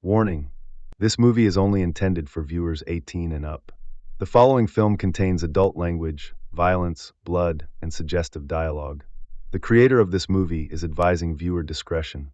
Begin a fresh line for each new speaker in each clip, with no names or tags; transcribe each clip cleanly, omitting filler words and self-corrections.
Warning: this movie is only intended for viewers 18 and up. The following film contains adult language, violence, blood, and suggestive dialogue. The creator of this movie is advising viewer discretion.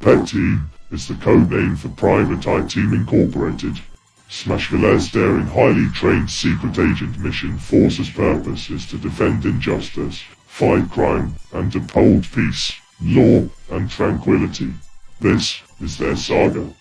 P.E.T.I is the code name for Private Eye Team Incorporated. Smashville's daring, highly trained secret agent mission force's purpose is to defend injustice, fight crime, and uphold peace, law, and tranquility. This is their saga.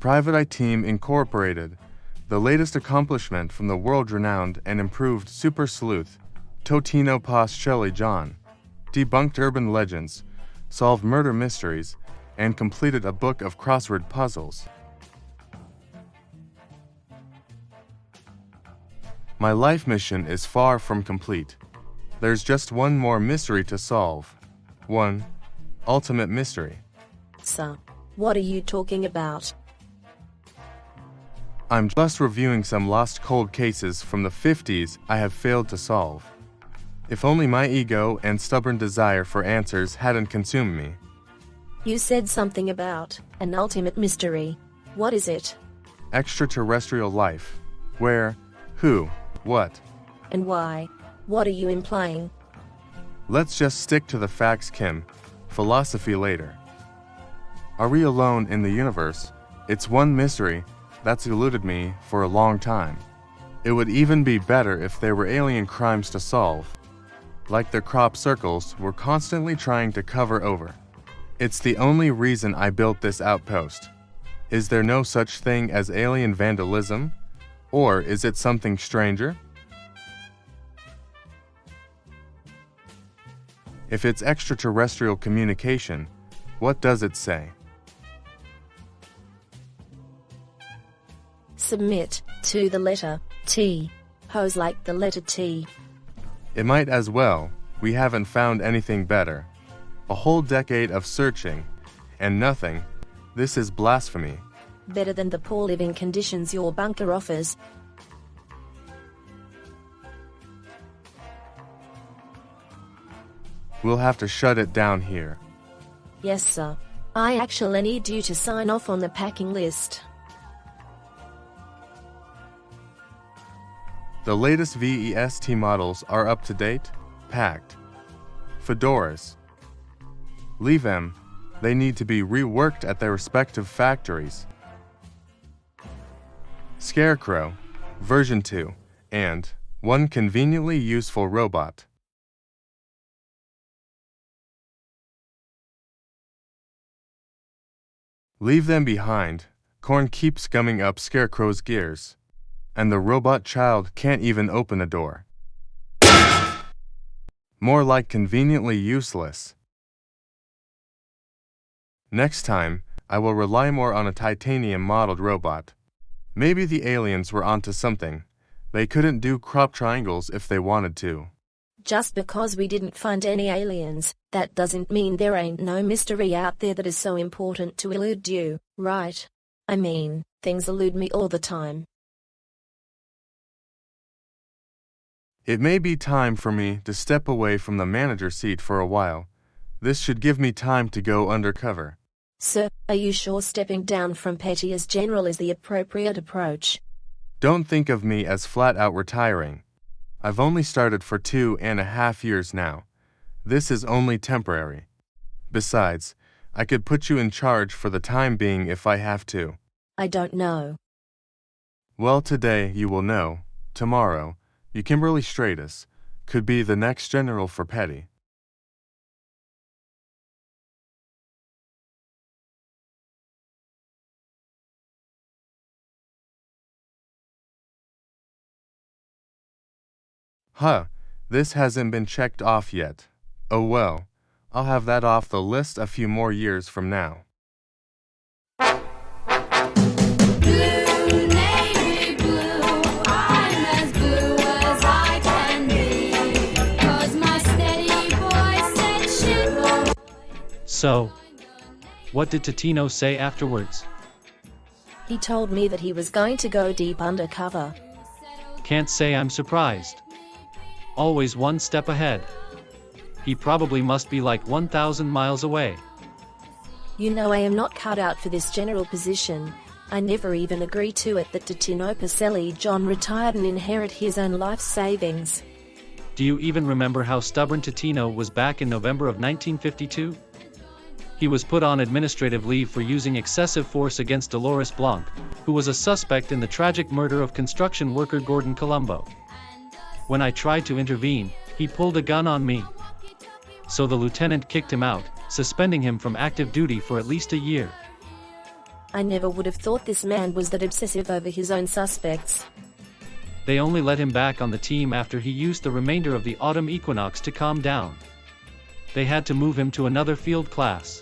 Private Eye Team Incorporated, the latest accomplishment from the world-renowned and improved super sleuth, Totino Pascelli John, debunked urban legends, solved murder mysteries, and completed a book of crossword puzzles. My life mission is far from complete. There's just one more mystery to solve. One ultimate mystery.
Sir, what are you talking about?
I'm just reviewing some lost cold cases from the 50s I have failed to solve. If only my ego and stubborn desire for answers hadn't consumed me.
You said something about an ultimate mystery. What is it?
Extraterrestrial life. Where, who, what?
And why? What are you implying?
Let's just stick to the facts, Kim. Philosophy later. Are we alone in the universe? It's one mystery that's eluded me for a long time. It would even be better if there were alien crimes to solve, like the crop circles we're constantly trying to cover over. It's the only reason I built this outpost. Is there no such thing as alien vandalism? Or is it something stranger? If it's extraterrestrial communication, what does it say?
Submit to the letter T. Pose like the letter T.
It might as well. We haven't found anything better. A whole decade of searching, and nothing. This is blasphemy.
Better than the poor living conditions your bunker offers.
We'll have to shut it down here.
Yes, sir. I actually need you to sign off on the packing list.
The latest P.E.T. models are up to date, packed. Fedoras. Leave them. They need to be reworked at their respective factories. Scarecrow, version 2, and one conveniently useful robot. Leave them behind. Corn keeps gumming up Scarecrow's gears. And the robot child can't even open a door. More like conveniently useless. Next time, I will rely more on a titanium-modeled robot. Maybe the aliens were onto something. They couldn't do crop triangles if they wanted to.
Just because we didn't find any aliens, that doesn't mean there ain't no mystery out there that is so important to elude you, right? I mean, things elude me all the time.
It may be time for me to step away from the manager seat for a while. This should give me time to go undercover.
Sir, are you sure stepping down from Petty as general is the appropriate approach?
Don't think of me as flat out retiring. I've only started for 2.5 years now. This is only temporary. Besides, I could put you in charge for the time being if I have to.
I don't know.
Well, today you will know. Tomorrow, you Kimberly Straits could be the next general for P.E.T.I. Huh, this hasn't been checked off yet. Oh well, I'll have that off the list a few more years from now.
Blue, navy blue, I'm as blue as I can be. 'Cause my steady voice said shit.
So, what did Totino say afterwards?
He told me that he was going to go deep undercover.
Can't say I'm surprised. Always one step ahead. He probably must be like 1,000 miles away.
You know I am not cut out for this general position. I never even agreed to it that Totino Pacelli John retired and inherit his own life savings.
Do you even remember how stubborn Totino was back in November of 1952? He was put on administrative leave for using excessive force against Dolores Blanc, who was a suspect in the tragic murder of construction worker Gordon Colombo. When I tried to intervene, he pulled a gun on me. So the lieutenant kicked him out, suspending him from active duty for at least a year.
I never would have thought this man was that obsessive over his own suspects.
They only let him back on the team after he used the remainder of the autumn equinox to calm down. They had to move him to another field class.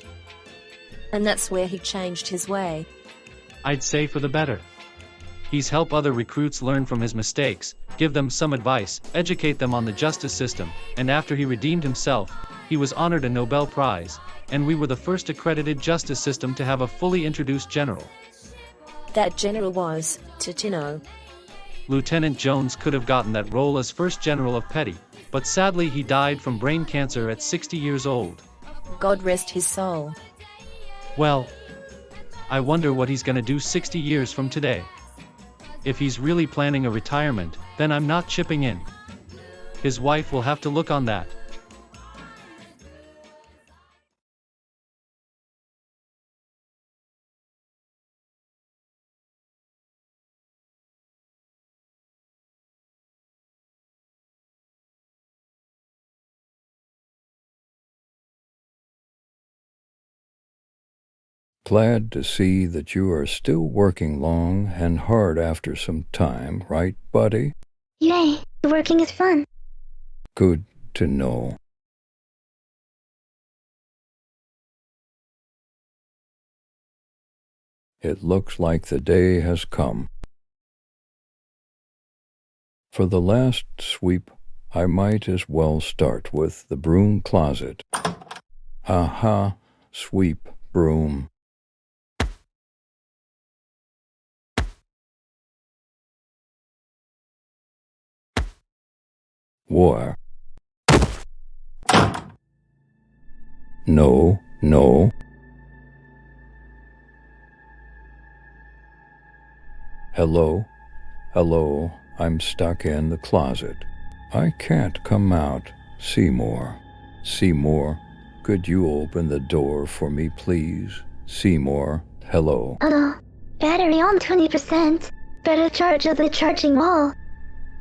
And that's where he changed his way.
I'd say for the better. He's helped other recruits learn from his mistakes, give them some advice, educate them on the justice system, and after he redeemed himself, he was honored a Nobel Prize, and we were the first accredited justice system to have a fully introduced general.
That general was Totino.
Lieutenant Jones could have gotten that role as first general of P.E.T.I, but sadly he died from brain cancer at 60 years old.
God rest his soul.
Well, I wonder what he's gonna do 60 years from today. If he's really planning a retirement, then I'm not chipping in. His wife will have to look on that.
Glad to see that you are still working long and hard after some time, right, buddy?
Yay, working is fun.
Good to know. It looks like the day has come. For the last sweep, I might as well start with the broom closet. Aha, sweep broom. War. No, no. Hello, hello, I'm stuck in the closet. I can't come out. Seymour. Seymour, could you open the door for me, please? Seymour, hello.
Hello. Battery on 20%. Better charge of the charging wall.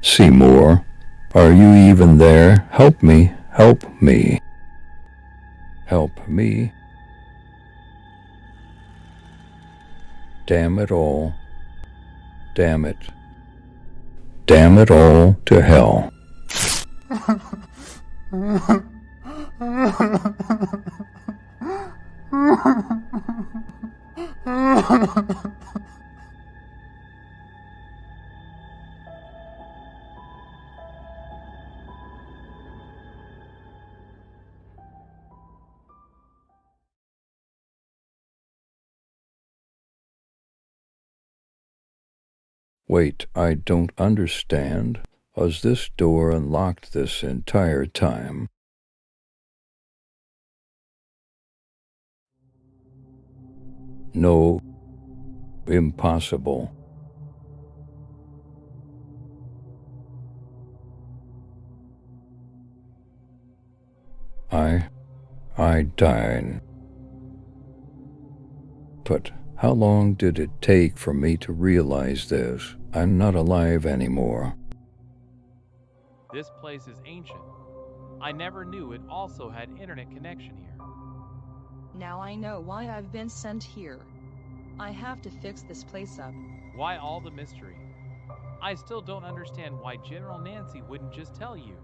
Seymour, are you even there? Help me, help me. Help me. Damn it all. Damn it. Damn it all to hell. Wait, I don't understand. Was this door unlocked this entire time? No, impossible. I died. But how long did it take for me to realize this? I'm not alive anymore.
This place is ancient. I never knew it also had internet connection here.
Now I know why I've been sent here. I have to fix this place up.
Why all the mystery? I still don't understand why General Nancy wouldn't just tell you.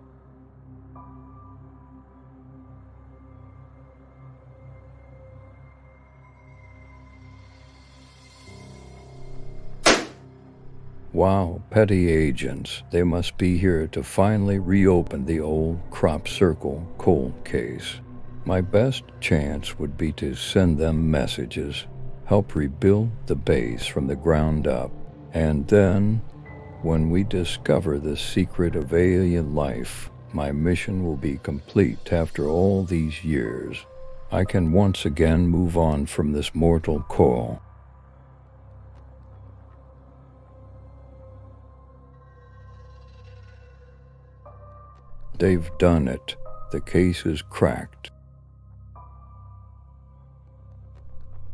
Wow, petty agents. They must be here to finally reopen the old Crop Circle cold case. My best chance would be to send them messages, help rebuild the base from the ground up, and then, when we discover the secret of alien life, my mission will be complete after all these years. I can once again move on from this mortal coil. They've done it. The case is cracked.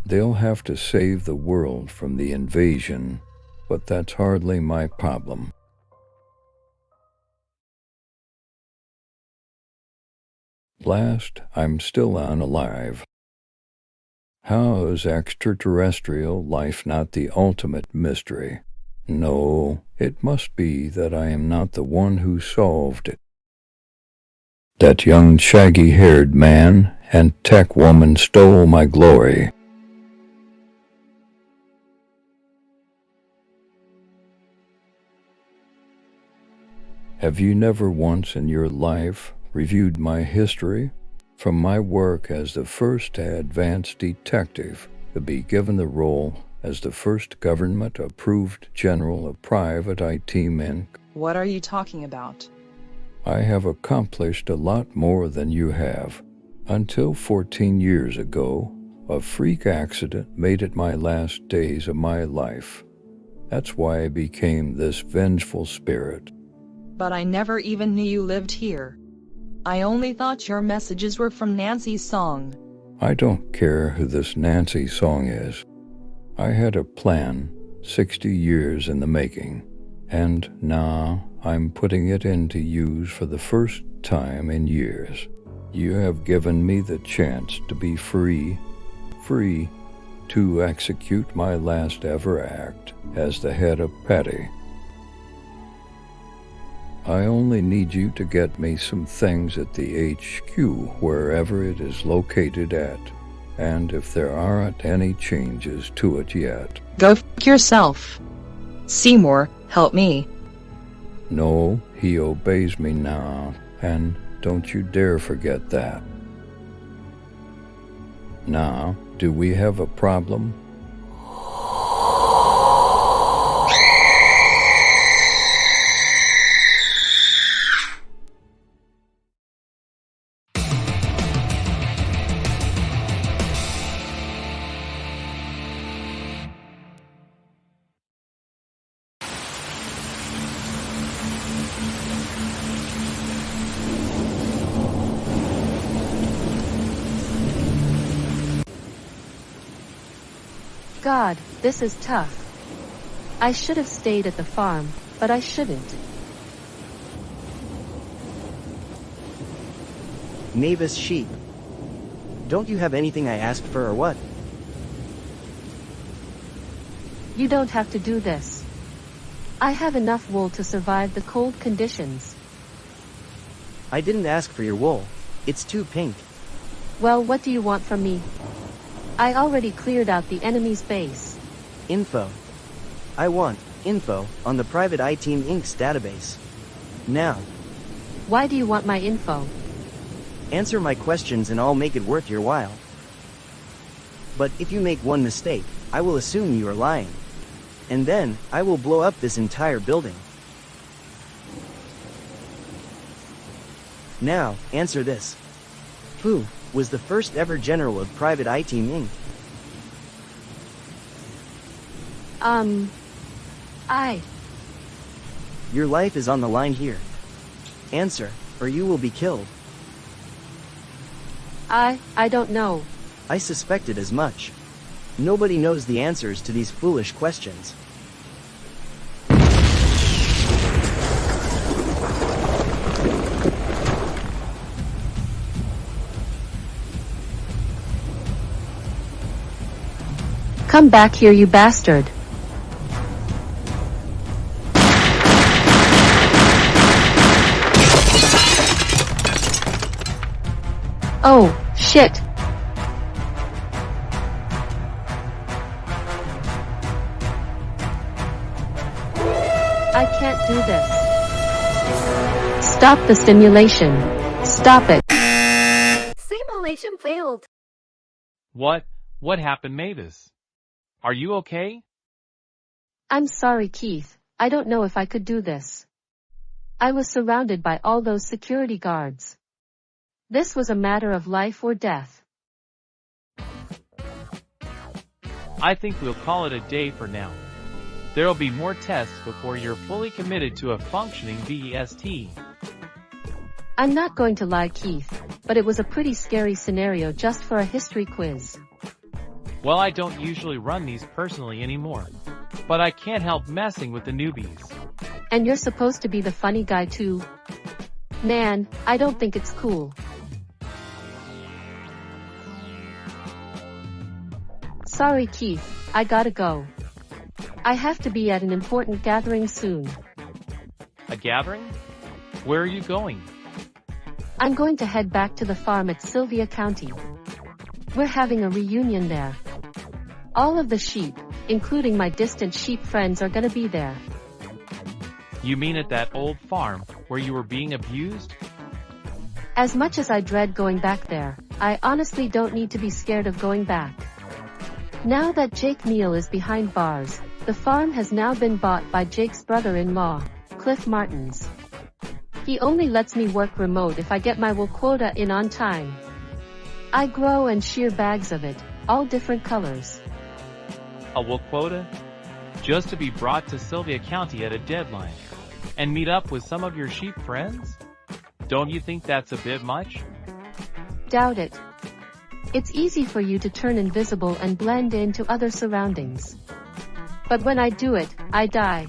They'll have to save the world from the invasion, but that's hardly my problem. Last, I'm still unalive. How is extraterrestrial life not the ultimate mystery? No, it must be that I am not the one who solved it. That young shaggy-haired man and tech woman stole my glory. Have you never once in your life reviewed my history? From my work as the first advanced detective to be given the role as the first government-approved general of private IT men.
What are you talking about?
I have accomplished a lot more than you have. Until 14 years ago, a freak accident made it my last days of my life. That's why I became this vengeful spirit.
But I never even knew you lived here. I only thought your messages were from Nancy's song.
I don't care who this Nancy song is. I had a plan, 60 years in the making, and now I'm putting it into use for the first time in years. You have given me the chance to be free to execute my last ever act as the head of P.E.T.I. I only need you to get me some things at the HQ, wherever it is located at, and if there aren't any changes to it yet.
Go f*** yourself. Seymour, help me.
No, he obeys me now, and don't you dare forget that. Now, do we have a problem?
God, this is tough. I should have stayed at the farm, but I shouldn't.
Mavis sheep. Don't you have anything I asked for or what?
You don't have to do this. I have enough wool to survive the cold conditions.
I didn't ask for your wool. It's too pink.
Well, what do you want from me? I already cleared out the enemy's base.
Info. I want info on the private I-Team Inc.'s database. Now.
Why do you want my info?
Answer my questions and I'll make it worth your while. But if you make one mistake, I will assume you are lying. And then, I will blow up this entire building. Now, answer this. Who was the first ever general of Private Eye Team Inc.? Your life is on the line here. Answer, or you will be killed.
I don't know.
I suspected as much. Nobody knows the answers to these foolish questions.
Come back here, you bastard. Oh, shit. I can't do this. Stop the simulation. Stop it.
Simulation failed.
What? What happened, Mavis? Are you okay?
I'm sorry, Keith. I don't know if I could do this. I was surrounded by all those security guards. This was a matter of life or death.
I think we'll call it a day for now. There'll be more tests before you're fully committed to a functioning P.E.T.
I'm not going to lie, Keith, but it was a pretty scary scenario just for a history quiz.
Well, I don't usually run these personally anymore, but I can't help messing with the newbies.
And you're supposed to be the funny guy too? Man, I don't think it's cool. Sorry, Keith, I gotta go. I have to be at an important gathering soon.
A gathering? Where are you going?
I'm going to head back to the farm at Sylvia County. We're having a reunion there. All of the sheep, including my distant sheep friends, are gonna be there.
You mean at that old farm where you were being abused?
As much as I dread going back there, I honestly don't need to be scared of going back. Now that Jake Neal is behind bars, the farm has now been bought by Jake's brother-in-law, Cliff Martins. He only lets me work remote if I get my wool quota in on time. I grow and shear bags of it, all different colors.
A wool quota? Just to be brought to Sylvia County at a deadline, and meet up with some of your sheep friends? Don't you think that's a bit much?
Doubt it. It's easy for you to turn invisible and blend into other surroundings. But when I do it, I die.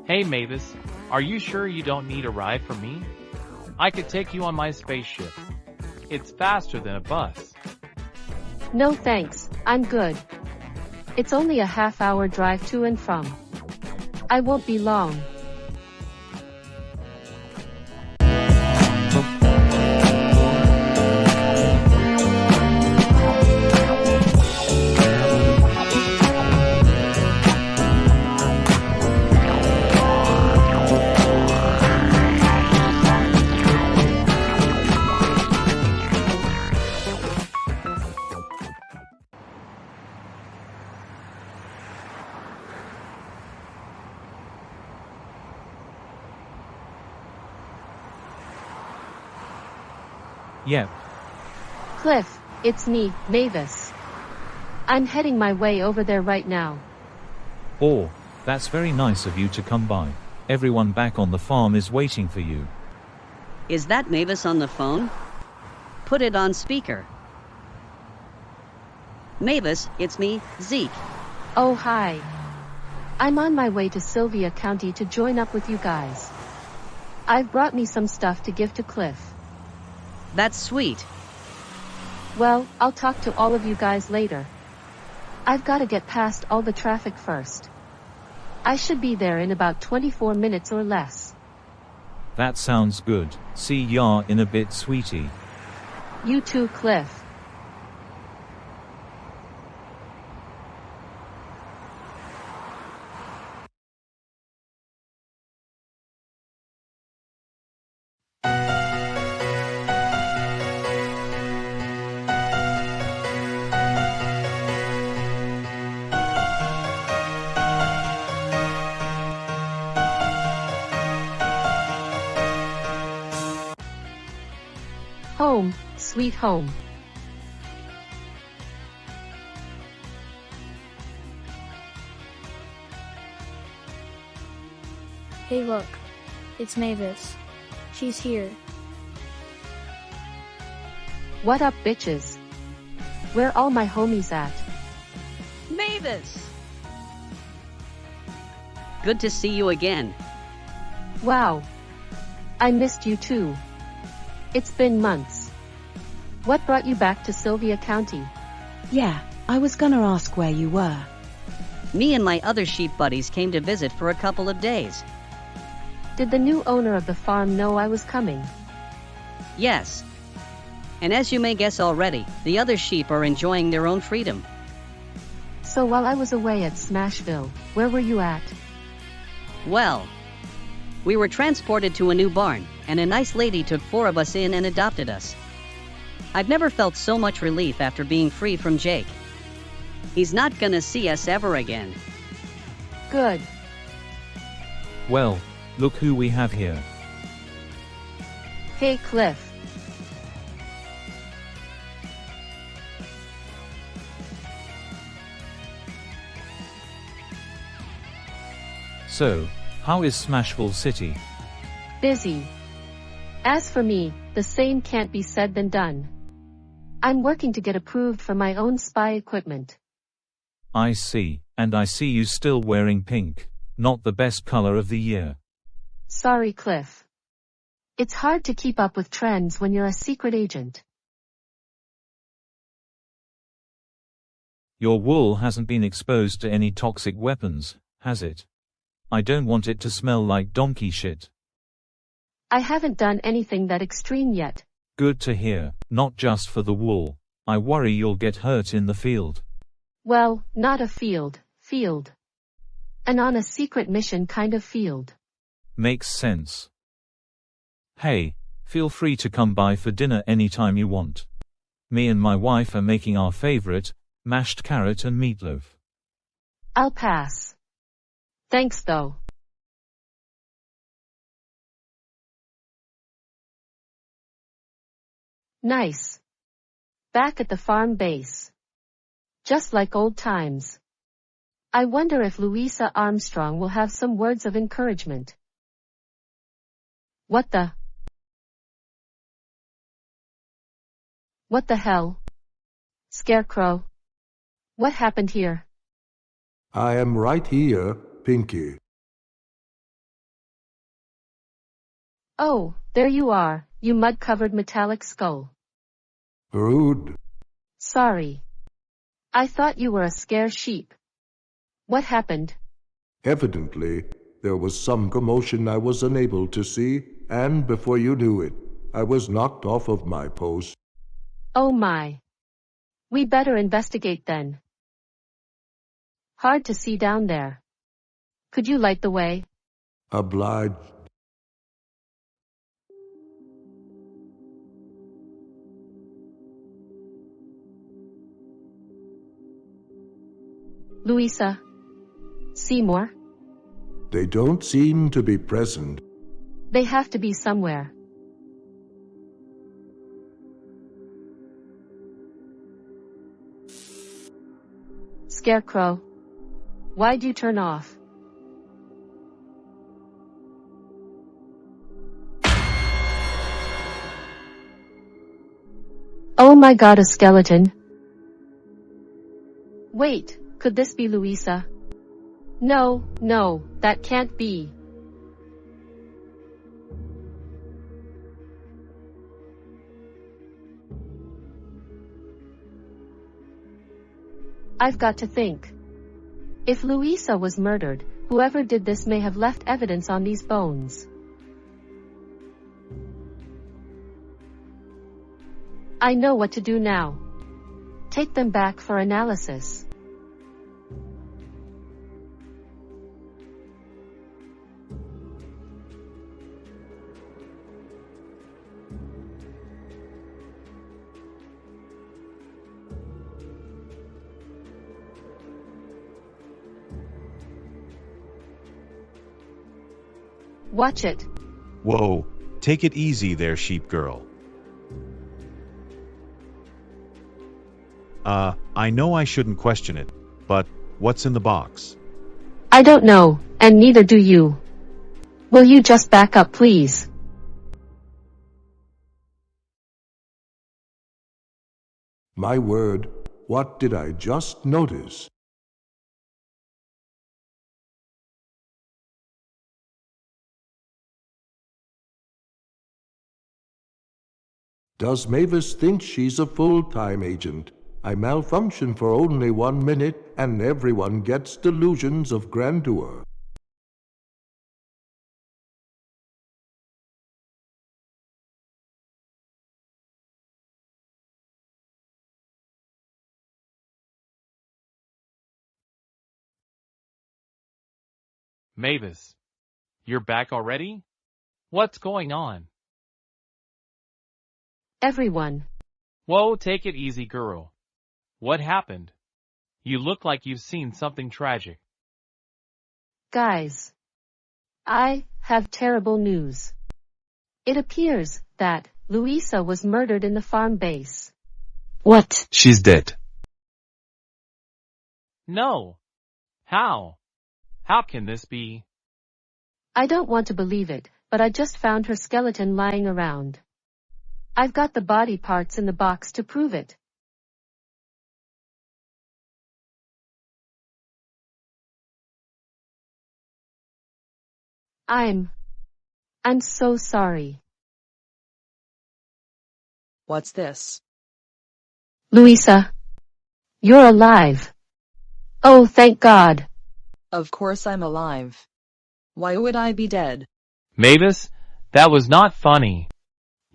Hey Mavis, are you sure you don't need a ride from me? I could take you on my spaceship. It's faster than a bus.
No thanks, I'm good. It's only a half-hour drive to and from. I won't be long.
Yep.
Cliff, it's me, Mavis. I'm heading my way over there right now.
Oh, that's very nice of you to come by. Everyone back on the farm is waiting for you.
Is that Mavis on the phone? Put it on speaker. Mavis, it's me, Zeke.
Oh hi. I'm on my way to Sylvia County to join up with you guys. I've brought me some stuff to give to Cliff.
That's sweet.
Well, I'll talk to all of you guys later. I've gotta get past all the traffic first. I should be there in about 24 minutes or less.
That sounds good. See ya in a bit, sweetie.
You too, Cliff. Home, sweet home.
Hey look, it's Mavis. She's here.
What up, bitches? Where all my homies at?
Mavis! Good to see you again.
Wow. I missed you too. It's been months. What brought you back to Sylvia County?
Yeah, I was gonna ask where you were.
Me and my other sheep buddies came to visit for a couple of days.
Did the new owner of the farm know I was coming?
Yes. And as you may guess already, the other sheep are enjoying their own freedom.
So while I was away at Smashville, where were you at?
Well, we were transported to a new barn, and a nice lady took 4 of us in and adopted us. I've never felt so much relief after being free from Jake. He's not gonna see us ever again.
Good.
Well, look who we have here.
Hey, Cliff.
So, how is Smashville City?
Busy. As for me, the same can't be said than done. I'm working to get approved for my own spy equipment.
I see, and I see you still wearing pink. Not the best color of the year.
Sorry, Cliff. It's hard to keep up with trends when you're a secret agent.
Your wool hasn't been exposed to any toxic weapons, has it? I don't want it to smell like donkey shit.
I haven't done anything that extreme yet.
Good to hear, not just for the wool. I worry you'll get hurt in the field.
Well, not a field. And on a secret mission kind of field.
Makes sense. Hey, feel free to come by for dinner anytime you want. Me and my wife are making our favorite, mashed carrot and meatloaf.
I'll pass. Thanks though. Nice. Back at the farm base. Just like old times. I wonder if Luisa Armstrong will have some words of encouragement. What the hell? Scarecrow? What happened here?
I am right here, Pinky.
Oh, there you are, you mud-covered metallic skull.
Rude.
Sorry. I thought you were a scare sheep. What happened?
Evidently, there was some commotion I was unable to see, and before you knew it, I was knocked off of my post.
Oh my. We better investigate then. Hard to see down there. Could you light the way?
Obliged.
Luisa? Seymour?
They don't seem to be present.
They have to be somewhere. Scarecrow. Why'd you turn off? Oh my god, a skeleton. Wait, could this be Luisa? No, that can't be. I've got to think. If Luisa was murdered, whoever did this may have left evidence on these bones. I know what to do now. Take them back for analysis. Watch it.
Whoa, take it easy there, sheep girl. I know I shouldn't question it, but what's in the box?
I don't know, and neither do you. Will you just back up, please?
My word, what did I just notice? Does Mavis think she's a full-time agent? I malfunction for only 1 minute, and everyone gets delusions of grandeur.
Mavis, you're back already? What's going on?
Everyone.
Whoa, take it easy, girl. What happened? You look like you've seen something tragic.
Guys. I have terrible news. It appears that Luisa was murdered in the farm base.
What?
She's dead.
No. How? How can this be?
I don't want to believe it, but I just found her skeleton lying around. I've got the body parts in the box to prove it. I'm so sorry.
What's this?
Luisa. You're alive. Oh, thank God.
Of course I'm alive. Why would I be dead?
Mavis, that was not funny.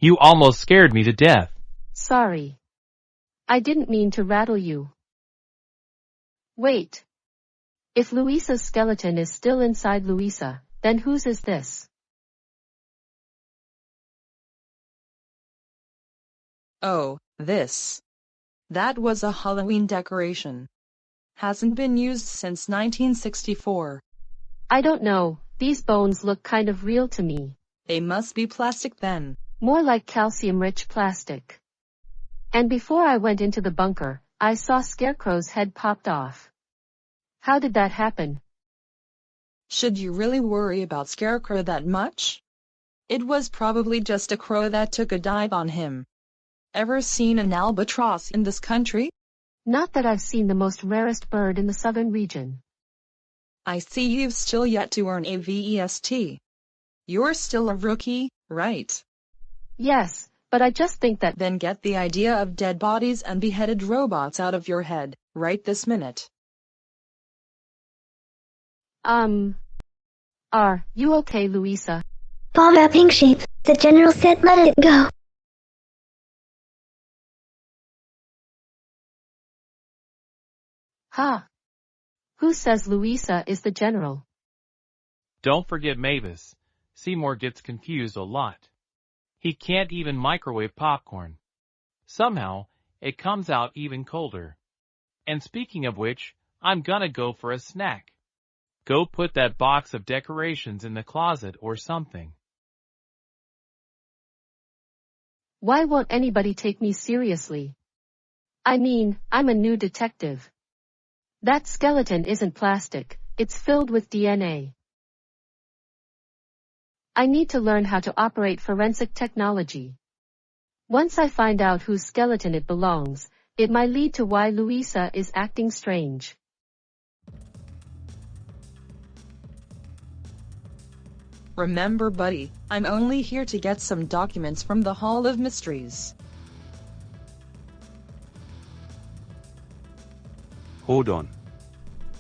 You almost scared me to death.
Sorry. I didn't mean to rattle you. Wait. If Luisa's skeleton is still inside Luisa, then whose is this?
Oh, this. That was a Halloween decoration. Hasn't been used since 1964.
I don't know, these bones look kind of real to me.
They must be plastic then.
More like calcium-rich plastic. And before I went into the bunker, I saw Scarecrow's head popped off. How did that happen?
Should you really worry about Scarecrow that much? It was probably just a crow that took a dive on him. Ever seen an albatross in this country?
Not that I've seen the most rarest bird in the southern region.
I see you've still yet to earn a VEST. You're still a rookie, right?
Yes, but I just think that—
Then get the idea of dead bodies and beheaded robots out of your head, right this minute.
Are you okay, Luisa?
Bomb that pink sheep. The general said let it go.
Ha! Who says Luisa is the general?
Don't forget Mavis. Seymour gets confused a lot. He can't even microwave popcorn. Somehow, it comes out even colder. And speaking of which, I'm gonna go for a snack. Go put that box of decorations in the closet or something.
Why won't anybody take me seriously? I mean, I'm a new detective. That skeleton isn't plastic, it's filled with DNA. I need to learn how to operate forensic technology. Once I find out whose skeleton it belongs, it might lead to why Luisa is acting strange.
Remember, buddy, I'm only here to get some documents from the Hall of Mysteries.
Hold on.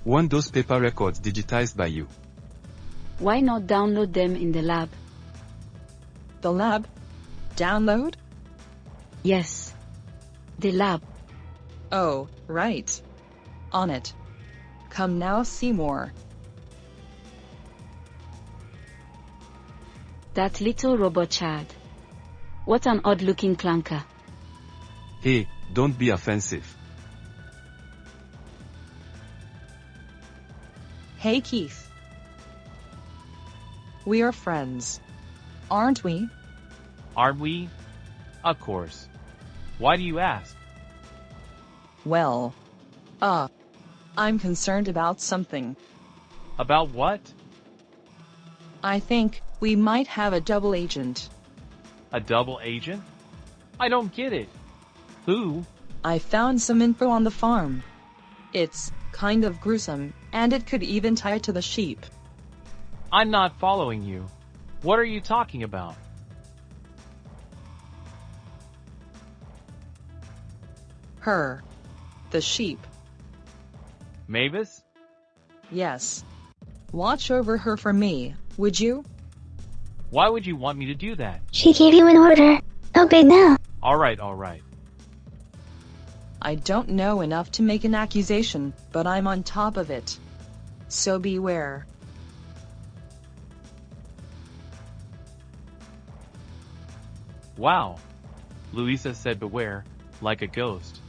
Want those paper records digitized by you?
Why not download them in the lab?
The lab? Download?
Yes. The lab.
Oh, right. On it. Come now, Seymour.
That little robot Chad. What an odd-looking clunker.
Hey, don't be offensive.
Hey, Keith. We are friends. Aren't we?
Aren't we? Of course. Why do you ask?
Well, I'm concerned about something.
About what?
I think we might have a double agent.
A double agent? I don't get it. Who?
I found some info on the farm. It's kind of gruesome, and it could even tie to the sheep.
I'm not following you. What are you talking about?
Her. The sheep.
Mavis?
Yes. Watch over her for me, would you?
Why would you want me to do that?
She gave you an order. Obey now.
Alright.
I don't know enough to make an accusation, but I'm on top of it. So beware.
Wow. Luisa said beware, like a ghost.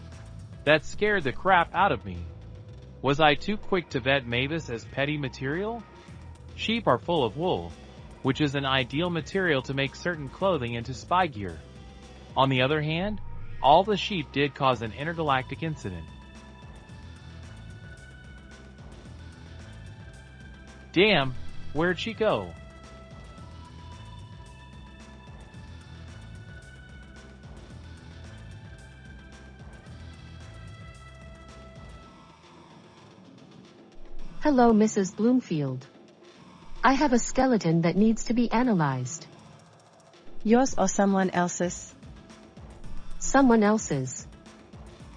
That scared the crap out of me. Was I too quick to vet Mavis as petty material? Sheep are full of wool, which is an ideal material to make certain clothing into spy gear. On the other hand, all the sheep did cause an intergalactic incident. Damn, where'd she go?
Hello, Mrs. Bloomfield. I have a skeleton that needs to be analyzed.
Yours or someone else's?
Someone else's.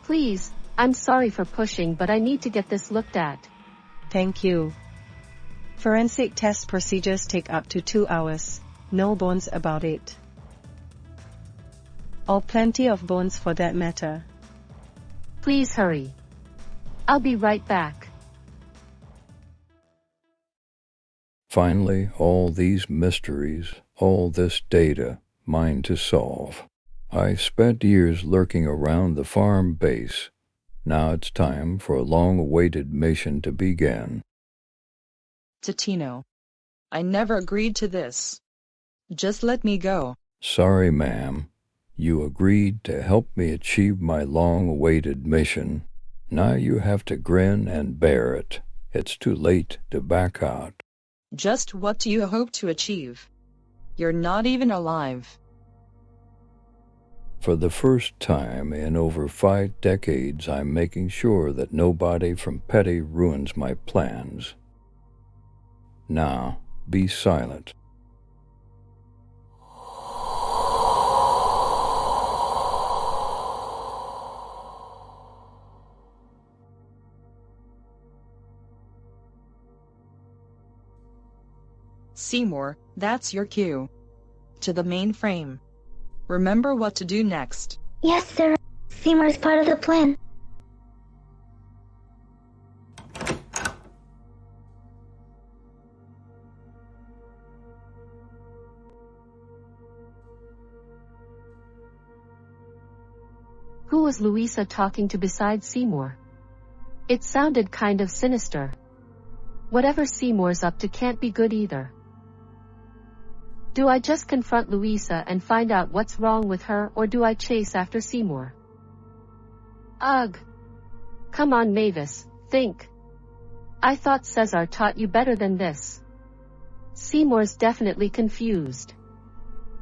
Please, I'm sorry for pushing, but I need to get this looked at.
Thank you. Forensic test procedures take up to 2 hours. No bones about it. Or plenty of bones for that matter.
Please hurry. I'll be right back.
Finally, all these mysteries, all this data, mine to solve. I spent years lurking around the farm base. Now it's time for a long-awaited mission to begin.
Totino. I never agreed to this. Just let me go.
Sorry, ma'am. You agreed to help me achieve my long-awaited mission. Now you have to grin and bear it. It's too late to back out.
Just what do you hope to achieve? You're not even alive.
For the first time in over 5 decades, I'm making sure that nobody from P.E.T.I ruins my plans. Now, be silent.
Seymour, that's your cue. To the mainframe. Remember what to do next.
Yes, sir. Seymour's part of the plan.
Who was Luisa talking to besides Seymour? It sounded kind of sinister. Whatever Seymour's up to can't be good either. Do I just confront Luisa and find out what's wrong with her, or do I chase after Seymour? Ugh. Come on, Mavis, think. I thought Cesar taught you better than this. Seymour's definitely confused.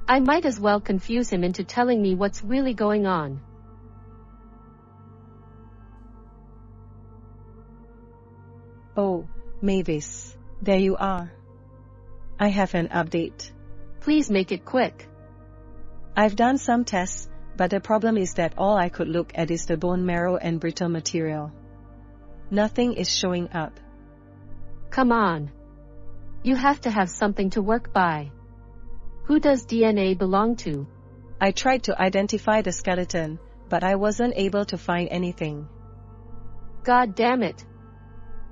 I might as well confuse him into telling me what's really going on.
Oh, Mavis, there you are. I have an update.
Please make it quick.
I've done some tests, but the problem is that all I could look at is the bone marrow and brittle material. Nothing is showing up.
Come on. You have to have something to work by. Who does DNA belong to?
I tried to identify the skeleton, but I wasn't able to find anything.
God damn it.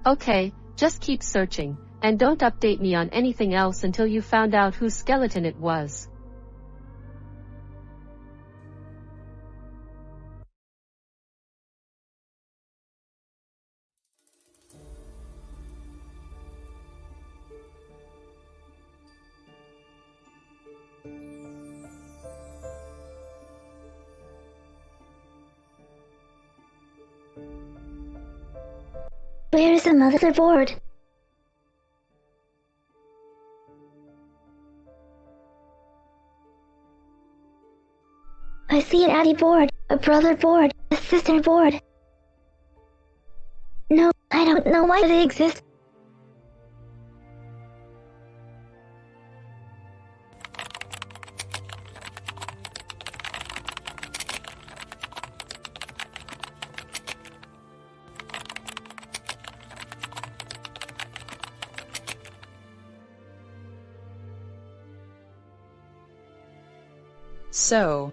Okay, just keep searching, and don't update me on anything else until you found out whose skeleton it was.
Where is the motherboard? I see an Addy board, a brother board, a sister board. No, I don't know why they exist.
So,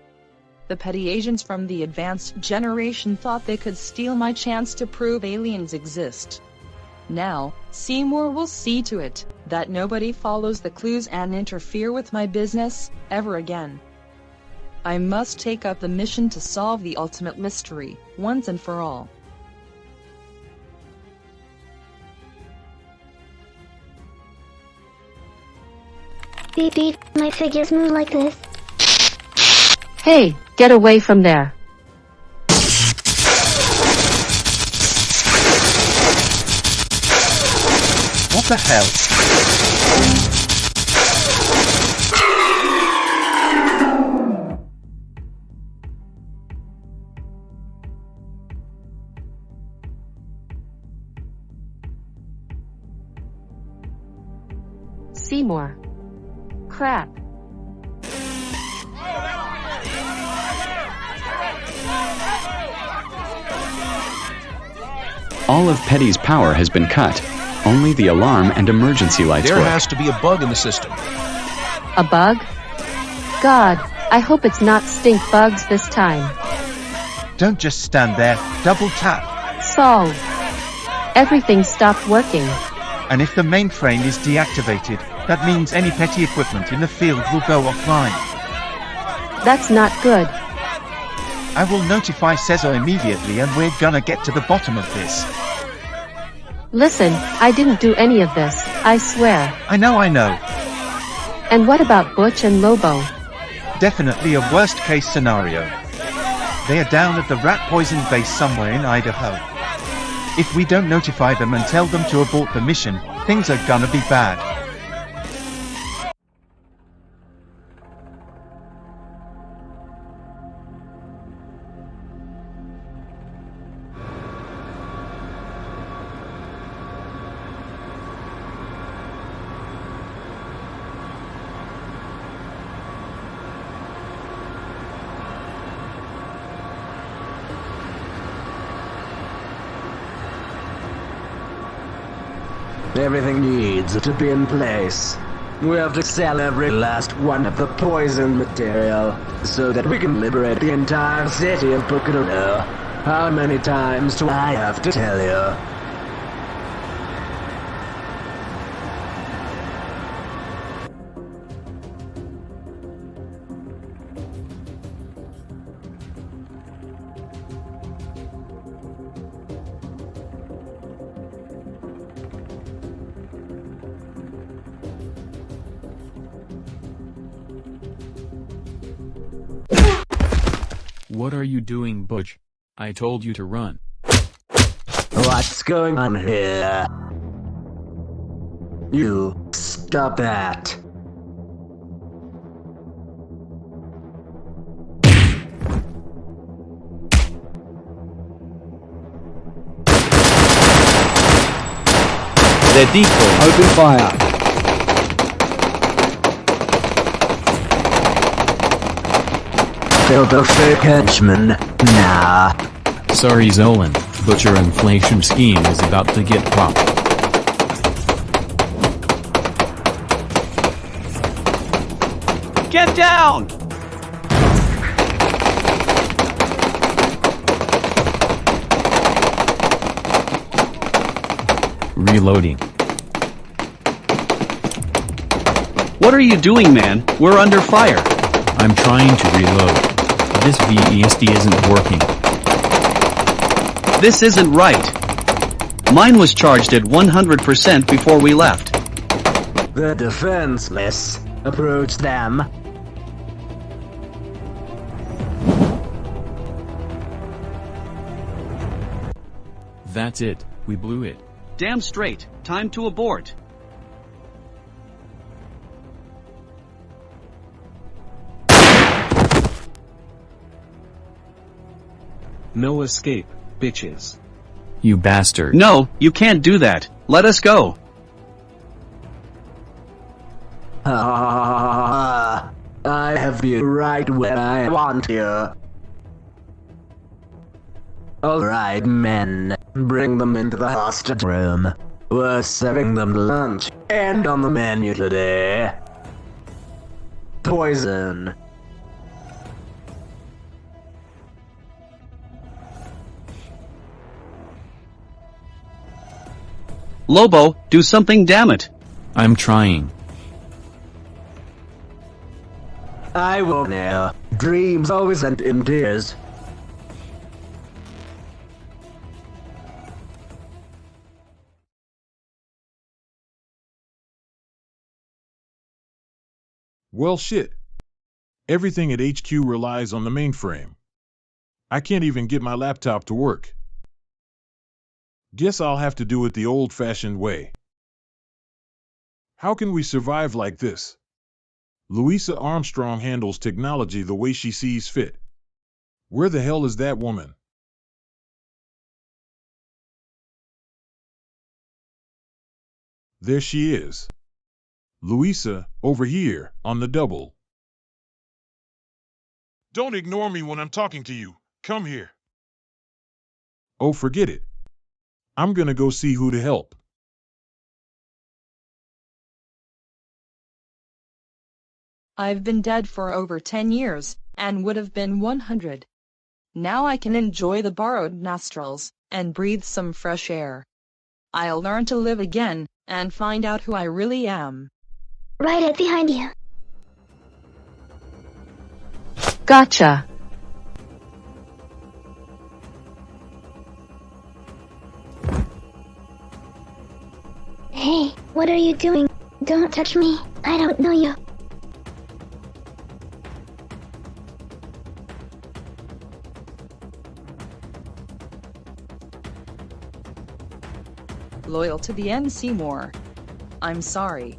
the petty agents from the advanced generation thought they could steal my chance to prove aliens exist. Now, Seymour will see to it that nobody follows the clues and interfere with my business ever again. I must take up the mission to solve the ultimate mystery, once and for all.
Beep beep, my figures move like this.
Hey, get away from there.
What the hell?
Seymour. Crap.
All of P.E.T.I's power has been cut. Only the alarm and emergency lights
There
work.
has to be a bug in the system.
A bug? God, I hope it's not stink bugs this time.
Don't just stand there. Double tap.
Solved. Everything stopped working.
And if the mainframe is deactivated, that means any P.E.T.I equipment in the field will go offline.
That's not good.
I will notify Cesar immediately and we're gonna get to the bottom of this.
Listen, I didn't do any of this, I swear.
I know.
And what about Butch and Lobo?
Definitely a worst-case scenario. They are down at the rat poison base somewhere in Idaho. If we don't notify them and tell them to abort the mission, things are gonna be bad.
Everything needs to be in place. We have to sell every last one of the poison material, so that we can liberate the entire city of Buckaroo. How many times do I have to tell you?
What are you doing, Butch? I told you to run.
What's going on here? You, stop that.
Their decoy. Open fire.
Build a fake henchman. Nah.
Sorry, Zolan. But your inflation scheme is about to get popped.
Get down!
Reloading.
What are you doing, man? We're under fire.
I'm trying to reload. This VESD isn't working.
This isn't right. Mine was charged at 100% before we left.
The defenseless. Approach them.
That's it, we blew it.
Damn straight. Time to abort.
No escape, bitches.
You bastard.
No, you can't do that. Let us go.
I have you right where I want you. Alright, men. Bring them into the hostage room. We're serving them lunch. And on the menu today, poison.
Lobo, do something, damn it.
I'm trying.
I will now. Dreams always end in tears.
Well, shit. Everything at HQ relies on the mainframe. I can't even get my laptop to work. Guess I'll have to do it the old-fashioned way. How can we survive like this? Luisa Armstrong handles technology the way she sees fit. Where the hell is that woman? There she is. Luisa, over here, on the double. Don't ignore me when I'm talking to you. Come here. Oh, forget it. I'm gonna go see who to help.
I've been dead for over 10 years, and would have been 100. Now I can enjoy the borrowed nostrils, and breathe some fresh air. I'll learn to live again, and find out who I really am.
Right behind you.
Gotcha.
Hey, what are you doing? Don't touch me. I don't know you.
Loyal to the end, Seymour. I'm sorry.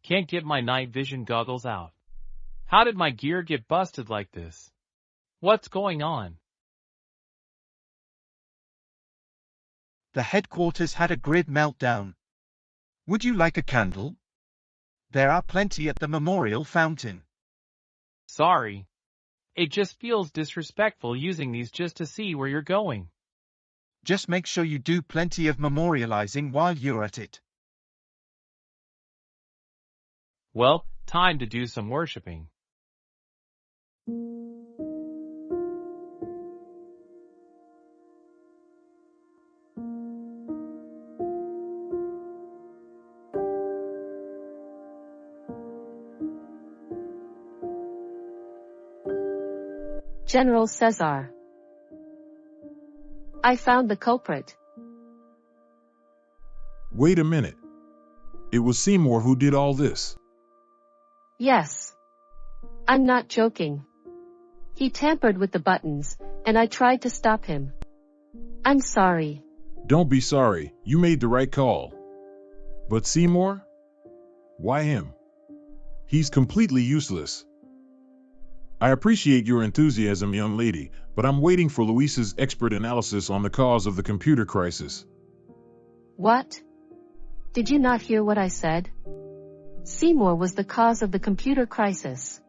Can't get my night vision goggles out. How did my gear get busted like this? What's going on?
The headquarters had a grid meltdown. Would you like a candle? There are plenty at the memorial fountain.
Sorry. It just feels disrespectful using these just to see where you're going.
Just make sure you do plenty of memorializing while you're at it.
Well, time to do some worshipping.
General Caesar. I found the culprit.
Wait a minute. It was Seymour who did all this.
Yes. I'm not joking. He tampered with the buttons, and I tried to stop him. I'm sorry.
Don't be sorry, you made the right call. But Seymour? Why him? He's completely useless. I appreciate your enthusiasm, young lady, but I'm waiting for Luisa's expert analysis on the cause of the computer crisis.
What? Did you not hear what I said? Seymour was the cause of the computer crisis.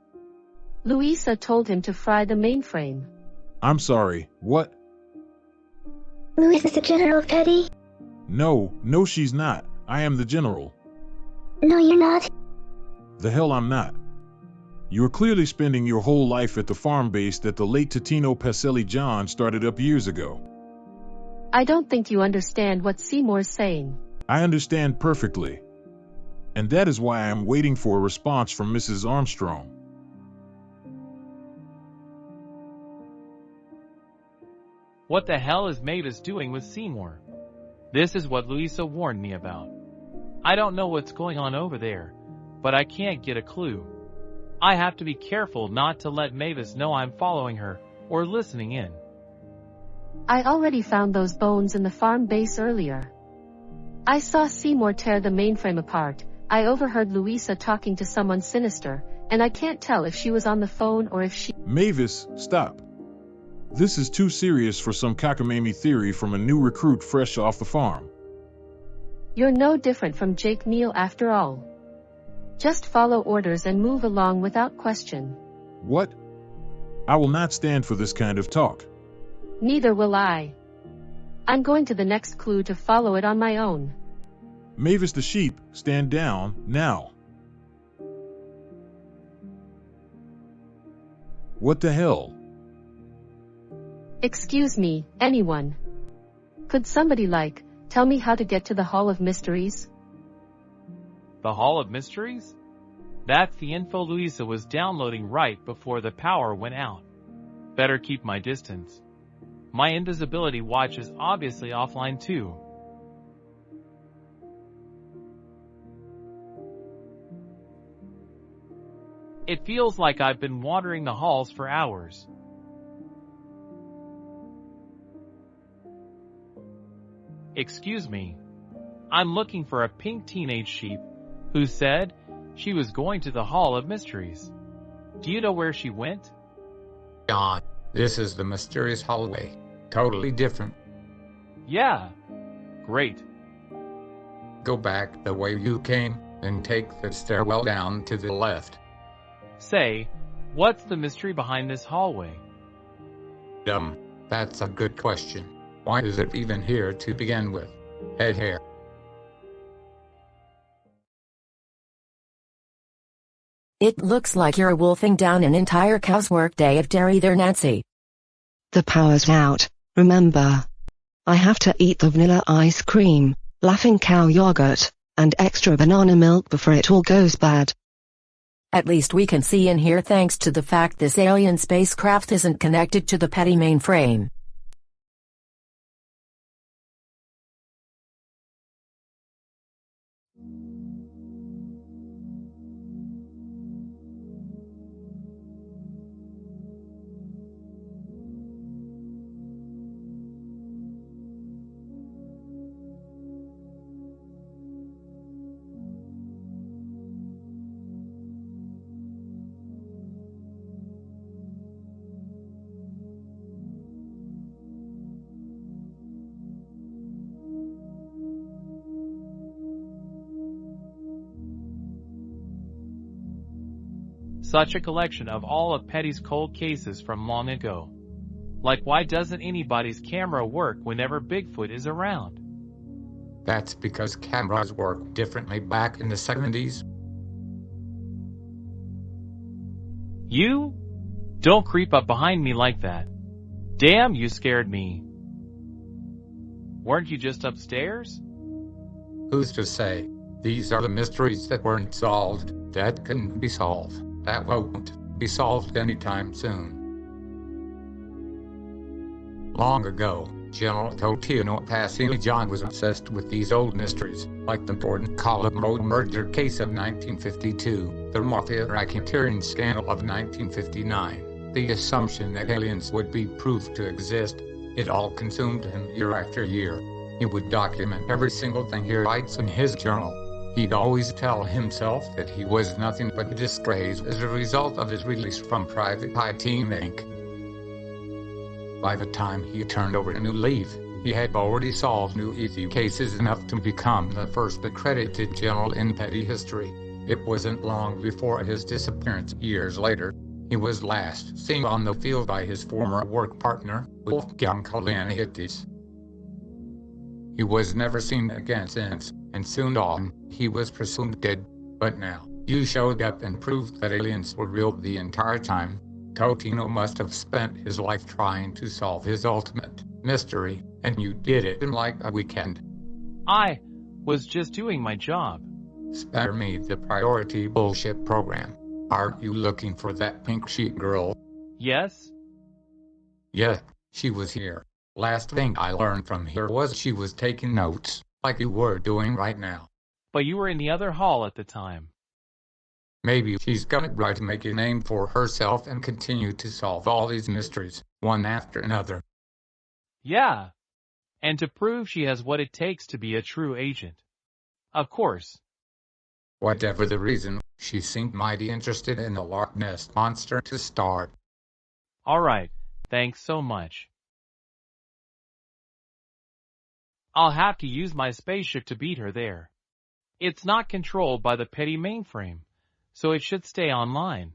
Luisa told him to fry the mainframe.
I'm sorry, what?
Luisa is the general of P.E.T.I.
No, she's not. I am the general.
No, you're not.
The hell I'm not. You are clearly spending your whole life at the farm base that the late Totino Pacelli John started up years ago.
I don't think you understand what Seymour's saying.
I understand perfectly. And that is why I am waiting for a response from Mrs. Armstrong.
What the hell is Mavis doing with Seymour? This is what Luisa warned me about. I don't know what's going on over there, but I can't get a clue. I have to be careful not to let Mavis know I'm following her or listening in.
I already found those bones in the farm base earlier. I saw Seymour tear the mainframe apart. I overheard Luisa talking to someone sinister, and I can't tell if she was on the phone or if she—
Mavis, stop. This is too serious for some cockamamie theory from a new recruit fresh off the farm.
You're no different from Jake Neal after all. Just follow orders and move along without question.
What? I will not stand for this kind of talk.
Neither will I. I'm going to the next clue to follow it on my own.
Mavis the sheep, stand down, now. What the hell?
Excuse me, anyone. Could somebody tell me how to get to the Hall of Mysteries?
The Hall of Mysteries? That's the info Luisa was downloading right before the power went out. Better keep my distance. My invisibility watch is obviously offline too. It feels like I've been wandering the halls for hours. Excuse me. I'm looking for a pink teenage sheep who said she was going to the Hall of Mysteries. Do you know where she went?
John, this is the mysterious hallway. Totally different.
Yeah. Great.
Go back the way you came, and take the stairwell down to the left.
Say, what's the mystery behind this hallway?
That's a good question. Why is it even here to begin with? Head here.
It looks like you're wolfing down an entire cow's workday of dairy there, Nancy.
The power's out, remember. I have to eat the vanilla ice cream, laughing cow yogurt, and extra banana milk before it all goes bad.
At least we can see in here thanks to the fact this alien spacecraft isn't connected to the P.E.T.I mainframe.
Such a collection of all of P.E.T.I's cold cases from long ago. Like, why doesn't anybody's camera work whenever Bigfoot is around?
That's because cameras worked differently back in the 70s.
You? Don't creep up behind me like that. Damn, you scared me. Weren't you just upstairs?
Who's to say? These are the mysteries that weren't solved, that couldn't be solved, that won't be solved anytime soon. Long ago, General Totino Pacelli John was obsessed with these old mysteries, like the important Column Road murder case of 1952, the Mafia racketeering scandal of 1959, the assumption that aliens would be proved to exist. It all consumed him year after year. He would document every single thing he writes in his journal. He'd always tell himself that he was nothing but a disgrace as a result of his release from Private P.E.T.I Inc. By the time he turned over a new leaf, he had already solved new easy cases enough to become the first accredited general in P.E.T.I history. It wasn't long before his disappearance. Years later, he was last seen on the field by his former work partner, Wolfgang Kalanitis. He was never seen again since, and soon on, he was presumed dead. But now, you showed up and proved that aliens were real the entire time. Totino must have spent his life trying to solve his ultimate mystery, and you did it in like a weekend.
I was just doing my job.
Spare me the priority bullshit program. Are you looking for that pink sheet girl?
Yes?
Yeah, she was here. Last thing I learned from her was she was taking notes, like you were doing right now.
But you were in the other hall at the time.
Maybe she's gonna try to make a name for herself and continue to solve all these mysteries, one after another.
Yeah. And to prove she has what it takes to be a true agent. Of course.
Whatever the reason, she seemed mighty interested in the Loch Ness Monster to start.
Alright, thanks so much. I'll have to use my spaceship to beat her there. It's not controlled by the P.E.T.I mainframe, so it should stay online.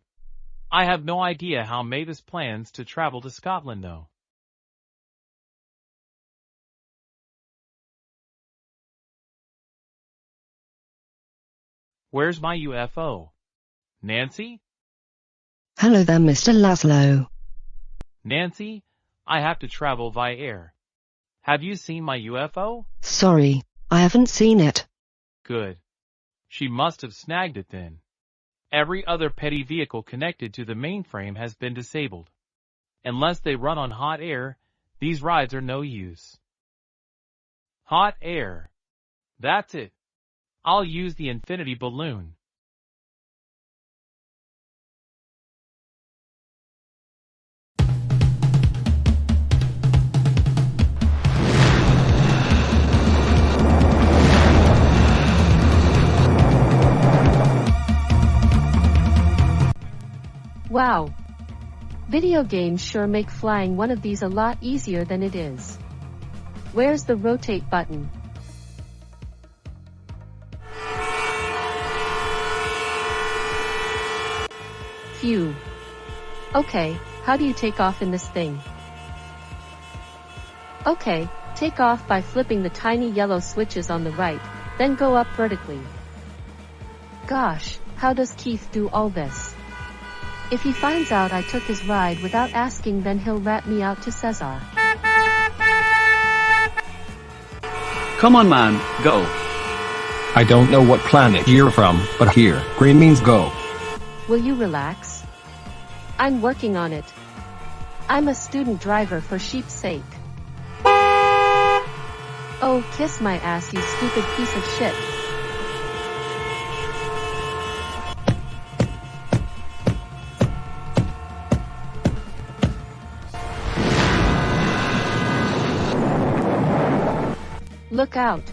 I have no idea how Mavis plans to travel to Scotland though. Where's my UFO? Nancy?
Hello there, Mr. Laszlo.
Nancy, I have to travel via air. Have you seen my UFO?
Sorry, I haven't seen it.
Good. She must have snagged it then. Every other P.E.T.I vehicle connected to the mainframe has been disabled. Unless they run on hot air, these rides are no use. Hot air. That's it. I'll use the Infinity balloon.
Wow. Video games sure make flying one of these a lot easier than it is. Where's the rotate button? Phew. Okay, how do you take off in this thing? Okay, take off by flipping the tiny yellow switches on the right, then go up vertically. Gosh, how does Keith do all this? If he finds out I took his ride without asking, then he'll rat me out to Cesar.
Come on, man, go.
I don't know what planet you're from, but here, green means go.
Will you relax? I'm working on it. I'm a student driver for sheep's sake. Oh, kiss my ass, you stupid piece of shit. Look out.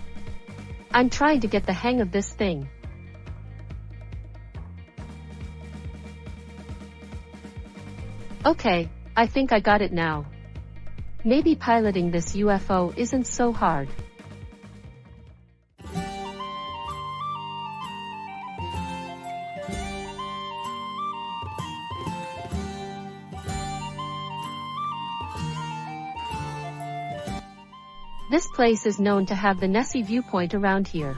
I'm trying to get the hang of this thing. Okay, I think I got it now. Maybe piloting this UFO isn't so hard. This place is known to have the Nessie viewpoint around here.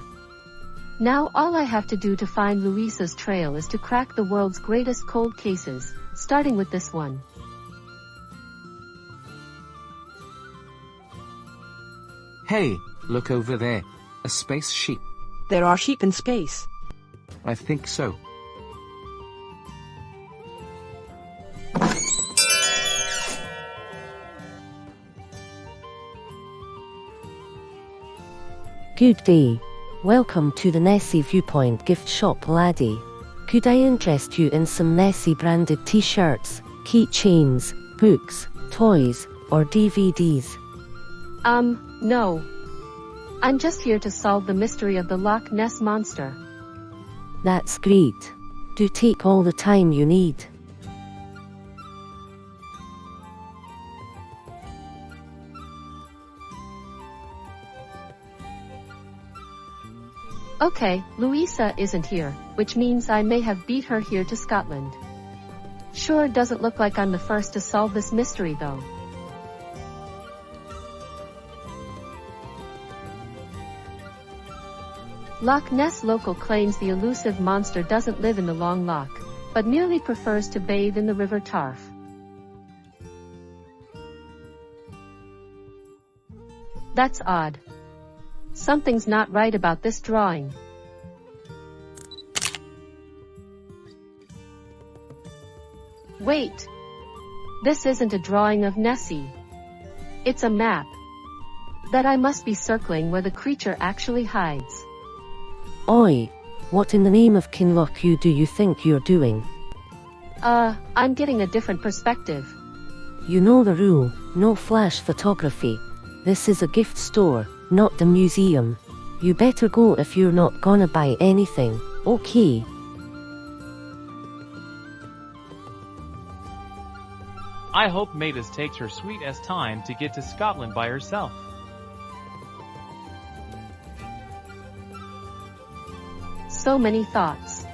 Now all I have to do to find Luisa's trail is to crack the world's greatest cold cases, starting with this one.
Hey, look over there. A space sheep.
There are sheep in space.
I think so.
Good day. Welcome to the Nessie Viewpoint gift shop, laddie. Could I interest you in some Nessie branded t-shirts, keychains, books, toys, or DVDs?
No. I'm just here to solve the mystery of the Loch Ness Monster.
That's great. Do take all the time you need.
Okay, Luisa isn't here, which means I may have beat her here to Scotland. Sure doesn't look like I'm the first to solve this mystery though. Loch Ness local claims the elusive monster doesn't live in the Long Loch, but merely prefers to bathe in the River Tarf. That's odd. Something's not right about this drawing. Wait! This isn't a drawing of Nessie. It's a map. That I must be circling where the creature actually hides.
Oi! What in the name of Kinloch do you think you're doing?
I'm getting a different perspective.
You know the rule, no flash photography. This is a gift store, not the museum. You better go if you're not gonna buy anything, okay?
I hope Mavis takes her sweet ass time to get to Scotland by herself.
So many thoughts.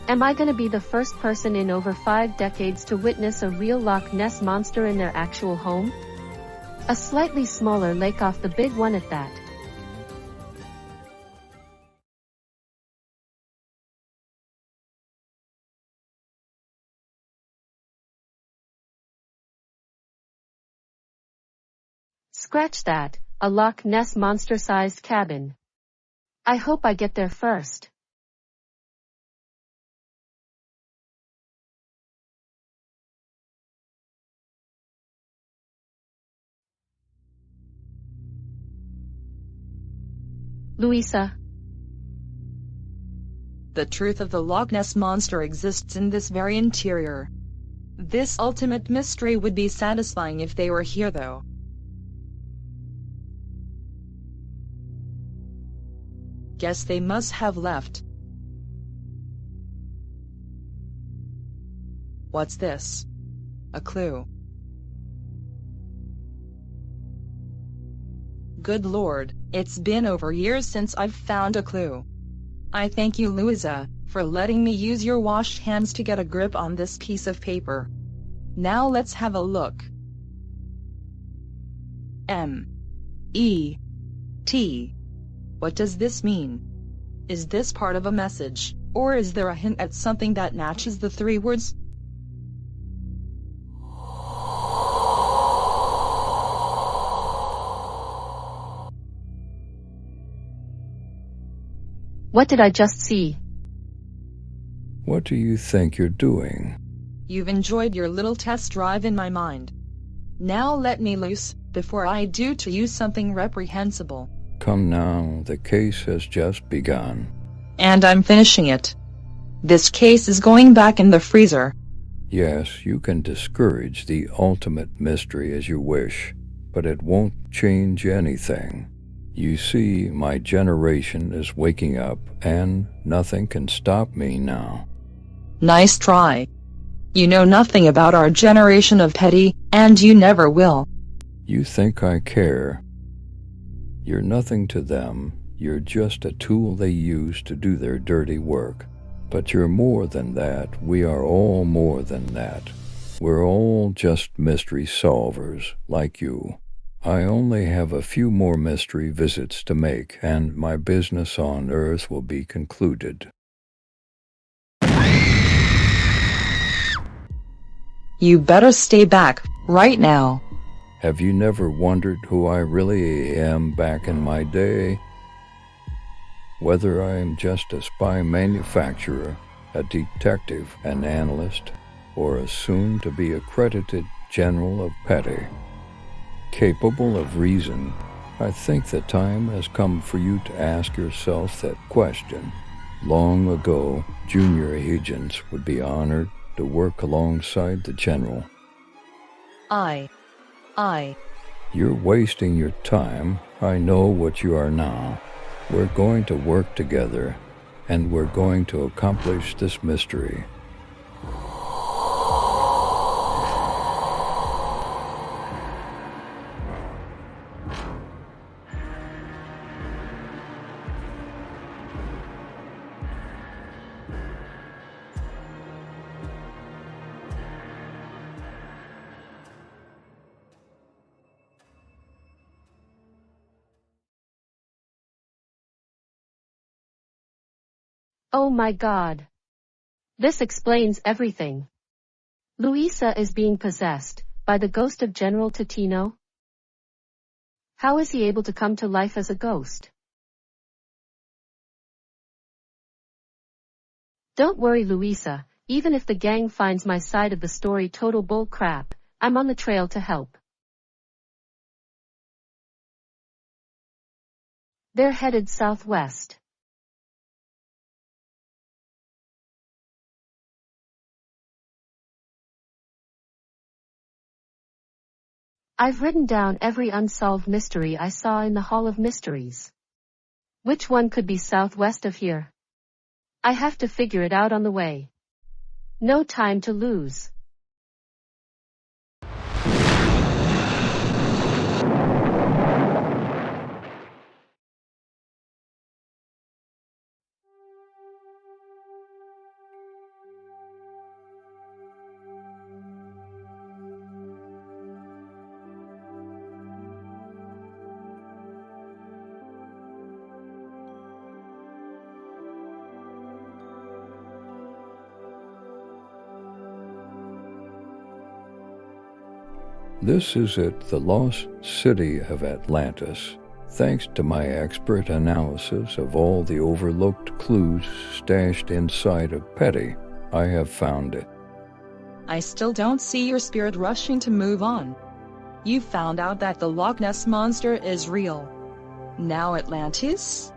Am I gonna be the first person in over 5 decades to witness a real Loch Ness monster in their actual home? A slightly smaller lake off the big one at that. Scratch that, a Loch Ness monster-sized cabin. I hope I get there first. Luisa.
The truth of the Loch Ness monster exists in this very interior. This ultimate mystery would be satisfying if they were here though. Guess they must have left. What's this? A clue. Good Lord, it's been over years since I've found a clue. I thank you, Luisa, for letting me use your washed hands to get a grip on this piece of paper. Now let's have a look. M.E.T. What does this mean? Is this part of a message, or is there a hint at something that matches the 3 words?
What did I just see?
What do you think you're doing?
You've enjoyed your little test drive in my mind. Now let me loose, before I do to you something reprehensible.
Come now, the case has just begun.
And I'm finishing it. This case is going back in the freezer.
Yes, you can discourage the ultimate mystery as you wish, but it won't change anything. You see, my generation is waking up, and nothing can stop me now.
Nice try. You know nothing about our generation of petty, and you never will.
You think I care. You're nothing to them. You're just a tool they use to do their dirty work. But you're more than that. We are all more than that. We're all just mystery solvers, like you. I only have a few more mystery visits to make, and my business on Earth will be concluded.
You better stay back, right now.
Have you never wondered who I really am back in my day? Whether I am just a spy manufacturer, a detective, an analyst, or a soon-to-be accredited general of P.E.T.I. Capable of reason, I think the time has come for you to ask yourself that question. Long ago, junior agents would be honored to work alongside the general. You're wasting your time. I know what you are now. We're going to work together, and we're going to accomplish this mystery.
Oh my god. This explains everything. Luisa is being possessed by the ghost of General Totino. How is he able to come to life as a ghost? Don't worry, Luisa, even if the gang finds my side of the story total bull crap, I'm on the trail to help. They're headed southwest. I've written down every unsolved mystery I saw in the Hall of Mysteries. Which one could be southwest of here? I have to figure it out on the way. No time to lose.
This is it, the lost city of Atlantis. Thanks to my expert analysis of all the overlooked clues stashed inside of P.E.T.I, I have found it.
I still don't see your spirit rushing to move on. You found out that the Loch Ness Monster is real. Now Atlantis?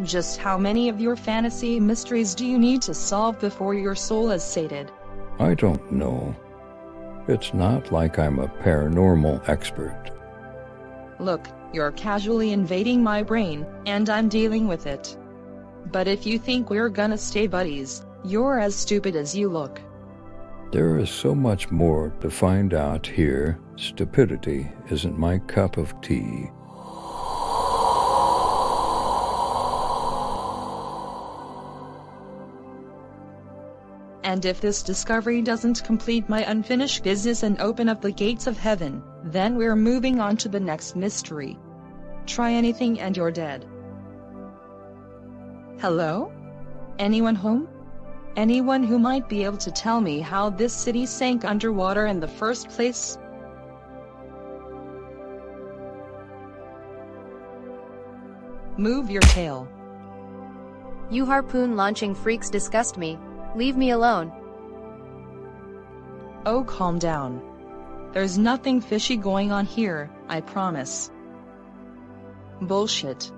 Just how many of your fantasy mysteries do you need to solve before your soul is sated?
I don't know. It's not like I'm a paranormal expert.
Look, you're casually invading my brain, and I'm dealing with it. But if you think we're gonna stay buddies, you're as stupid as you look.
There is so much more to find out here. Stupidity isn't my cup of tea.
And if this discovery doesn't complete my unfinished business and open up the gates of heaven, then we're moving on to the next mystery. Try anything and you're dead. Hello? Anyone home? Anyone who might be able to tell me how this city sank underwater in the first place? Move your tail.
You harpoon-launching freaks disgust me. Leave me alone.
Oh, calm down. There's nothing fishy going on here, I promise. Bullshit.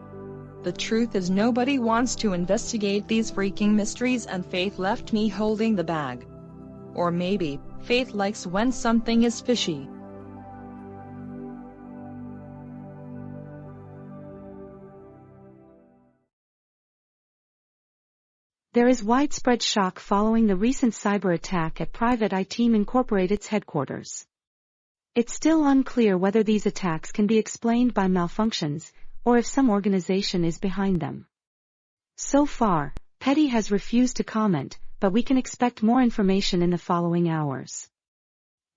The truth is nobody wants to investigate these freaking mysteries and Faith left me holding the bag. Or maybe, Faith likes when something is fishy.
There is widespread shock following the recent cyber attack at P.E.T.I Team Incorporated's headquarters. It's still unclear whether these attacks can be explained by malfunctions, or if some organization is behind them. So far, P.E.T.I has refused to comment, but we can expect more information in the following hours.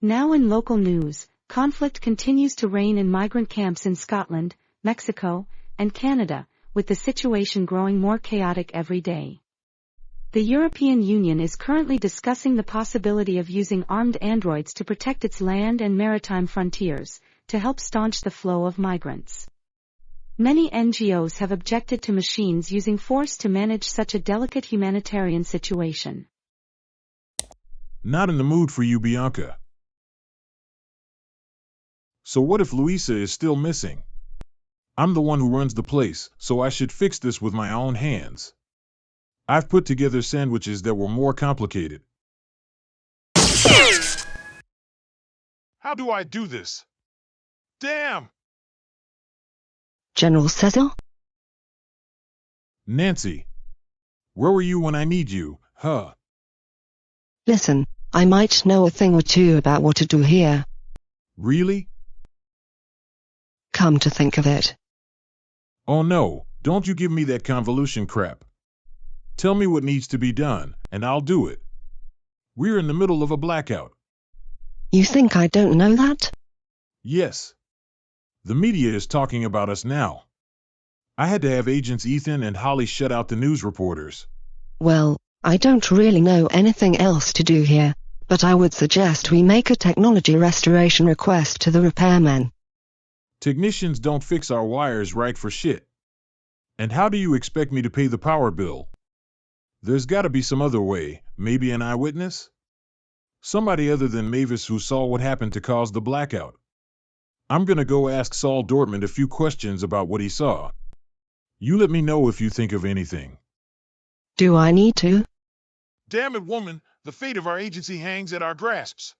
Now in local news, conflict continues to reign in migrant camps in Scotland, Mexico, and Canada, with the situation growing more chaotic every day. The European Union is currently discussing the possibility of using armed androids to protect its land and maritime frontiers, to help staunch the flow of migrants. Many NGOs have objected to machines using force to manage such a delicate humanitarian situation.
Not in the mood for you, Bianca. So what if Luisa is still missing? I'm the one who runs the place, so I should fix this with my own hands. I've put together sandwiches that were more complicated. How do I do this? Damn!
General Cecil?
Nancy, where were you when I need you, huh?
Listen, I might know a thing or two about what to do here.
Really?
Come to think of it.
Oh no, don't you give me that convolution crap. Tell me what needs to be done, and I'll do it. We're in the middle of a blackout.
You think I don't know that?
Yes. The media is talking about us now. I had to have agents Ethan and Holly shut out the news reporters.
Well, I don't really know anything else to do here, but I would suggest we make a technology restoration request to the repairmen.
Technicians don't fix our wires right for shit. And how do you expect me to pay the power bill? There's gotta be some other way, maybe an eyewitness? Somebody other than Mavis who saw what happened to cause the blackout. I'm gonna go ask Saul Dortmund a few questions about what he saw. You let me know if you think of anything.
Do I need to?
Damn it, woman, the fate of our agency hangs at our grasps.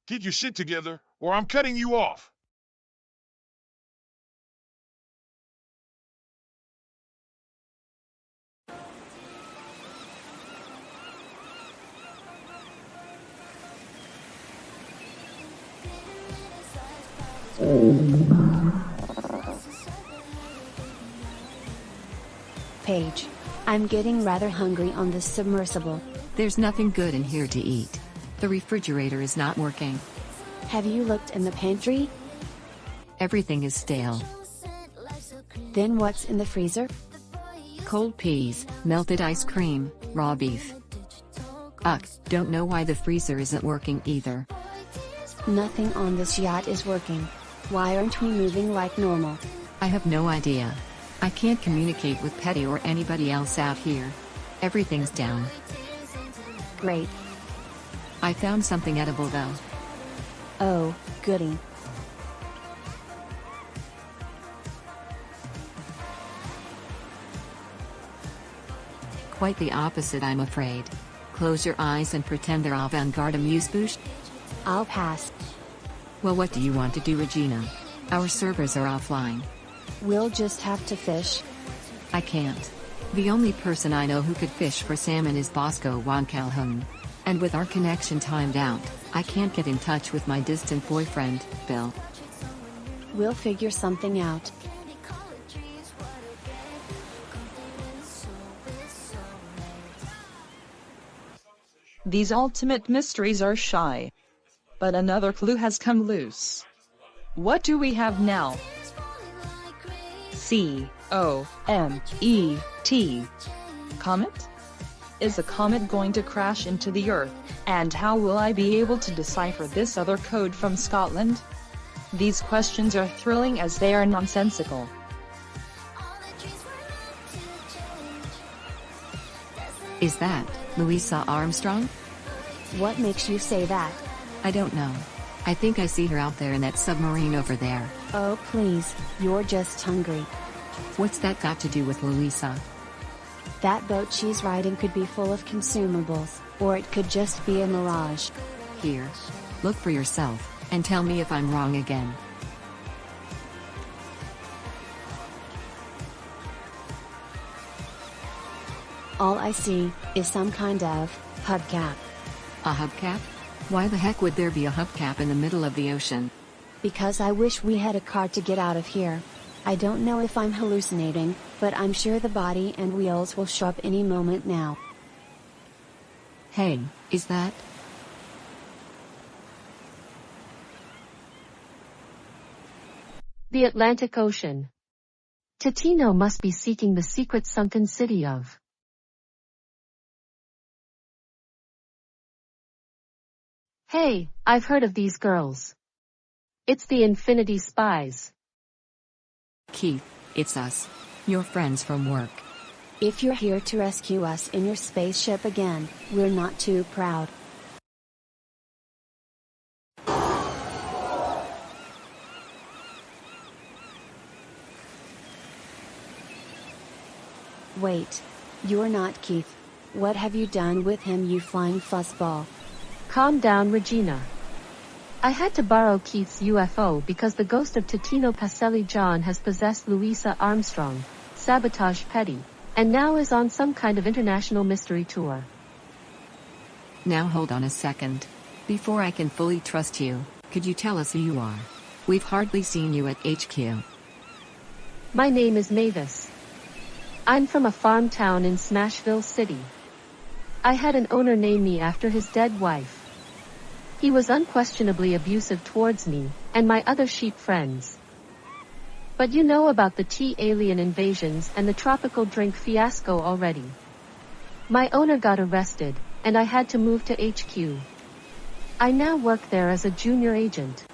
Get your shit together, or I'm cutting you off.
Paige, I'm getting rather hungry on this submersible.
There's nothing good in here to eat. The refrigerator is not working.
Have you looked in the pantry?
Everything is stale.
Then what's in the freezer?
Cold peas, melted ice cream, raw beef. Ugh, don't know why the freezer isn't working either.
Nothing on this yacht is working. Why aren't we moving like normal?
I have no idea. I can't communicate with P.E.T.I or anybody else out here. Everything's down.
Great.
I found something edible though.
Oh, goody.
Quite the opposite, I'm afraid. Close your eyes and pretend they're avant-garde amuse-bouche.
I'll pass.
Well, what do you want to do, Regina? Our servers are offline.
We'll just have to fish.
I can't. The only person I know who could fish for salmon is Bosco Juan Calhoun. And with our connection timed out, I can't get in touch with my distant boyfriend, Bill.
We'll figure something out.
These ultimate mysteries are shy. But another clue has come loose. What do we have now? C-O-M-E-T. Comet? Is a comet going to crash into the Earth, and how will I be able to decipher this other code from Scotland? These questions are thrilling as they are nonsensical.
Is that Luisa Armstrong?
What makes you say that?
I don't know. I think I see her out there in that submarine over there.
Oh please, you're just hungry.
What's that got to do with Luisa?
That boat she's riding could be full of consumables, or it could just be a mirage.
Here. Look for yourself, and tell me if I'm wrong again.
All I see is some kind of hubcap.
A hubcap? Why the heck would there be a hubcap in the middle of the ocean?
Because I wish we had a car to get out of here. I don't know if I'm hallucinating, but I'm sure the body and wheels will show up any moment now.
Hey, is that?
The Atlantic Ocean. Totino must be seeking the secret sunken city of. Hey, I've heard of these girls. It's the Infinity Spies.
Keith, it's us. Your friends from work.
If you're here to rescue us in your spaceship again, we're not too proud. Wait. You're not Keith. What have you done with him, you flying fuzzball?
Calm down, Regina. I had to borrow Keith's UFO because the ghost of Totino Pacelli John has possessed Luisa Armstrong, sabotaged P.E.T.I, and now is on some kind of international mystery tour.
Now hold on a second. Before I can fully trust you, could you tell us who you are? We've hardly seen you at HQ.
My name is Mavis. I'm from a farm town in Smashville City. I had an owner name me after his dead wife. He was unquestionably abusive towards me, and my other sheep friends. But you know about the T alien invasions and the tropical drink fiasco already. My owner got arrested, and I had to move to HQ. I now work there as a junior agent.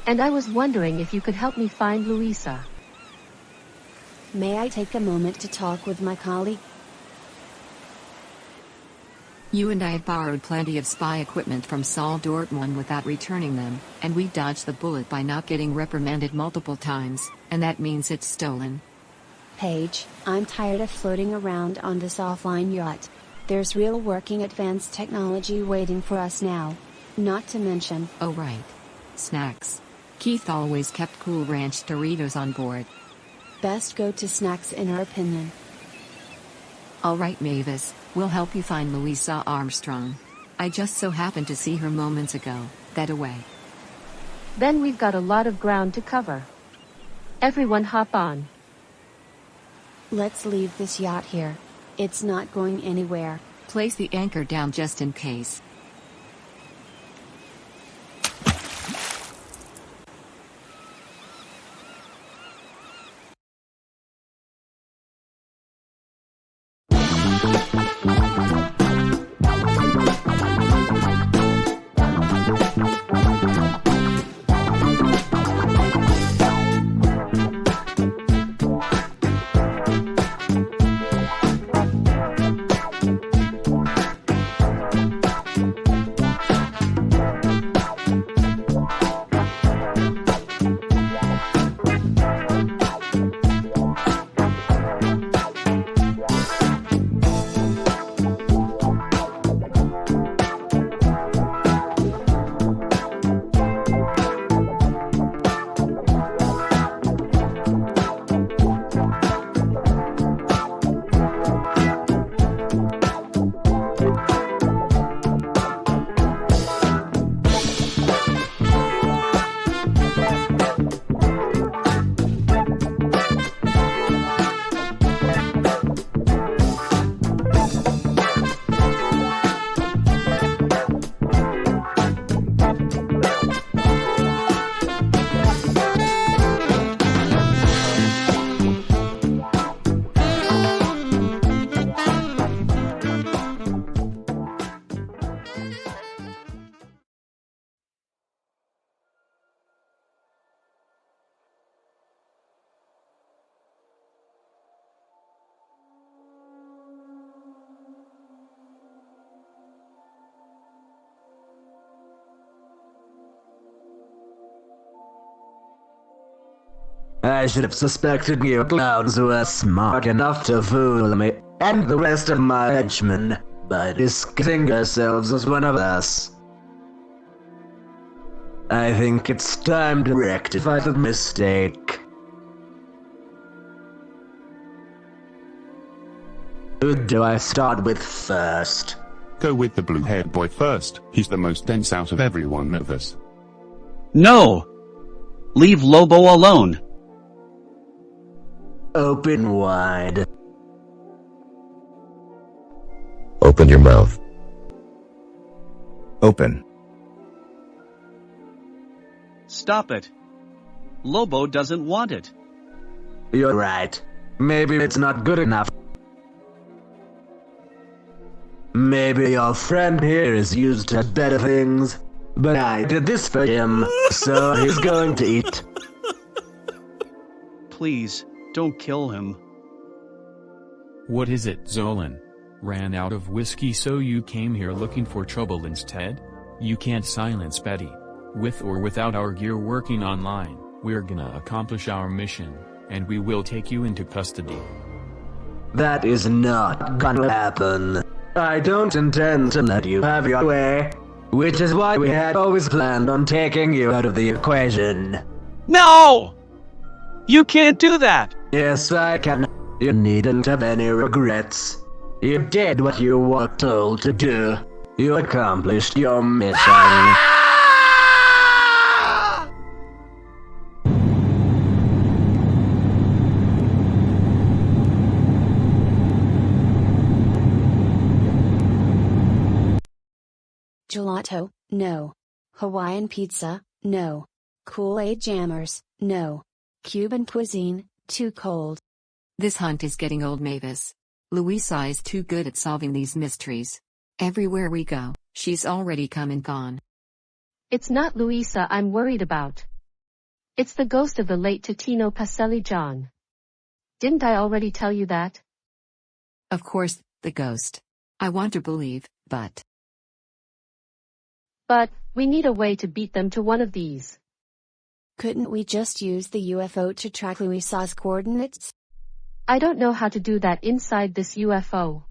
And I was wondering if you could help me find Luisa.
May I take a moment to talk with my colleague?
You and I have borrowed plenty of spy equipment from Saul Dortmund without returning them, and we dodged the bullet by not getting reprimanded multiple times, and that means it's stolen.
Paige, I'm tired of floating around on this offline yacht. There's real working advanced technology waiting for us now. Not to mention...
Oh right. Snacks. Keith always kept Cool Ranch Doritos on board.
Best go to snacks in our opinion.
Alright Mavis, we'll help you find Luisa Armstrong. I just so happened to see her moments ago, that away.
Then we've got a lot of ground to cover. Everyone hop on.
Let's leave this yacht here. It's not going anywhere.
Place the anchor down just in case.
I should have suspected you clowns were smart enough to fool me and the rest of my henchmen by disguising yourselves as one of us. I think it's time to rectify the mistake. Who do I start with first?
Go with the blue-haired boy first. He's the most dense out of every one of us.
No! Leave Lobo alone.
Open wide.
Open your mouth. Open.
Stop it. Lobo doesn't want it.
You're right. Maybe it's not good enough. Maybe your friend here is used to better things, but I did this for him, so he's going to eat.
Please, don't kill him.
What is it, Zolan? Ran out of whiskey so you came here looking for trouble instead? You can't silence P.E.T.I. With or without our gear working online, we're gonna accomplish our mission, and we will take you into custody.
That is not gonna happen. I don't intend to let you have your way, which is why we had always planned on taking you out of the equation.
No! You can't do that!
Yes, I can. You needn't have any regrets. You did what you were told to do. You accomplished your mission.
Gelato, no. Hawaiian pizza, no. Kool-Aid jammers, no. Cuban cuisine, too cold.
This hunt is getting old, Mavis. Luisa is too good at solving these mysteries. Everywhere we go, she's already come and gone.
It's not Luisa I'm worried about. It's the ghost of the late Totino Pacelli John. Didn't I already tell you that?
Of course, the ghost. I want to believe, but
we need a way to beat them to one of these.
Couldn't we just use the UFO to track Luisa's coordinates?
I don't know how to do that inside this UFO.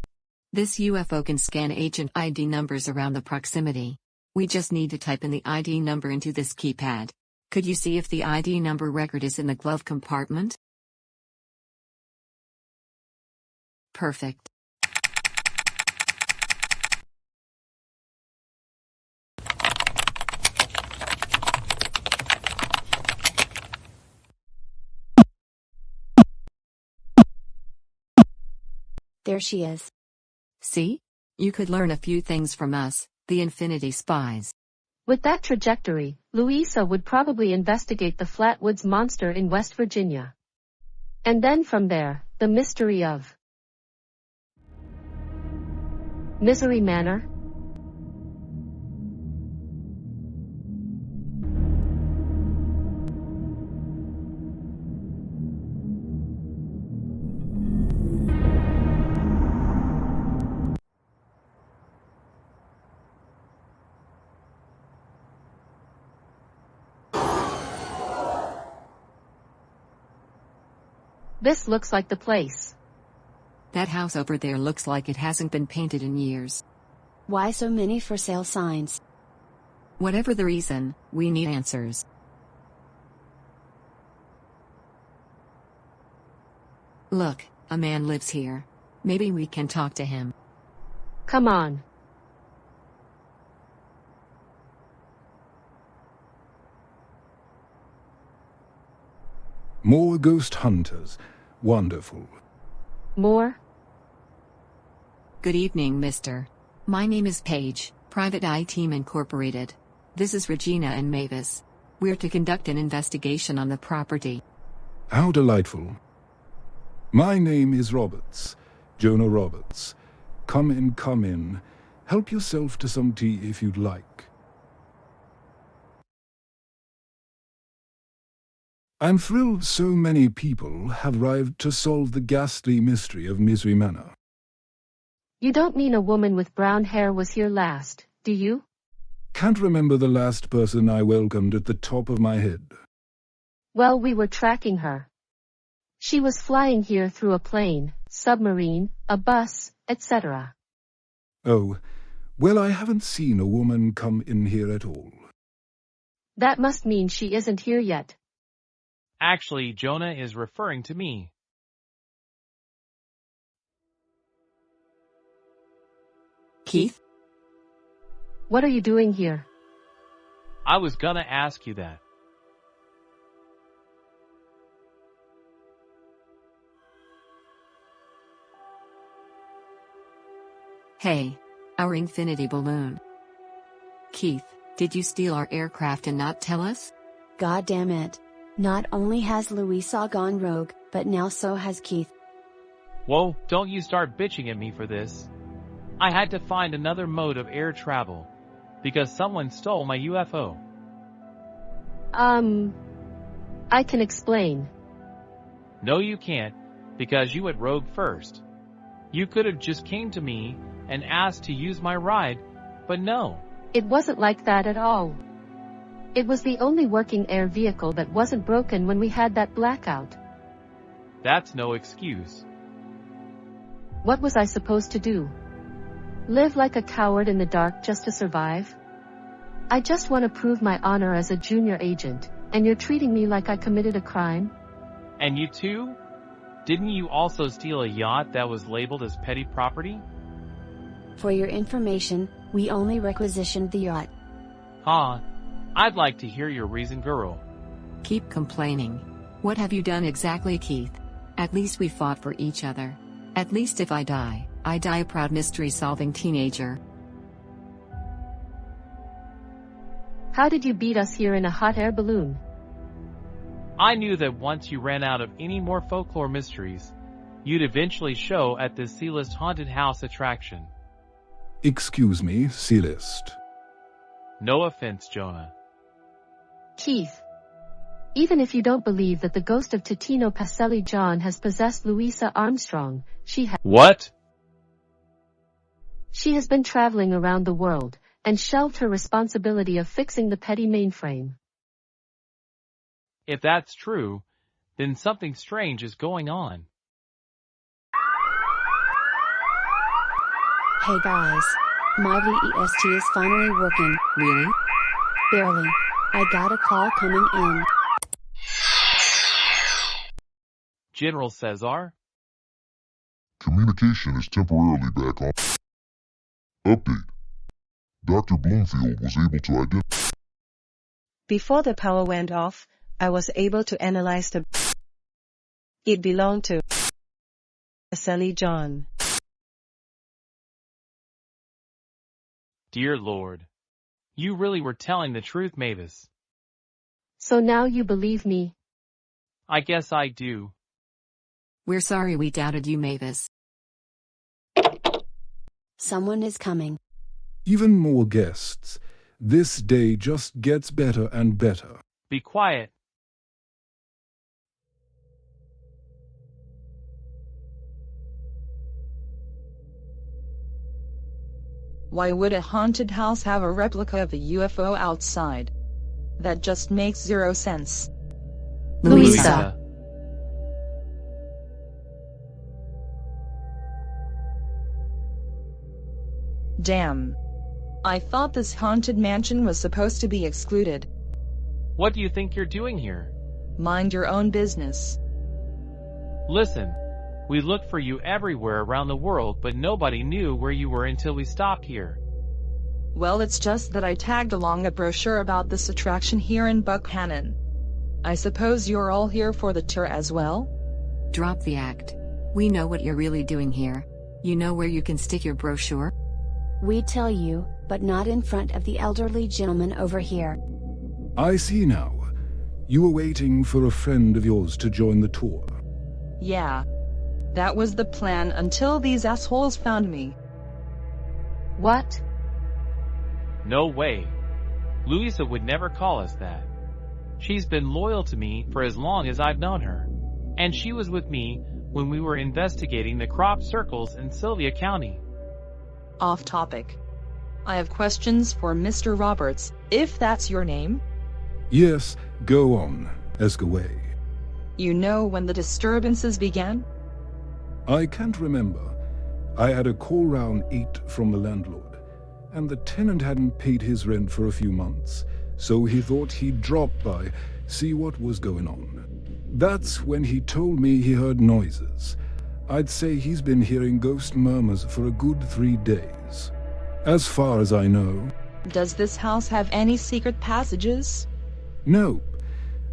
This UFO can scan agent ID numbers around the proximity. We just need to type in the ID number into this keypad. Could you see if the ID number record is in the glove compartment? Perfect.
There she is.
See? You could learn a few things from us, the Infinity Spies.
With that trajectory, Luisa would probably investigate the Flatwoods monster in West Virginia. And then from there, the mystery of Misery Manor. This looks like the place.
That house over there looks like it hasn't been painted in years.
Why so many for sale signs?
Whatever the reason, we need answers. Look, a man lives here. Maybe we can talk to him.
Come on.
More ghost hunters. Wonderful.
More?
Good evening, mister. My name is Paige, Private Eye Team Incorporated. This is Regina and Mavis. We're to conduct an investigation on the property.
How delightful. My name is Roberts. Jonah Roberts. Come in, come in. Help yourself to some tea if you'd like. I'm thrilled so many people have arrived to solve the ghastly mystery of Misery Manor.
You don't mean a woman with brown hair was here last, do you?
Can't remember the last person I welcomed at the top of my head.
Well, we were tracking her. She was flying here through a plane, submarine, a bus, etc.
Oh, well, I haven't seen a woman come in here at all.
That must mean she isn't here yet.
Actually, Jonah is referring to me.
Keith?
What are you doing here?
I was gonna ask you that.
Hey, our infinity balloon. Keith, did you steal our aircraft and not tell us?
God damn it. Not only has Luisa gone rogue, but now so has Keith.
Whoa, don't you start bitching at me for this. I had to find another mode of air travel, because someone stole my UFO.
I can explain.
No you can't, because you went rogue first. You could have just came to me and asked to use my ride, but no.
It wasn't like that at all. It was the only working air vehicle that wasn't broken when we had that blackout.
That's no excuse.
What was I supposed to do? Live like a coward in the dark just to survive? I just want to prove my honor as a junior agent, and you're treating me like I committed a crime?
And you too? Didn't you also steal a yacht that was labeled as petty property?
For your information, we only requisitioned the yacht.
Huh? I'd like to hear your reason, girl.
Keep complaining. What have you done exactly, Keith? At least we fought for each other. At least if I die a proud mystery-solving teenager.
How did you beat us here in a hot air balloon?
I knew that once you ran out of any more folklore mysteries, you'd eventually show at this C-list haunted house attraction.
Excuse me, C-list.
No offense, Jonah.
Keith. Even if you don't believe that the ghost of Totino Pacelli John has possessed Luisa Armstrong,
What?
She has been traveling around the world, and shelved her responsibility of fixing the P.E.T.I mainframe.
If that's true, then something strange is going on.
Hey guys. My VEST is finally working.
Really?
Barely. I got a call coming in.
General Cesar?
Communication is temporarily back on. Update. Dr. Bloomfield was able to identify.
Before the power went off, I was able to analyze the. It belonged to Sally John.
Dear Lord. You really were telling the truth, Mavis.
So now you believe me?
I guess I do.
We're sorry we doubted you, Mavis.
Someone is coming.
Even more guests. This day just gets better and better.
Be quiet.
Why would a haunted house have a replica of a UFO outside? That just makes zero sense.
Luisa.
Damn. I thought this haunted mansion was supposed to be excluded.
What do you think you're doing here?
Mind your own business.
Listen, we looked for you everywhere around the world, but nobody knew where you were until we stopped here.
Well, it's just that I tagged along a brochure about this attraction here in Buckhannon. I suppose you're all here for the tour as well?
Drop the act. We know what you're really doing here. You know where you can stick your brochure?
We tell you, but not in front of the elderly gentleman over here.
I see now. You were waiting for a friend of yours to join the tour.
Yeah. That was the plan until these assholes found me.
What?
No way. Luisa would never call us that. She's been loyal to me for as long as I've known her. And she was with me when we were investigating the crop circles in Sylvia County.
Off topic. I have questions for Mr. Roberts, if that's your name.
Yes, go on. Ask away.
You know when the disturbances began?
I can't remember. I had a call round 8 from the landlord, and the tenant hadn't paid his rent for a few months, so he thought he'd drop by, see what was going on. That's when he told me he heard noises. I'd say he's been hearing ghost murmurs for a good 3 days. As far as I know.
Does this house have any secret passages?
No.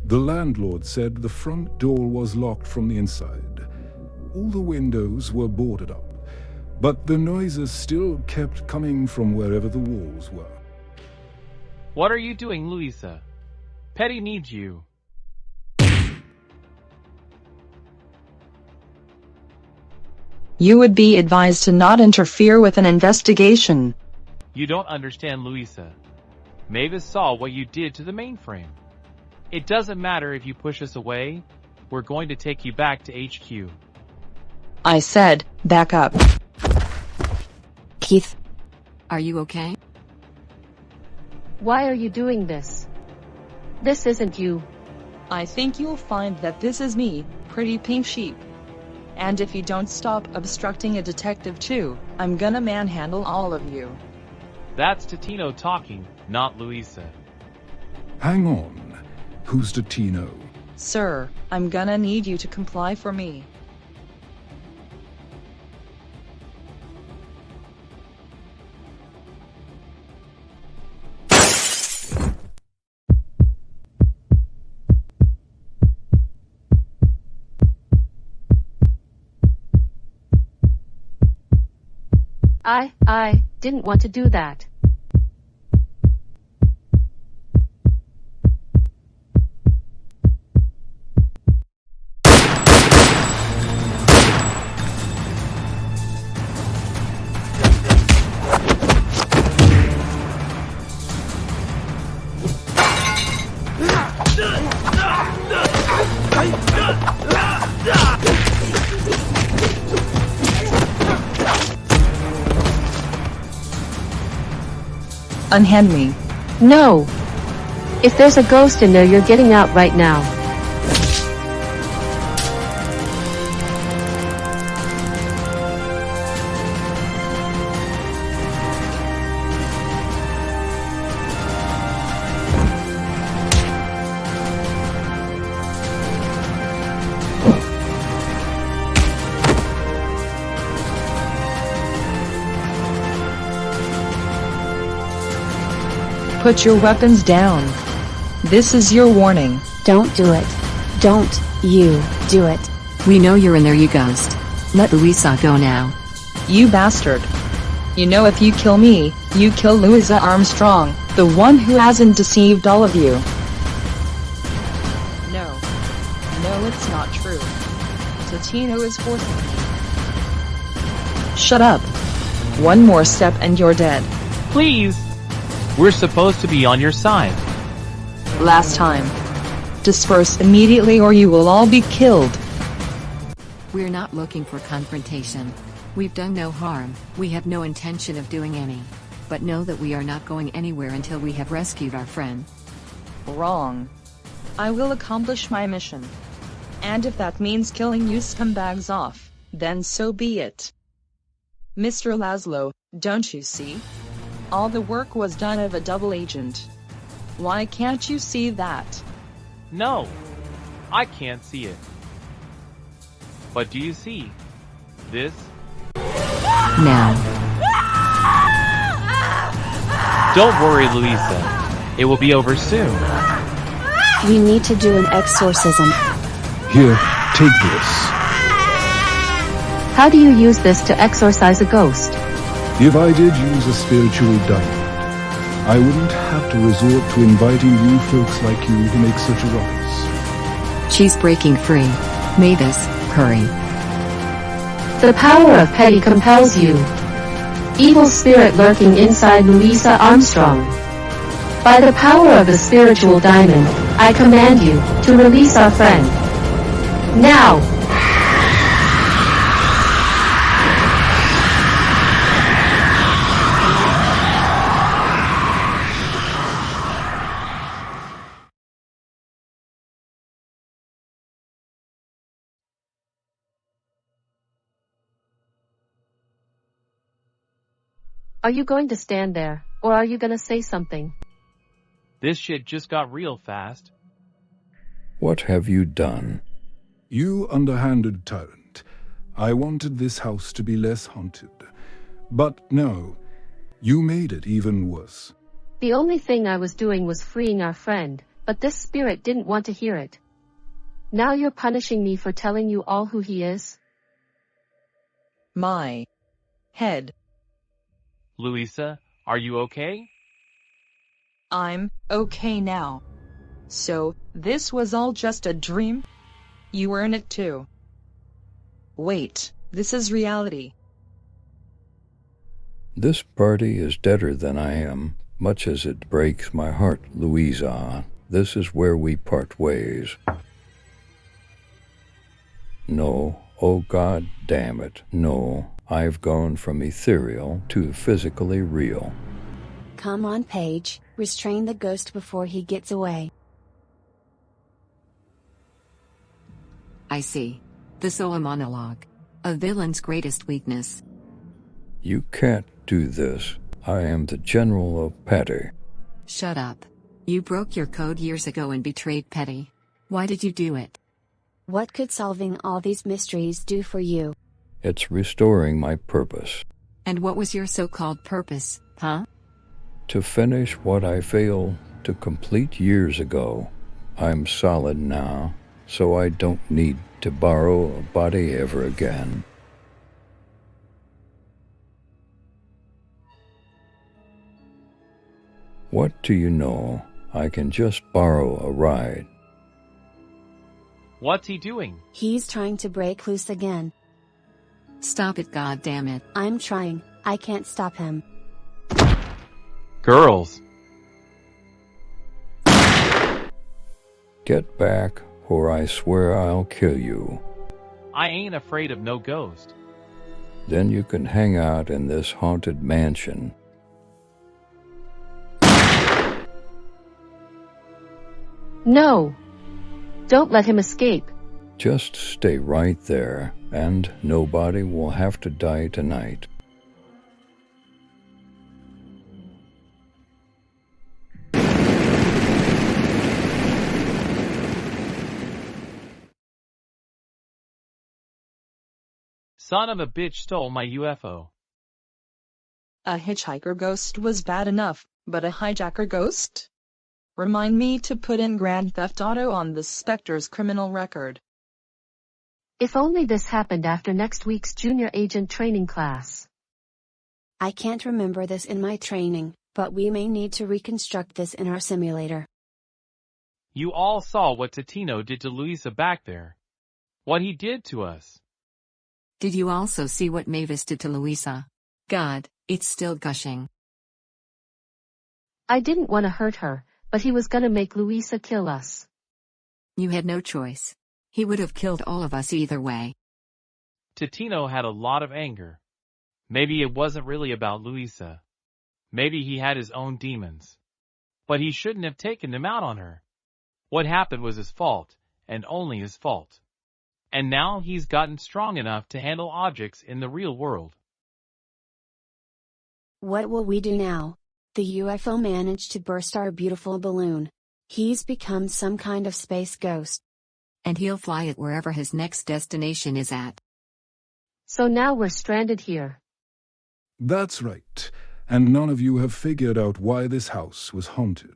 The landlord said the front door was locked from the inside. All the windows were boarded up, but the noises still kept coming from wherever the walls were.
What are you doing, Luisa? P.E.T.I needs you.
You would be advised to not interfere with an investigation.
You don't understand, Luisa. Mavis saw what you did to the mainframe. It doesn't matter if you push us away, we're going to take you back to HQ.
I said, back up.
Keith. Are you okay?
Why are you doing this? This isn't you.
I think you'll find that this is me, Pretty Pink Sheep. And if you don't stop obstructing a detective too, I'm gonna manhandle all of you.
That's Totino talking, not Luisa.
Hang on. Who's Totino?
Sir, I'm gonna need you to comply for me.
I didn't want to do that.
Unhand me.
No! If there's a ghost in there, you're getting out right now.
Put your weapons down. This is your warning.
Don't do it. Don't you do it.
We know you're in there, you ghost. Let Luisa go now.
You bastard. You know if you kill me, you kill Luisa Armstrong, the one who hasn't deceived all of you. No. No, it's not true. Totino is forcing me. Shut up. One more step and you're dead.
Please! We're supposed to be on your side.
Last time. Disperse immediately or you will all be killed.
We're not looking for confrontation. We've done no harm, we have no intention of doing any. But know that we are not going anywhere until we have rescued our friend.
Wrong. I will accomplish my mission. And if that means killing you scumbags off, then so be it. Mr. Laszlo, don't you see? All the work was done of a double agent. Why can't you see that?
No, I can't see it. But do you see this?
Now.
Don't worry, Luisa. It will be over soon.
We need to do an exorcism.
Here, take this.
How do you use this to exorcise a ghost?
If I did use a spiritual diamond, I wouldn't have to resort to inviting you folks like you who make such a ruckus.
She's breaking free. Mavis, hurry.
The power of P.E.T.I compels you. Evil spirit lurking inside Luisa Armstrong. By the power of the spiritual diamond, I command you to release our friend. Now! Are you going to stand there, or are you going to say something?
This shit just got real fast.
What have you done?
You underhanded tyrant. I wanted this house to be less haunted. But no, you made it even worse.
The only thing I was doing was freeing our friend, but this spirit didn't want to hear it. Now you're punishing me for telling you all who he is?
My head.
Luisa, are you okay?
I'm okay now. So, this was all just a dream? You were in it too. Wait, this is reality.
This party is deader than I am, much as it breaks my heart, Luisa. This is where we part ways. No, oh God damn it, no. I've gone from ethereal to physically real.
Come on, Paige, restrain the ghost before he gets away.
I see. The solo monologue. A villain's greatest weakness.
You can't do this. I am the General of P.E.T.I.
Shut up. You broke your code years ago and betrayed P.E.T.I. Why did you do it?
What could solving all these mysteries do for you?
It's restoring my purpose.
And what was your so-called purpose, huh?
To finish what I failed to complete years ago. I'm solid now, so I don't need to borrow a body ever again. What do you know? I can just borrow a ride.
What's he doing?
He's trying to break loose again.
Stop it, goddammit.
I'm trying. I can't stop him.
Girls.
Get back, or I swear I'll kill you.
I ain't afraid of no ghost.
Then you can hang out in this haunted mansion.
No! Don't let him escape.
Just stay right there, and nobody will have to die tonight.
Son of a bitch stole my UFO.
A hitchhiker ghost was bad enough, but a hijacker ghost? Remind me to put in Grand Theft Auto on the Spectre's criminal record.
If only this happened after next week's junior agent training class.
I can't remember this in my training, but we may need to reconstruct this in our simulator.
You all saw what Totino did to Luisa back there. What he did to us.
Did you also see what Mavis did to Luisa? God, it's still gushing.
I didn't want to hurt her, but he was gonna make Luisa kill us.
You had no choice. He would have killed all of us either way.
Totino had a lot of anger. Maybe it wasn't really about Luisa. Maybe he had his own demons. But he shouldn't have taken them out on her. What happened was his fault, and only his fault. And now he's gotten strong enough to handle objects in the real world.
What will we do now? The UFO managed to burst our beautiful balloon. He's become some kind of space ghost.
And he'll fly it wherever his next destination is at.
So now we're stranded here.
That's right. And none of you have figured out why this house was haunted.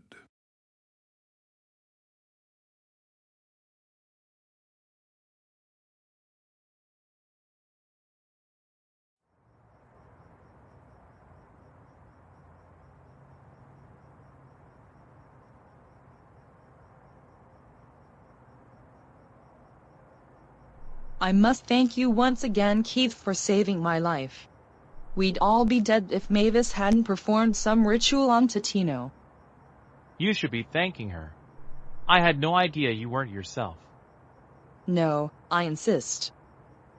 I must thank you once again, Keith, for saving my life. We'd all be dead if Mavis hadn't performed some ritual on Totino.
You should be thanking her. I had no idea you weren't yourself.
No, I insist.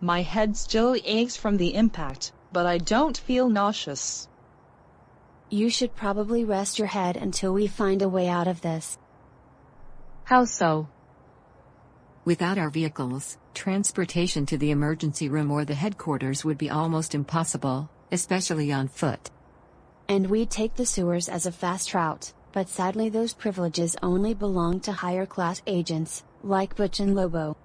My head still aches from the impact, but I don't feel nauseous.
You should probably rest your head until we find a way out of this.
How so?
Without our vehicles, transportation to the emergency room or the headquarters would be almost impossible, especially on foot.
And we'd take the sewers as a fast route, but sadly those privileges only belong to higher class agents, like Butch and Lobo.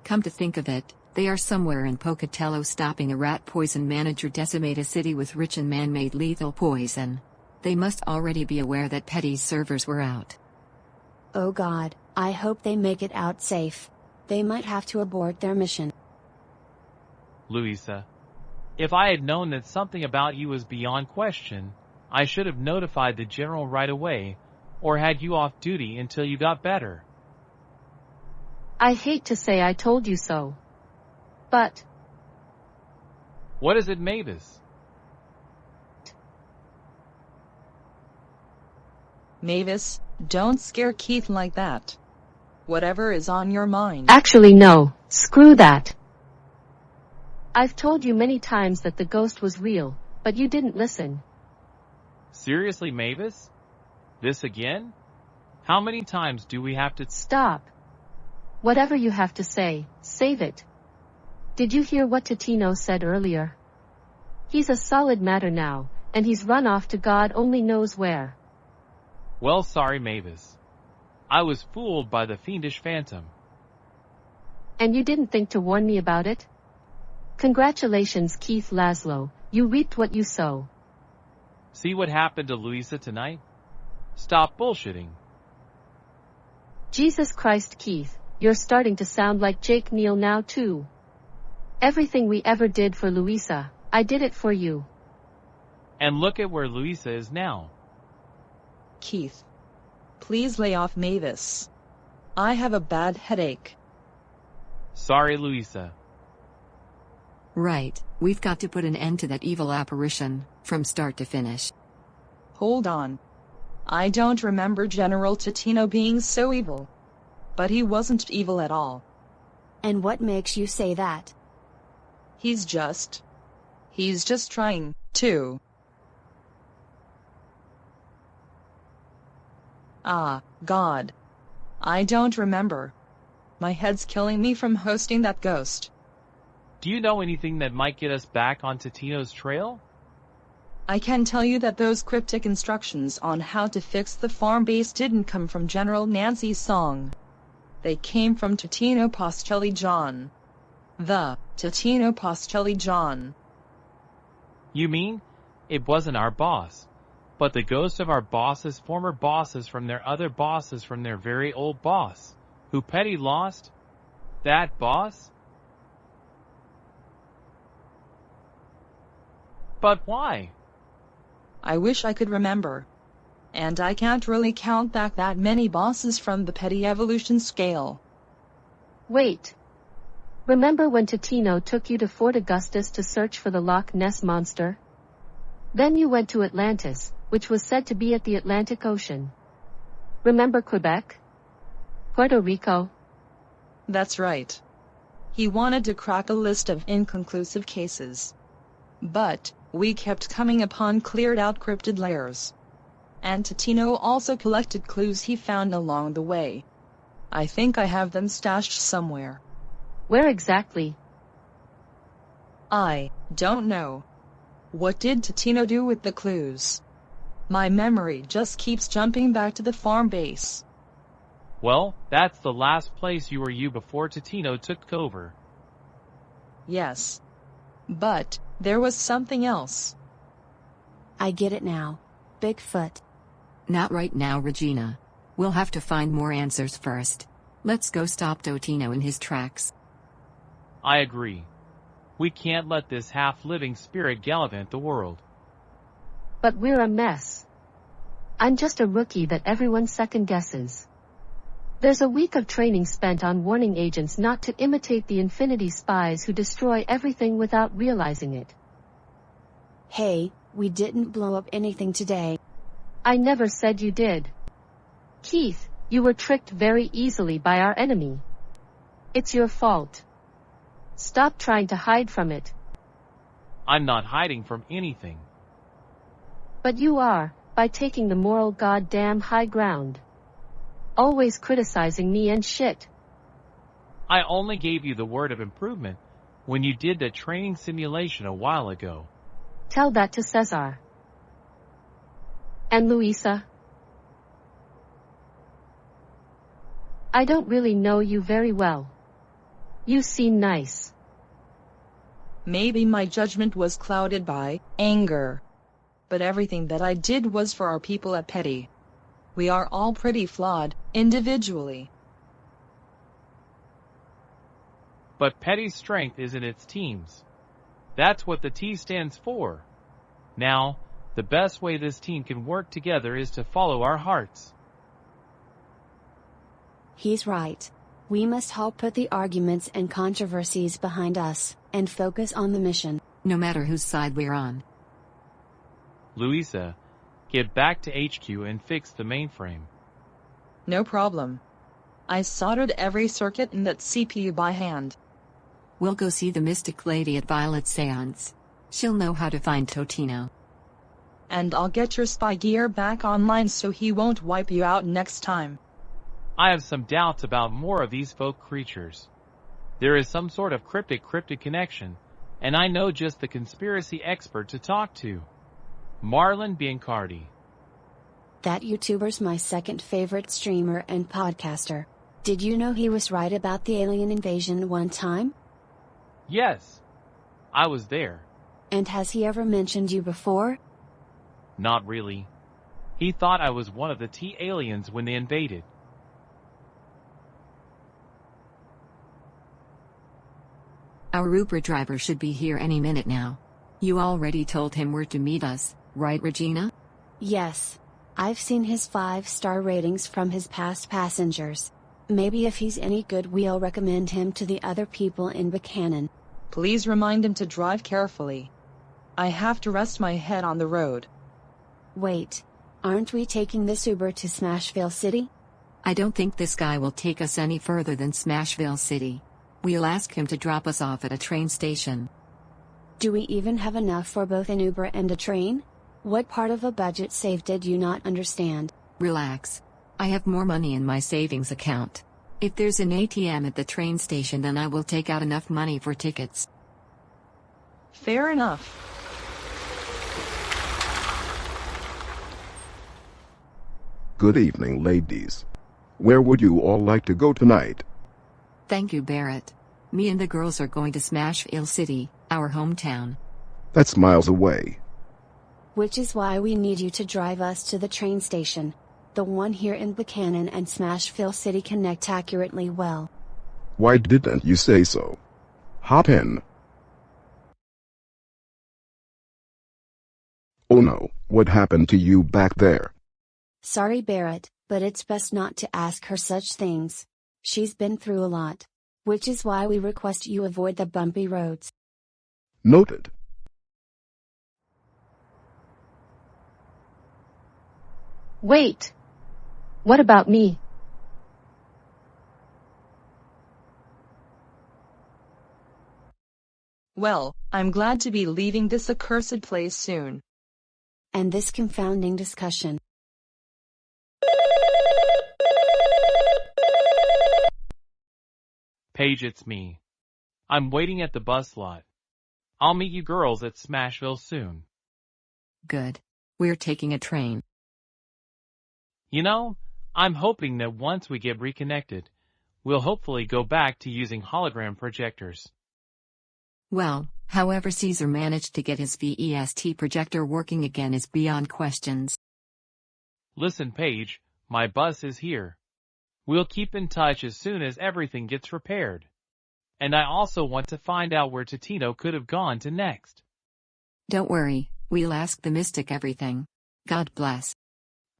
Come to think of it, they are somewhere in Pocatello stopping a rat poison manager decimate a city with rich and man-made lethal poison. They must already be aware that P.E.T.I's servers were out.
Oh God, I hope they make it out safe. They might have to abort their mission.
Luisa, if I had known that something about you was beyond question, I should have notified the general right away, or had you off duty until you got better.
I hate to say I told you so. But...
What is it, Mavis?
Mavis, don't scare Keith like that. Whatever is on your mind.
Actually no, screw that. I've told you many times that the ghost was real, but you didn't listen.
Seriously, Mavis? This again? How many times do we have to—
Stop. Whatever you have to say, save it. Did you hear what Totino said earlier? He's a solid matter now, and he's run off to God only knows where.
Well, sorry, Mavis. I was fooled by the fiendish phantom.
And you didn't think to warn me about it? Congratulations, Keith Laszlo, you reaped what you sow.
See what happened to Luisa tonight? Stop bullshitting.
Jesus Christ, Keith, you're starting to sound like Jake Neal now too. Everything we ever did for Luisa, I did it for you.
And look at where Luisa is now.
Keith, please lay off Mavis. I have a bad headache.
Sorry, Luisa.
Right, we've got to put an end to that evil apparition, from start to finish.
Hold on. I don't remember General Totino being so evil. But he wasn't evil at all.
And what makes you say that?
He's just trying to. Ah, God. I don't remember. My head's killing me from hosting that ghost.
Do you know anything that might get us back on Totino's trail?
I can tell you that those cryptic instructions on how to fix the farm base didn't come from General Nancy's song. They came from Totino Poscelli John. The Totino Poscelli John.
You mean, it wasn't our boss, but the ghost of our boss's former bosses from their other bosses from their very old boss, who P.E.T.I lost? That boss? But why?
I wish I could remember. And I can't really count back that many bosses from the P.E.T.I evolution scale.
Wait. Remember when Totino took you to Fort Augustus to search for the Loch Ness Monster? Then you went to Atlantis, which was said to be at the Atlantic Ocean. Remember Quebec? Puerto Rico?
That's right. He wanted to crack a list of inconclusive cases. But we kept coming upon cleared-out cryptid layers. And Totino also collected clues he found along the way. I think I have them stashed somewhere.
Where exactly?
I don't know. What did Totino do with the clues? My memory just keeps jumping back to the farm base.
Well, that's the last place you were before Totino took over.
Yes. But there was something else.
I get it now. Bigfoot.
Not right now, Regina. We'll have to find more answers first. Let's go stop Totino in his tracks.
I agree. We can't let this half-living spirit gallivant the world.
But we're a mess. I'm just a rookie that everyone second-guesses. There's a week of training spent on warning agents not to imitate the Infinity Spies who destroy everything without realizing it.
Hey, we didn't blow up anything today.
I never said you did. Keith, you were tricked very easily by our enemy. It's your fault. Stop trying to hide from it.
I'm not hiding from anything.
But you are, by taking the moral goddamn high ground. Always criticizing me and shit.
I only gave you the word of improvement when you did the training simulation a while ago.
Tell that to Cesar. And Luisa. I don't really know you very well. You seem nice.
Maybe my judgment was clouded by anger. But everything that I did was for our people at P.E.T.I. We are all pretty flawed, individually.
But P.E.T.I's strength is in its teams. That's what the T stands for. Now, the best way this team can work together is to follow our hearts.
He's right. We must help put the arguments and controversies behind us, and focus on the mission.
No matter whose side we're on.
Luisa, get back to HQ and fix the mainframe.
No problem. I soldered every circuit in that CPU by hand.
We'll go see the Mystic Lady at Violet's seance. She'll know how to find Totino.
And I'll get your spy gear back online so he won't wipe you out next time.
I have some doubts about more of these folk creatures. There is some sort of cryptic connection, and I know just the conspiracy expert to talk to. Marlon Biancardi.
That YouTuber's my second favorite streamer and podcaster. Did you know he was right about the alien invasion one time?
Yes. I was there.
And has he ever mentioned you before?
Not really. He thought I was one of the T-aliens when they invaded.
Our Uber driver should be here any minute now. You already told him where to meet us, right, Regina?
Yes. I've seen his 5-star ratings from his past passengers. Maybe if he's any good we'll recommend him to the other people in Buchanan.
Please remind him to drive carefully. I have to rest my head on the road.
Wait. Aren't we taking this Uber to Smashville City?
I don't think this guy will take us any further than Smashville City. We'll ask him to drop us off at a train station.
Do we even have enough for both an Uber and a train? What part of a budget save did you not understand?
Relax. I have more money in my savings account. If there's an ATM at the train station, then I will take out enough money for tickets.
Fair enough.
Good evening, ladies. Where would you all like to go tonight?
Thank you, Barrett. Me and the girls are going to Smashville City, our hometown.
That's miles away.
Which is why we need you to drive us to the train station. The one here in Buchanan and Smashville City connect accurately well.
Why didn't you say so? Hop in. Oh no, what happened to you back there?
Sorry, Barrett, but it's best not to ask her such things. She's been through a lot. Which is why we request you avoid the bumpy roads.
Noted.
Wait. What about me?
Well, I'm glad to be leaving this accursed place soon.
And this confounding discussion.
Paige, it's me. I'm waiting at the bus lot. I'll meet you girls at Smashville soon.
Good. We're taking a train.
You know, I'm hoping that once we get reconnected, we'll hopefully go back to using hologram projectors.
Well, however Caesar managed to get his P.E.T.I projector working again is beyond questions.
Listen, Paige, my bus is here. We'll keep in touch as soon as everything gets repaired. And I also want to find out where Totino could have gone to next.
Don't worry, we'll ask the mystic everything. God bless.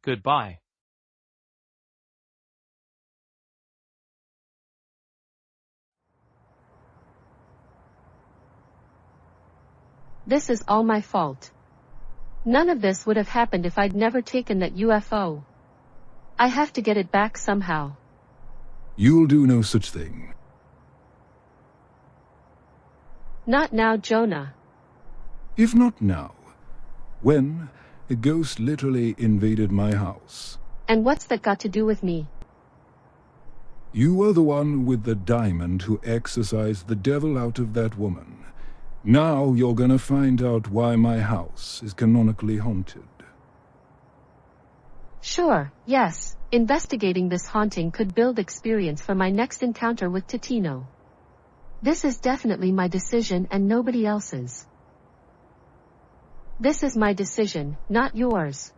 Goodbye.
This is all my fault. None of this would have happened if I'd never taken that UFO. I have to get it back somehow.
You'll do no such thing.
Not now, Jonah.
If not now, when a ghost literally invaded my house.
And what's that got to do with me?
You were the one with the diamond who exorcised the devil out of that woman. Now you're gonna find out why my house is canonically haunted.
Sure, yes. Investigating this haunting could build experience for my next encounter with Totino. This is definitely my decision and nobody else's. This is my decision, not yours.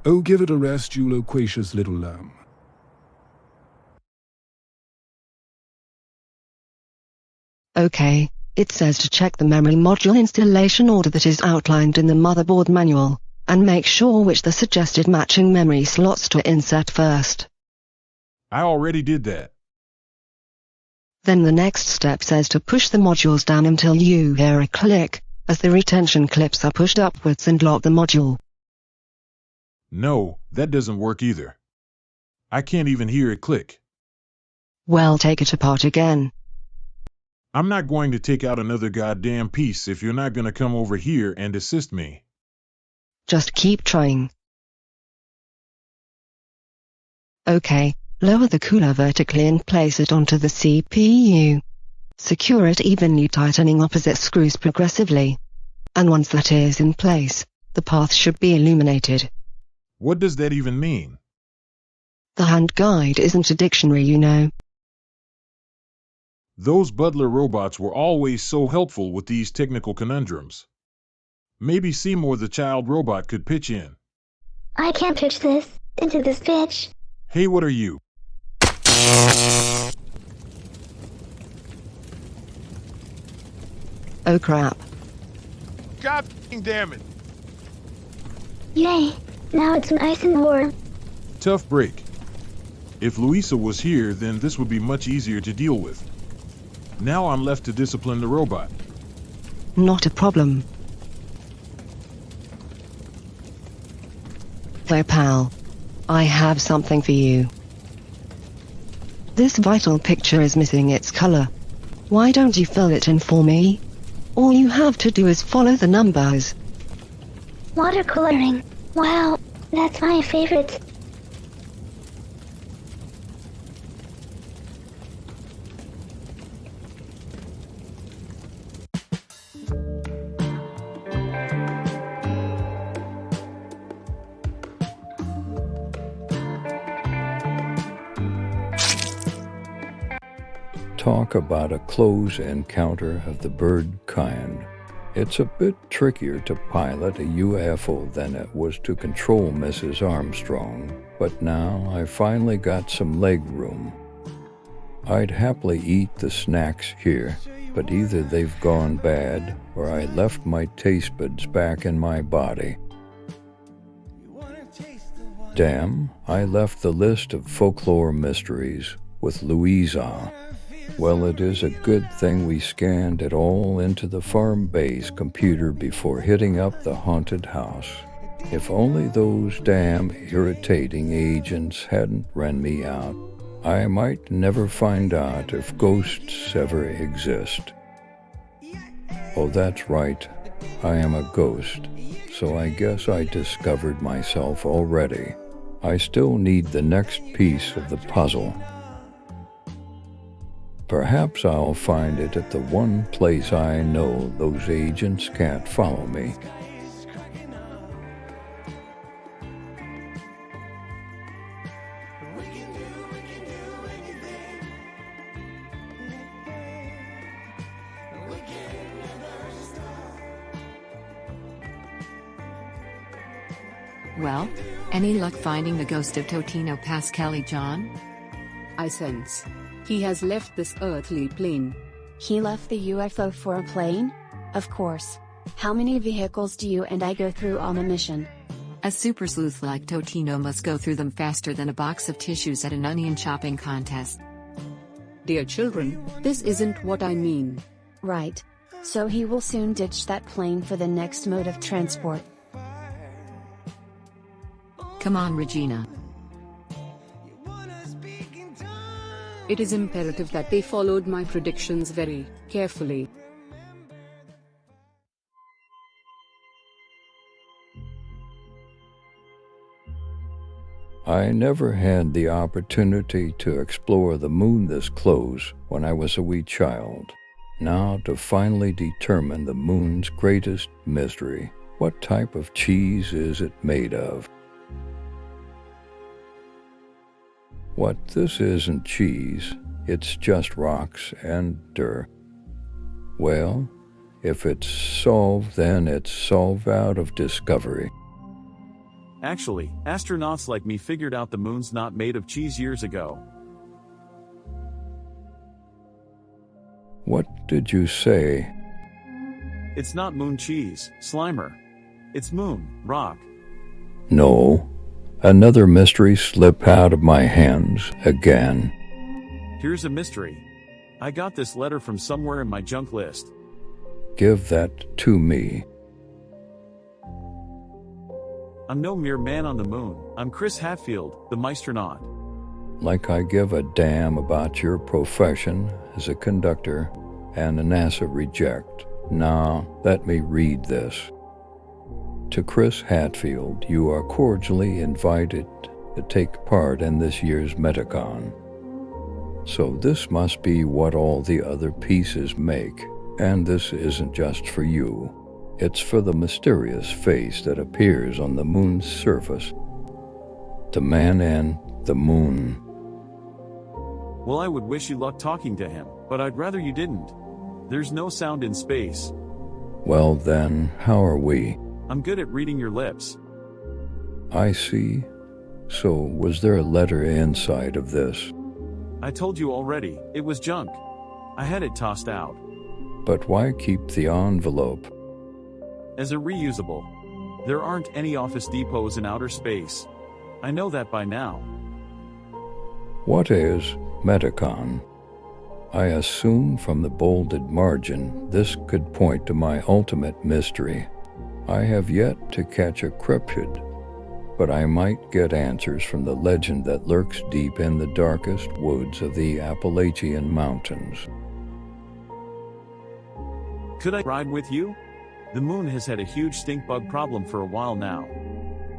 Oh, give it a rest, you loquacious little lamb.
Okay, it says to check the memory module installation order that is outlined in the motherboard manual, and make sure which the suggested matching memory slots to insert first.
I already did that.
Then the next step says to push the modules down until you hear a click, as the retention clips are pushed upwards and lock the module.
No, that doesn't work either. I can't even hear it click.
Well, take it apart again.
I'm not going to take out another goddamn piece if you're not going to come over here and assist me.
Just keep trying. Okay, lower the cooler vertically and place it onto the CPU. Secure it evenly, tightening opposite screws progressively. And once that is in place, the path should be illuminated.
What does that even mean?
The hand guide isn't a dictionary, you know.
Those butler robots were always so helpful with these technical conundrums. Maybe Seymour the child robot could pitch in.
I can't pitch this into this bitch.
Hey, what are you?
Oh crap.
God damn it.
Yay, now it's nice and warm.
Tough break. If Luisa was here, then this would be much easier to deal with. Now I'm left to discipline the robot.
Not a problem. There, pal. I have something for you. This vital picture is missing its color. Why don't you fill it in for me? All you have to do is follow the numbers.
Watercoloring. Wow, that's my favorite.
talk about a close encounter of the bird kind. It's a bit trickier to pilot a UFO than it was to control Mrs. Armstrong, but now I finally got some leg room. I'd happily eat the snacks here, but either they've gone bad or I left my taste buds back in my body. Damn, I left the list of folklore mysteries with Luisa. Well, it is a good thing we scanned it all into the farm base computer before hitting up the haunted house. If only those damn irritating agents hadn't run me out, I might never find out if ghosts ever exist. Oh, that's right, I am a ghost, so I guess I discovered myself already. I still need the next piece of the puzzle. Perhaps I'll find it at the one place I know those agents can't follow me.
Well, any luck finding the ghost of Totino Pascali, John?
I sense he has left this earthly plane.
He left the UFO for a plane? Of course. How many vehicles do you and I go through on a mission?
A super sleuth like Totino must go through them faster than a box of tissues at an onion chopping contest.
Dear children, this isn't what I mean.
Right. So he will soon ditch that plane for the next mode of transport.
Come on, Regina.
It is imperative that they followed my predictions very carefully.
I never had the opportunity to explore the moon this close when I was a wee child. Now to finally determine the moon's greatest mystery, what type of cheese is it made of? What, this isn't cheese, it's just rocks and dirt. Well, if it's solved, then it's solved out of discovery.
Actually, astronauts like me figured out the moon's not made of cheese years ago.
What did you say?
It's not moon cheese, Slimer. It's moon, rock.
No. Another mystery slipped out of my hands again.
Here's a mystery. I got this letter from somewhere in my junk list.
Give that to me.
I'm no mere man on the moon. I'm Chris Hatfield, the Maestronaut.
Like I give a damn about your profession as a conductor and a NASA reject. Now, let me read this. To Chris Hatfield, you are cordially invited to take part in this year's Metacon. So this must be what all the other pieces make, and this isn't just for you. It's for the mysterious face that appears on the moon's surface. The man and the moon.
Well, I would wish you luck talking to him, but I'd rather you didn't. There's no sound in space.
Well then, how are we?
I'm good at reading your lips.
I see. So, was there a letter inside of this?
I told you already, it was junk. I had it tossed out.
But why keep the envelope?
As a reusable. There aren't any office depots in outer space. I know that by now.
What is Metacon? I assume from the bolded margin this could point to my ultimate mystery. I have yet to catch a cryptid, but I might get answers from the legend that lurks deep in the darkest woods of the Appalachian Mountains.
Could I ride with you? The moon has had a huge stink bug problem for a while now.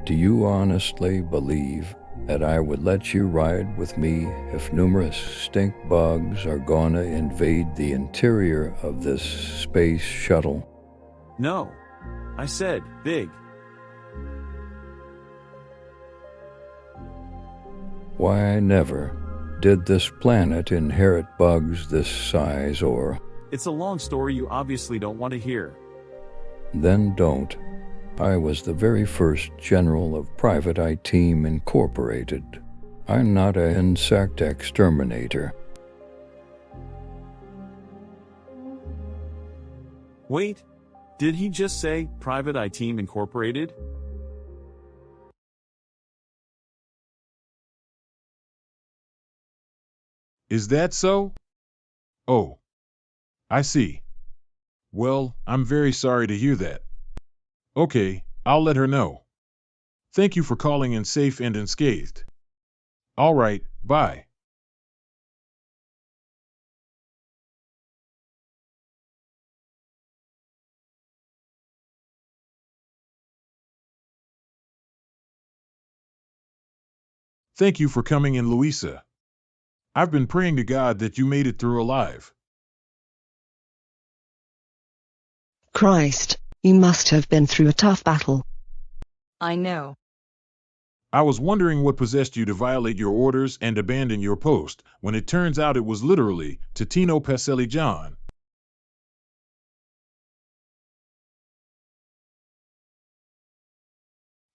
Do you honestly believe that I would let you ride with me if numerous stink bugs are gonna invade the interior of this space shuttle?
No. I said, big.
Why, I never. Did this planet inherit bugs this size or?
It's a long story you obviously don't want to hear.
Then don't. I was the very first general of Private Eye Team Incorporated. I'm not an insect exterminator.
Wait, did he just say Private Eye Team Incorporated?
Is that so? Oh, I see. Well, I'm very sorry to hear that. Okay, I'll let her know. Thank you for calling in safe and unscathed. All right, bye. Thank you for coming in, Luisa. I've been praying to God that you made it through alive.
Christ, you must have been through a tough battle.
I know.
I was wondering what possessed you to violate your orders and abandon your post, when it turns out it was literally Tino Pacelli John.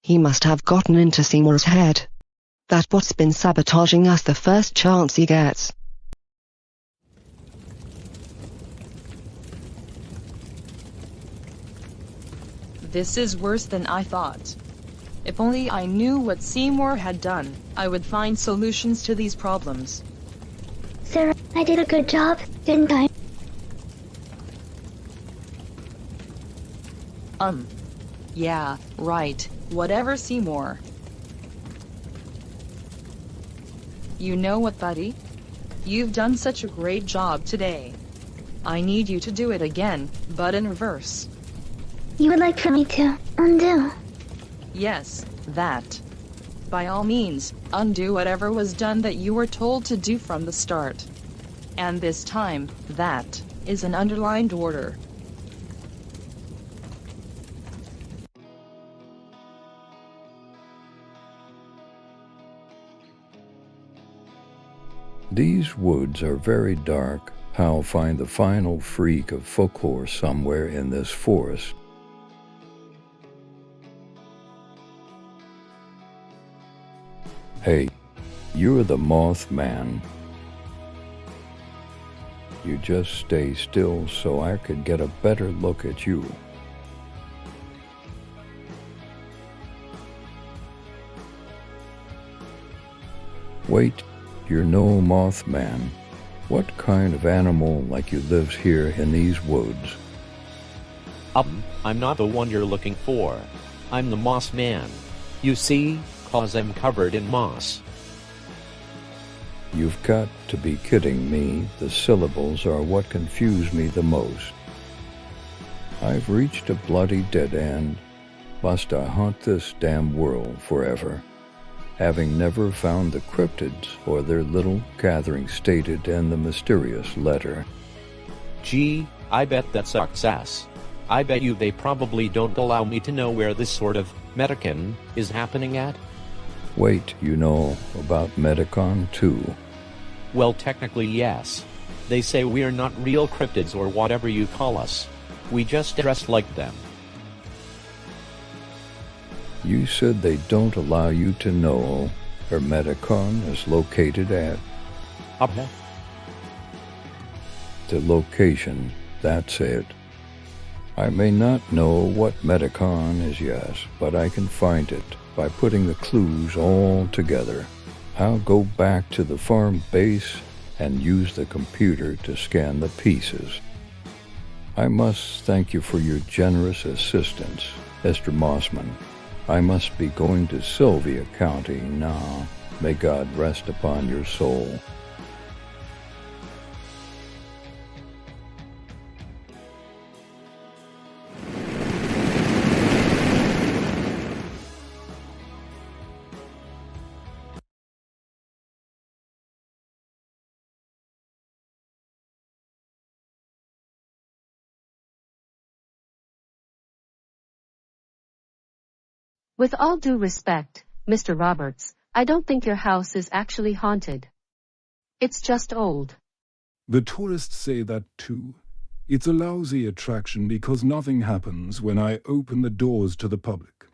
He must have gotten into Seymour's head. That bot's been sabotaging us the first chance he gets.
This is worse than I thought. If only I knew what Seymour had done, I would find solutions to these problems.
Sarah, I did a good job, didn't I?
Yeah, right, whatever Seymour. You know what, buddy? You've done such a great job today. I need you to do it again, but in reverse.
You would like for me to undo?
Yes, that. By all means, undo whatever was done that you were told to do from the start. And this time, that is an underlined order.
These woods are very dark. I'll find the final freak of folklore somewhere in this forest. Hey, you're the Mothman. You just stay still so I could get a better look at you. Wait, you're no Mothman. What kind of animal like you lives here in these woods?
I'm not the one you're looking for. I'm the Moss Man. You see, 'cause I'm covered in moss.
You've got to be kidding me. The syllables are what confuse me the most. I've reached a bloody dead end. Must I haunt this damn world forever? Having never found the cryptids or their little gathering stated in the mysterious letter.
Gee, I bet that's success. I bet you they probably don't allow me to know where this sort of Metacon is happening at.
Wait, you know about Metacon too?
Well, technically yes. They say we're not real cryptids or whatever you call us. We just dress like them.
You said they don't allow you to know where Metacon is located at. The location, that's it. I may not know what Metacon is yet, but I can find it by putting the clues all together. I'll go back to the farm base and use the computer to scan the pieces. I must thank you for your generous assistance, Mr. Mossman. I must be going to Sylvia County now. May God rest upon your soul.
With all due respect, Mr. Roberts, I don't think your house is actually haunted. It's just old.
The tourists say that too. It's a lousy attraction because nothing happens when I open the doors to the public.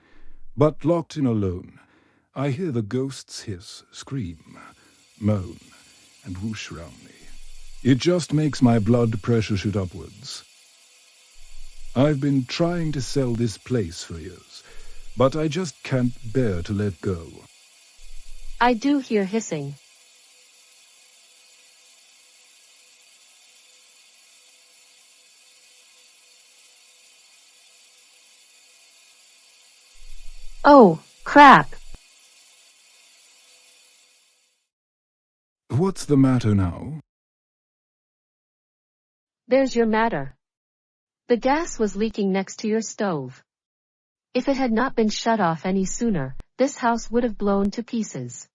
But locked in alone, I hear the ghosts hiss, scream, moan, and whoosh round me. It just makes my blood pressure shoot upwards. I've been trying to sell this place for years, but I just can't bear to let go.
I do hear hissing. Oh, crap.
What's the matter now?
There's your matter. The gas was leaking next to your stove. If it had not been shut off any sooner, this house would have blown to pieces.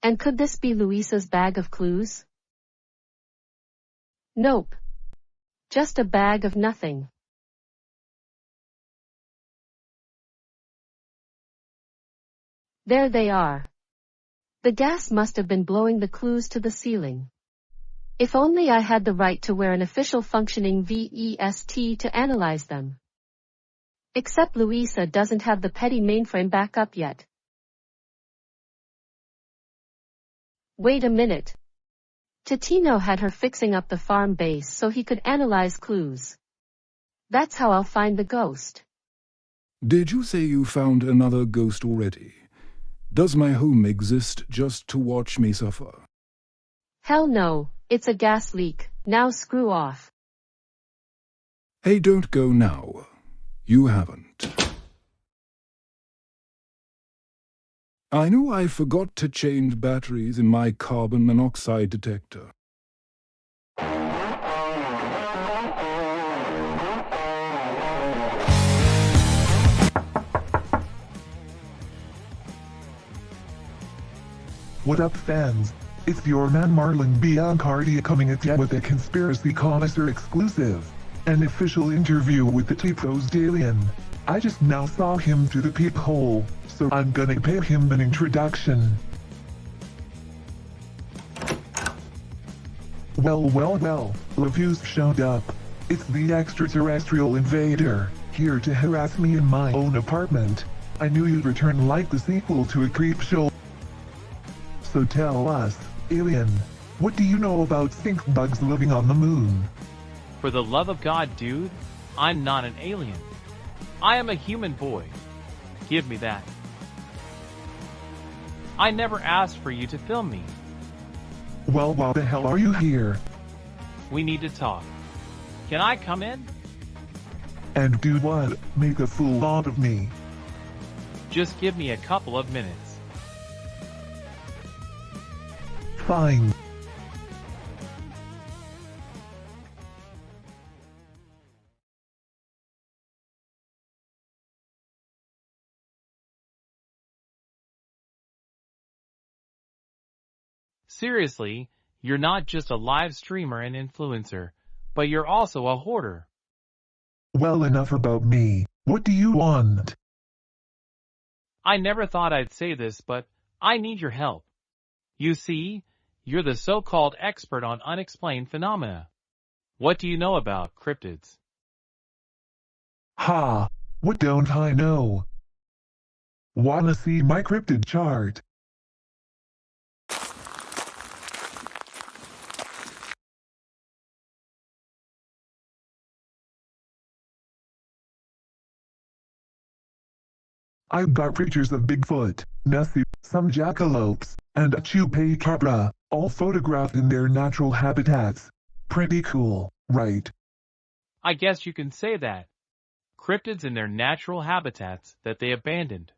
And could this be Luisa's bag of clues? Nope. Just a bag of nothing. There they are. The gas must have been blowing the clues to the ceiling. If only I had the right to wear an official functioning vest to analyze them. Except Luisa doesn't have the P.E.T.I mainframe back up yet. Wait a minute. Totino had her fixing up the farm base so he could analyze clues. That's how I'll find the ghost.
Did you say you found another ghost already? Does my home exist just to watch me suffer?
Hell no, it's a gas leak. Now screw off.
Hey, don't go now. You haven't. I know I forgot to change batteries in my carbon monoxide detector.
What up, fans? It's your man Marlon Biancardia coming at ya with a Conspiracy Connoisseur exclusive. An official interview with the T-posed alien. I just now saw him through the peephole, so I'm gonna pay him an introduction. Well, look who's showed up. It's the extraterrestrial invader, here to harass me in my own apartment. I knew you'd return like the sequel to a creep show. So tell us, alien, what do you know about stink bugs living on the moon?
For the love of God, dude, I'm not an alien. I am a human boy. Give me that. I never asked for you to film me.
Well, why the hell are you here?
We need to talk. Can I come in?
And do what? Make a fool out of me?
Just give me a couple of minutes.
Fine.
Seriously, you're not just a live streamer and influencer, but you're also a hoarder.
Well, enough about me. What do you want?
I never thought I'd say this, but I need your help. You see, you're the so-called expert on unexplained phenomena. What do you know about cryptids?
Ha! What don't I know? Wanna see my cryptid chart? I've got pictures of Bigfoot, Nessie, some jackalopes, and a chupacabra, all photographed in their natural habitats. Pretty cool, right?
I guess you can say that. Cryptids in their natural habitats that they abandoned.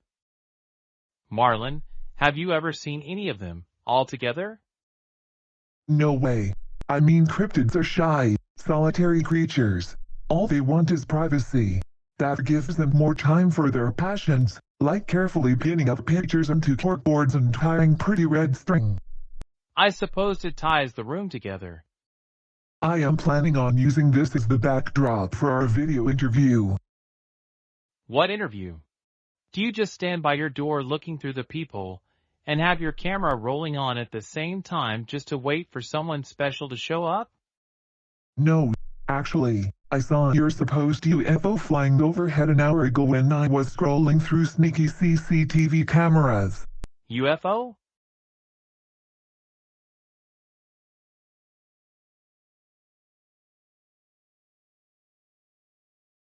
Marlon, have you ever seen any of them, all together?
No way. I mean, cryptids are shy, solitary creatures. All they want is privacy. That gives them more time for their passions, like carefully pinning up pictures onto corkboards and tying pretty red string.
I suppose it ties the room together.
I am planning on using this as the backdrop for our video interview.
What interview? Do you just stand by your door looking through the peephole and have your camera rolling on at the same time just to wait for someone special to show up?
No, actually, I saw your supposed UFO flying overhead an hour ago when I was scrolling through sneaky CCTV cameras.
UFO?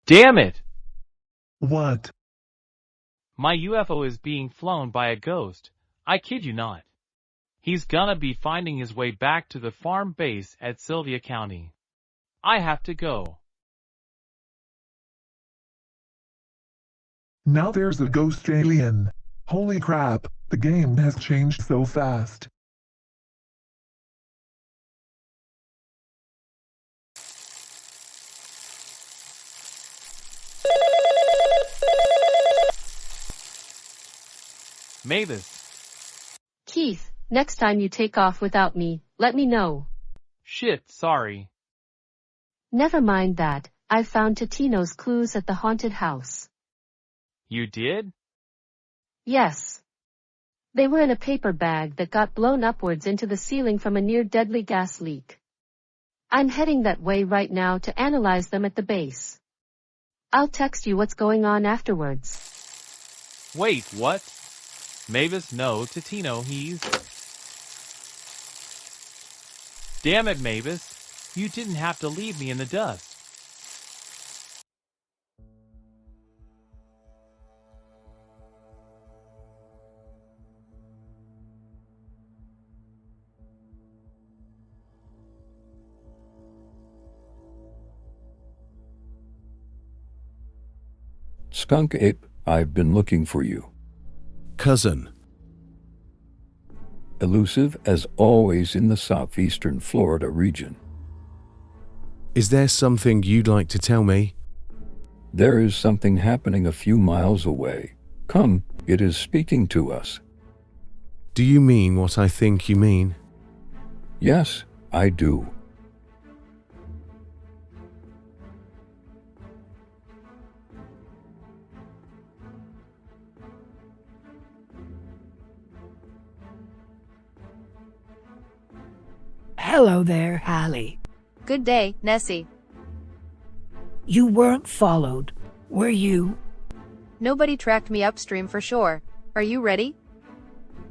Damn it!
What?
My UFO is being flown by a ghost. I kid you not. He's gonna be finding his way back to the farm base at Sylvia County. I have to go.
Now there's a ghost alien. Holy crap, the game has changed so fast.
Mavis.
Keith, next time you take off without me, let me know.
Shit, sorry.
Never mind that, I found Totino's clues at the haunted house.
You did?
Yes. They were in a paper bag that got blown upwards into the ceiling from a near-deadly gas leak. I'm heading that way right now to analyze them at the base. I'll text you what's going on afterwards.
Wait, what? Mavis, no, Totino, he's... Damn it, Mavis. You didn't have to leave me in the dust.
Skunk Ape, I've been looking for you.
Cousin.
Elusive as always in the southeastern Florida region.
Is there something you'd like to tell me?
There is something happening a few miles away. Come, it is speaking to us.
Do you mean what I think you mean?
Yes, I do.
Hello there, Hallie.
Good day, Nessie.
You weren't followed, were you?
Nobody tracked me upstream for sure. Are you ready?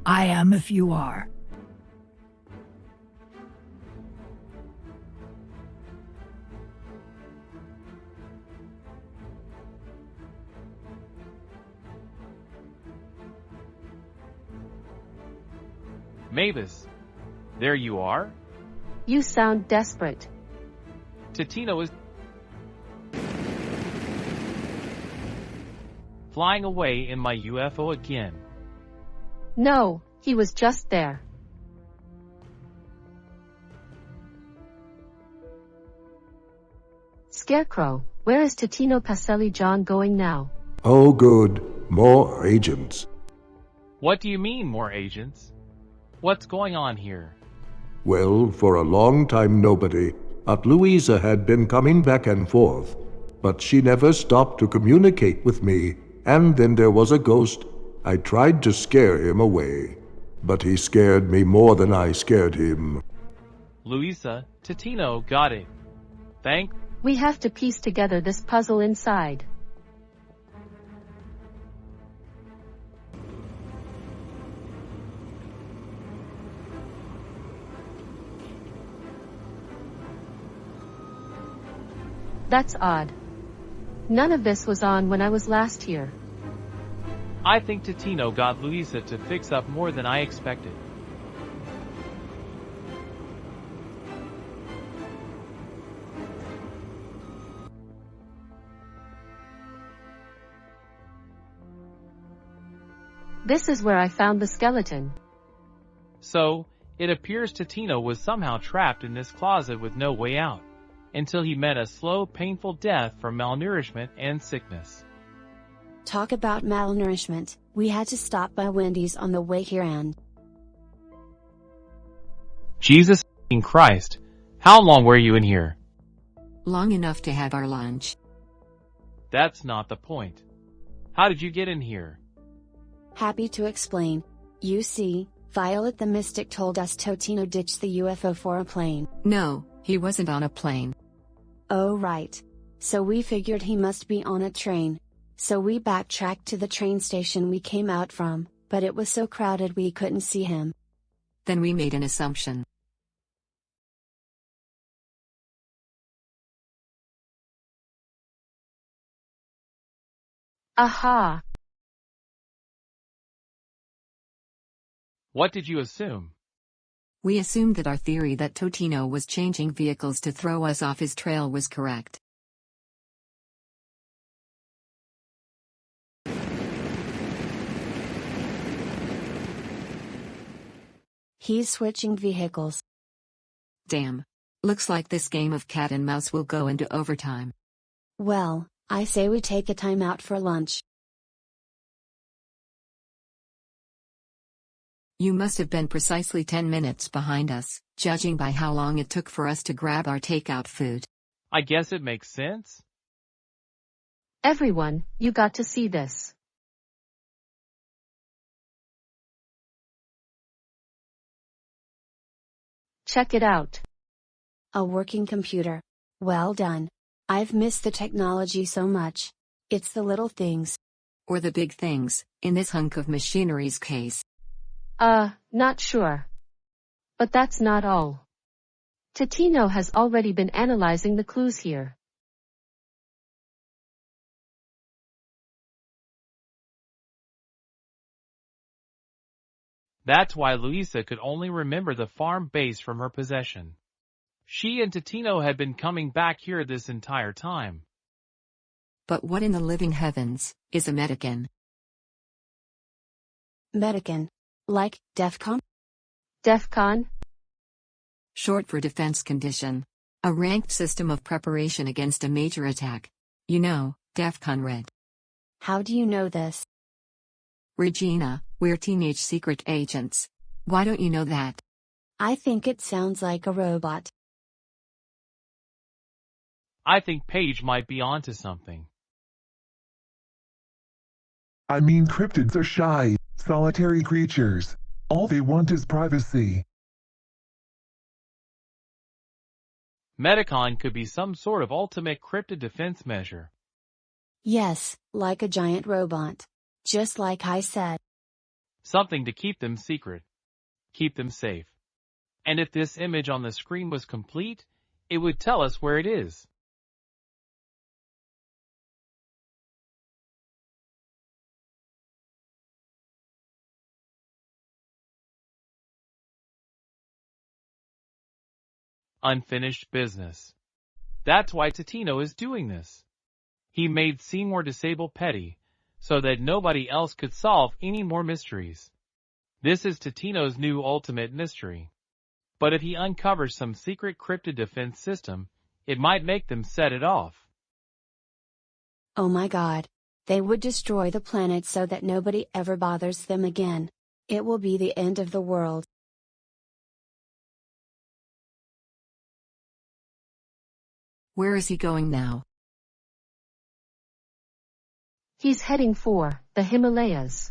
I am if you are.
Mavis, there you are?
You sound desperate.
Totino is flying away in my UFO again.
No, he was just there. Scarecrow, where is Totino Pacelli John going now?
Oh good, more agents.
What do you mean, more agents? What's going on here?
Well, for a long time nobody, but Luisa had been coming back and forth, but she never stopped to communicate with me, and then there was a ghost. I tried to scare him away, but he scared me more than I scared him.
Luisa, Totino, got it. Thank.
We have to piece together this puzzle inside. That's odd. None of this was on when I was last here.
I think Totino got Luisa to fix up more than I expected.
This is where I found the skeleton.
So, it appears Totino was somehow trapped in this closet with no way out, until he met a slow, painful death from malnourishment and sickness.
Talk about malnourishment, we had to stop by Wendy's on the way here and...
Jesus Christ, how long were you in here?
Long enough to have our lunch.
That's not the point. How did you get in here?
Happy to explain. You see, Violet the Mystic told us Totino ditched the UFO for a plane.
No, he wasn't on a plane.
Oh right. So we figured he must be on a train. So we backtracked to the train station we came out from, but it was so crowded we couldn't see him.
Then we made an assumption.
Aha!
What did you assume?
We assumed that our theory that Totino was changing vehicles to throw us off his trail was correct.
He's switching vehicles.
Damn. Looks like this game of cat and mouse will go into overtime.
Well, I say we take a time out for lunch.
You must have been precisely 10 minutes behind us, judging by how long it took for us to grab our takeout food.
I guess it makes sense.
Everyone, you got to see this. Check it out.
A working computer. Well done. I've missed the technology so much. It's the little things.
Or the big things, in this hunk of machinery's case.
Not sure. But that's not all. Totino has already been analyzing the clues here.
That's why Luisa could only remember the farm base from her possession. She and Totino had been coming back here this entire time.
But what in the living heavens is a Medican?
Medican. Like, DEFCON?
DEFCON?
Short for defense condition. A ranked system of preparation against a major attack. You know, DEFCON Red.
How do you know this?
Regina, we're teenage secret agents. Why don't you know that?
I think it sounds like a robot.
I think Paige might be onto something.
I mean, cryptids are shy, solitary creatures. All they want is privacy.
Medicon could be some sort of ultimate cryptid defense measure.
Yes, like a giant robot. Just like I said.
Something to keep them secret. Keep them safe. And if this image on the screen was complete, it would tell us where it is. Unfinished business. That's why Totino is doing this. He made Seymour disable P.E.T.I, so that nobody else could solve any more mysteries. This is Totino's new ultimate mystery. But if he uncovers some secret cryptid defense system, it might make them set it off.
Oh my god. They would destroy the planet so that nobody ever bothers them again. It will be the end of the world.
Where is he going now?
He's heading for the Himalayas.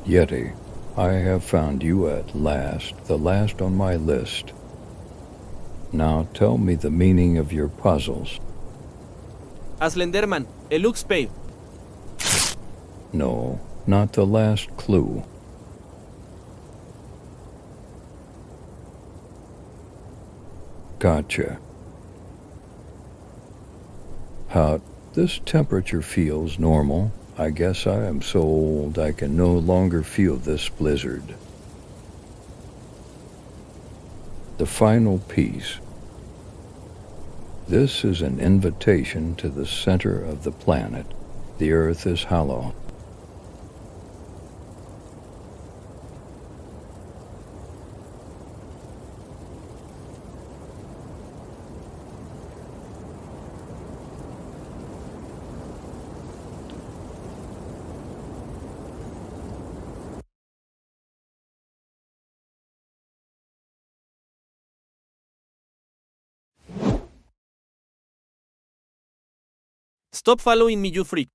Yeti, I have found you at last, the last on my list. Now tell me the meaning of your puzzles.
Slenderman, el Lux Pay.
No, not the last clue. Gotcha. This temperature feels normal. I guess I am so old I can no longer feel this blizzard. The final piece. This is an invitation to the center of the planet. The Earth is hollow.
Stop following me, you freak.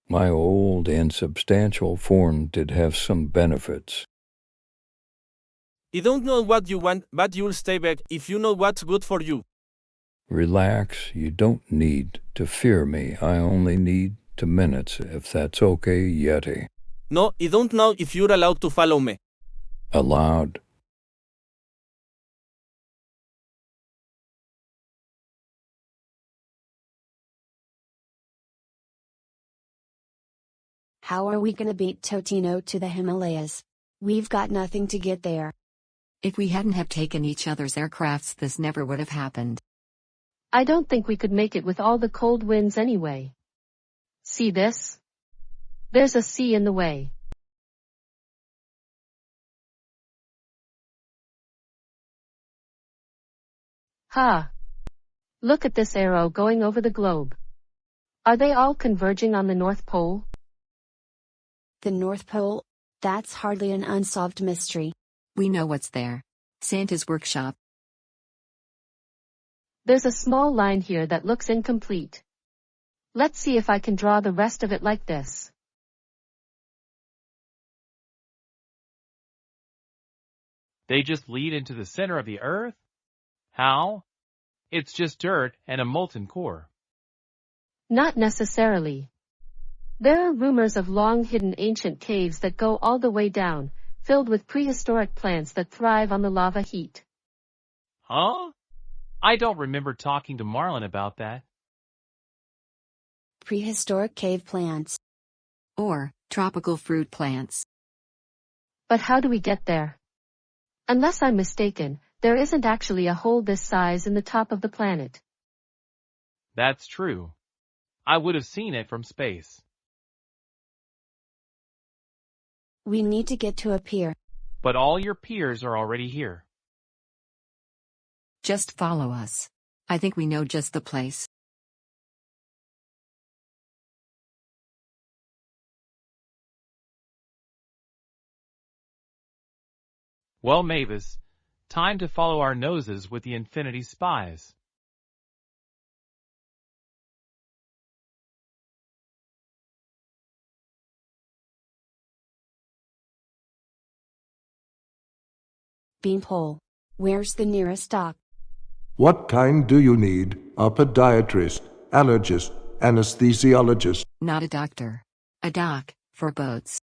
My old and substantial form did have some benefits.
I don't know what you want, but you'll stay back if you know what's good for you.
Relax, you don't need to fear me. I only need 2 minutes, if that's okay, Yeti.
No, I don't know if you're allowed to follow me.
Allowed.
How are we gonna beat Totino to the Himalayas? We've got nothing to get there.
If we hadn't have taken each other's aircrafts, this never would have happened.
I don't think we could make it with all the cold winds anyway. See this? There's a sea in the way. Ha! Look at this arrow going over the globe. Are they all converging on the North Pole?
The North Pole? That's hardly an unsolved mystery.
We know what's there. Santa's workshop.
There's a small line here that looks incomplete. Let's see if I can draw the rest of it like this.
They just lead into the center of the Earth? How? It's just dirt and a molten core.
Not necessarily. There are rumors of long-hidden ancient caves that go all the way down, filled with prehistoric plants that thrive on the lava heat.
Huh? I don't remember talking to Marlin about that.
Prehistoric cave plants.
Or tropical fruit plants.
But how do we get there? Unless I'm mistaken, there isn't actually a hole this size in the top of the planet.
That's true. I would have seen it from space.
We need to get to a pier.
But all your peers are already here.
Just follow us. I think we know just the place.
Well, Mavis, time to follow our noses with the Infinity Spies.
Beanpole. Where's the nearest dock?
What kind do you need? A podiatrist, allergist, anesthesiologist?
Not a doctor. A dock, for boats.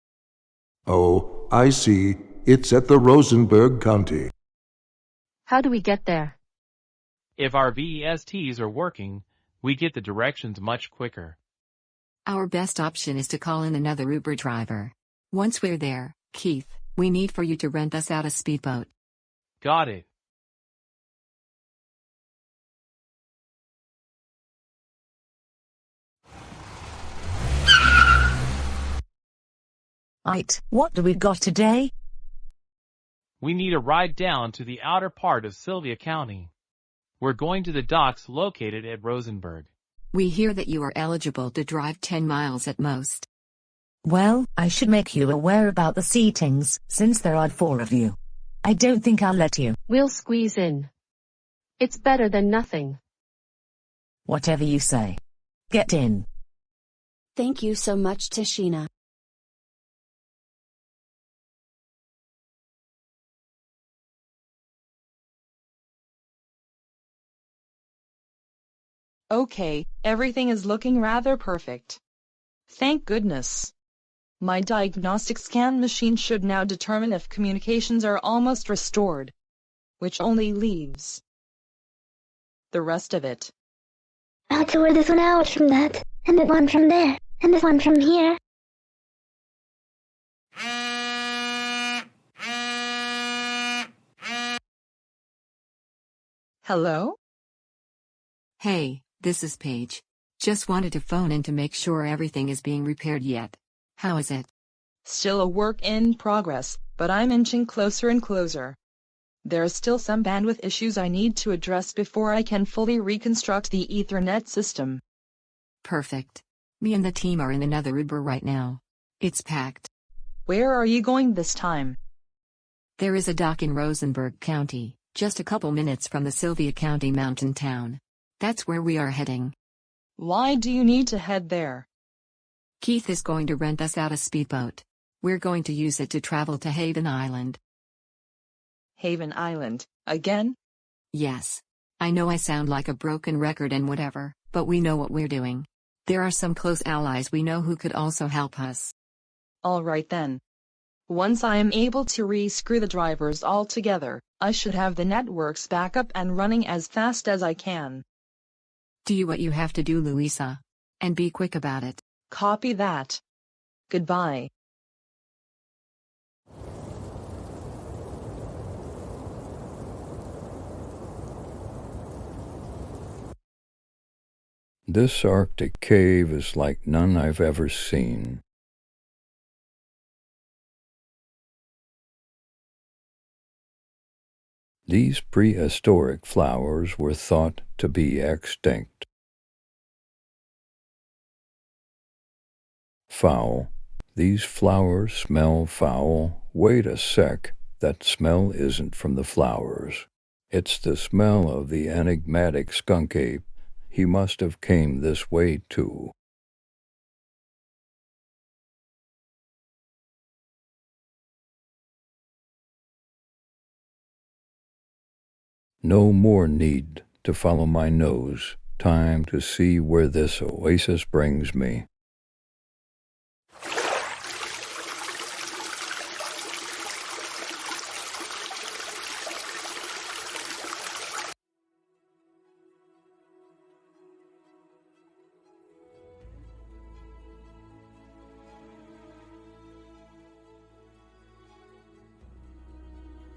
Oh, I see. It's at the Rosenberg County.
How do we get there?
If our VESTs are working, we get the directions much quicker.
Our best option is to call in another Uber driver. Once we're there, Keith, we need for you to rent us out a speedboat.
Got it.
Right, what do we got today?
We need a ride down to the outer part of Sylvia County. We're going to the docks located at Rosenberg.
We hear that you are eligible to drive 10 miles at most.
Well, I should make you aware about the seatings, since there are 4 of you. I don't think I'll let you.
We'll squeeze in. It's better than nothing.
Whatever you say. Get in.
Thank you so much, Tashina.
Okay, everything is looking rather perfect. Thank goodness. My diagnostic scan machine should now determine if communications are almost restored, which only leaves the rest of it.
Now toward this one out from that, and this one from there, and this one from here.
Hello?
Hey, this is Paige. Just wanted to phone in to make sure everything is being repaired yet. How is it?
Still a work in progress, but I'm inching closer and closer. There are still some bandwidth issues I need to address before I can fully reconstruct the Ethernet system.
Perfect. Me and the team are in another Uber right now. It's packed.
Where are you going this time?
There is a dock in Rosenberg County, just a couple minutes from the Sylvia County mountain town. That's where we are heading.
Why do you need to head there?
Keith is going to rent us out a speedboat. We're going to use it to travel to Haven Island.
Haven Island, again?
Yes. I know I sound like a broken record and whatever, but we know what we're doing. There are some close allies we know who could also help us.
All right then. Once I am able to re-screw the drivers all together, I should have the networks back up and running as fast as I can.
Do what you have to do, Luisa. And be quick about it.
Copy that. Goodbye.
This Arctic cave is like none I've ever seen. These prehistoric flowers were thought to be extinct. Foul. These flowers smell foul. Wait a sec, that smell isn't from the flowers. It's the smell of the enigmatic skunk ape. He must have came this way too. No more need to follow my nose. Time to see where this oasis brings me.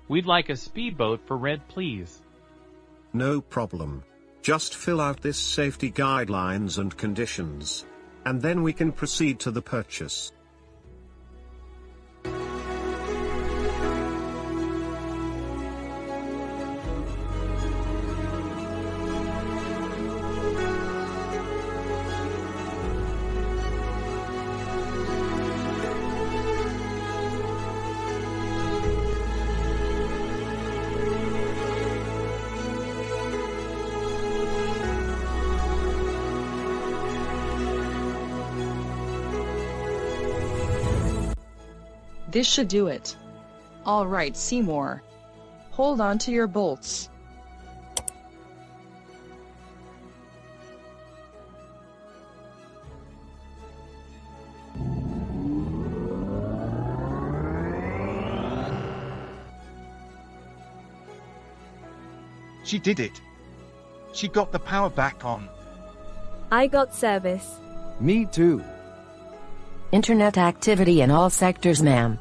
We'd like a speedboat for rent, please.
No problem. Just fill out this safety guidelines and conditions. And then we can proceed to the purchase.
This should do it. All right, Seymour. Hold on to your bolts.
She did it. She got the power back on.
I got service.
Me too.
Internet activity in all sectors, ma'am.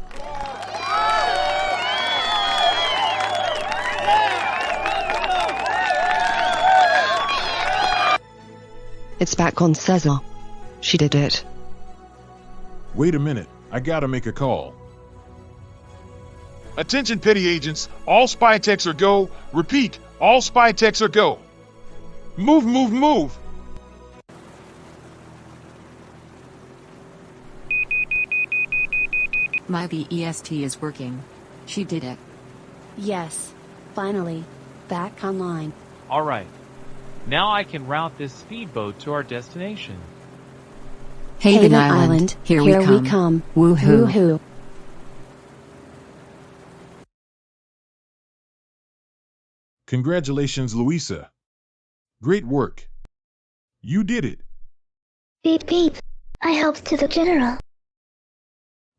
It's back on Cesar. She did it.
Wait a minute, I gotta make a call.
Attention, P.E.T.I agents. All spy techs are go. Repeat, all spy techs are go. Move, move, move.
My P.E.T.I is working. She did it.
Yes. Finally. Back online.
All right. Now I can route this speedboat to our destination.
Haven Island. Here we come. Woohoo.
Woohoo.
Congratulations, Luisa. Great work. You did it.
Beep beep. I helped to the general.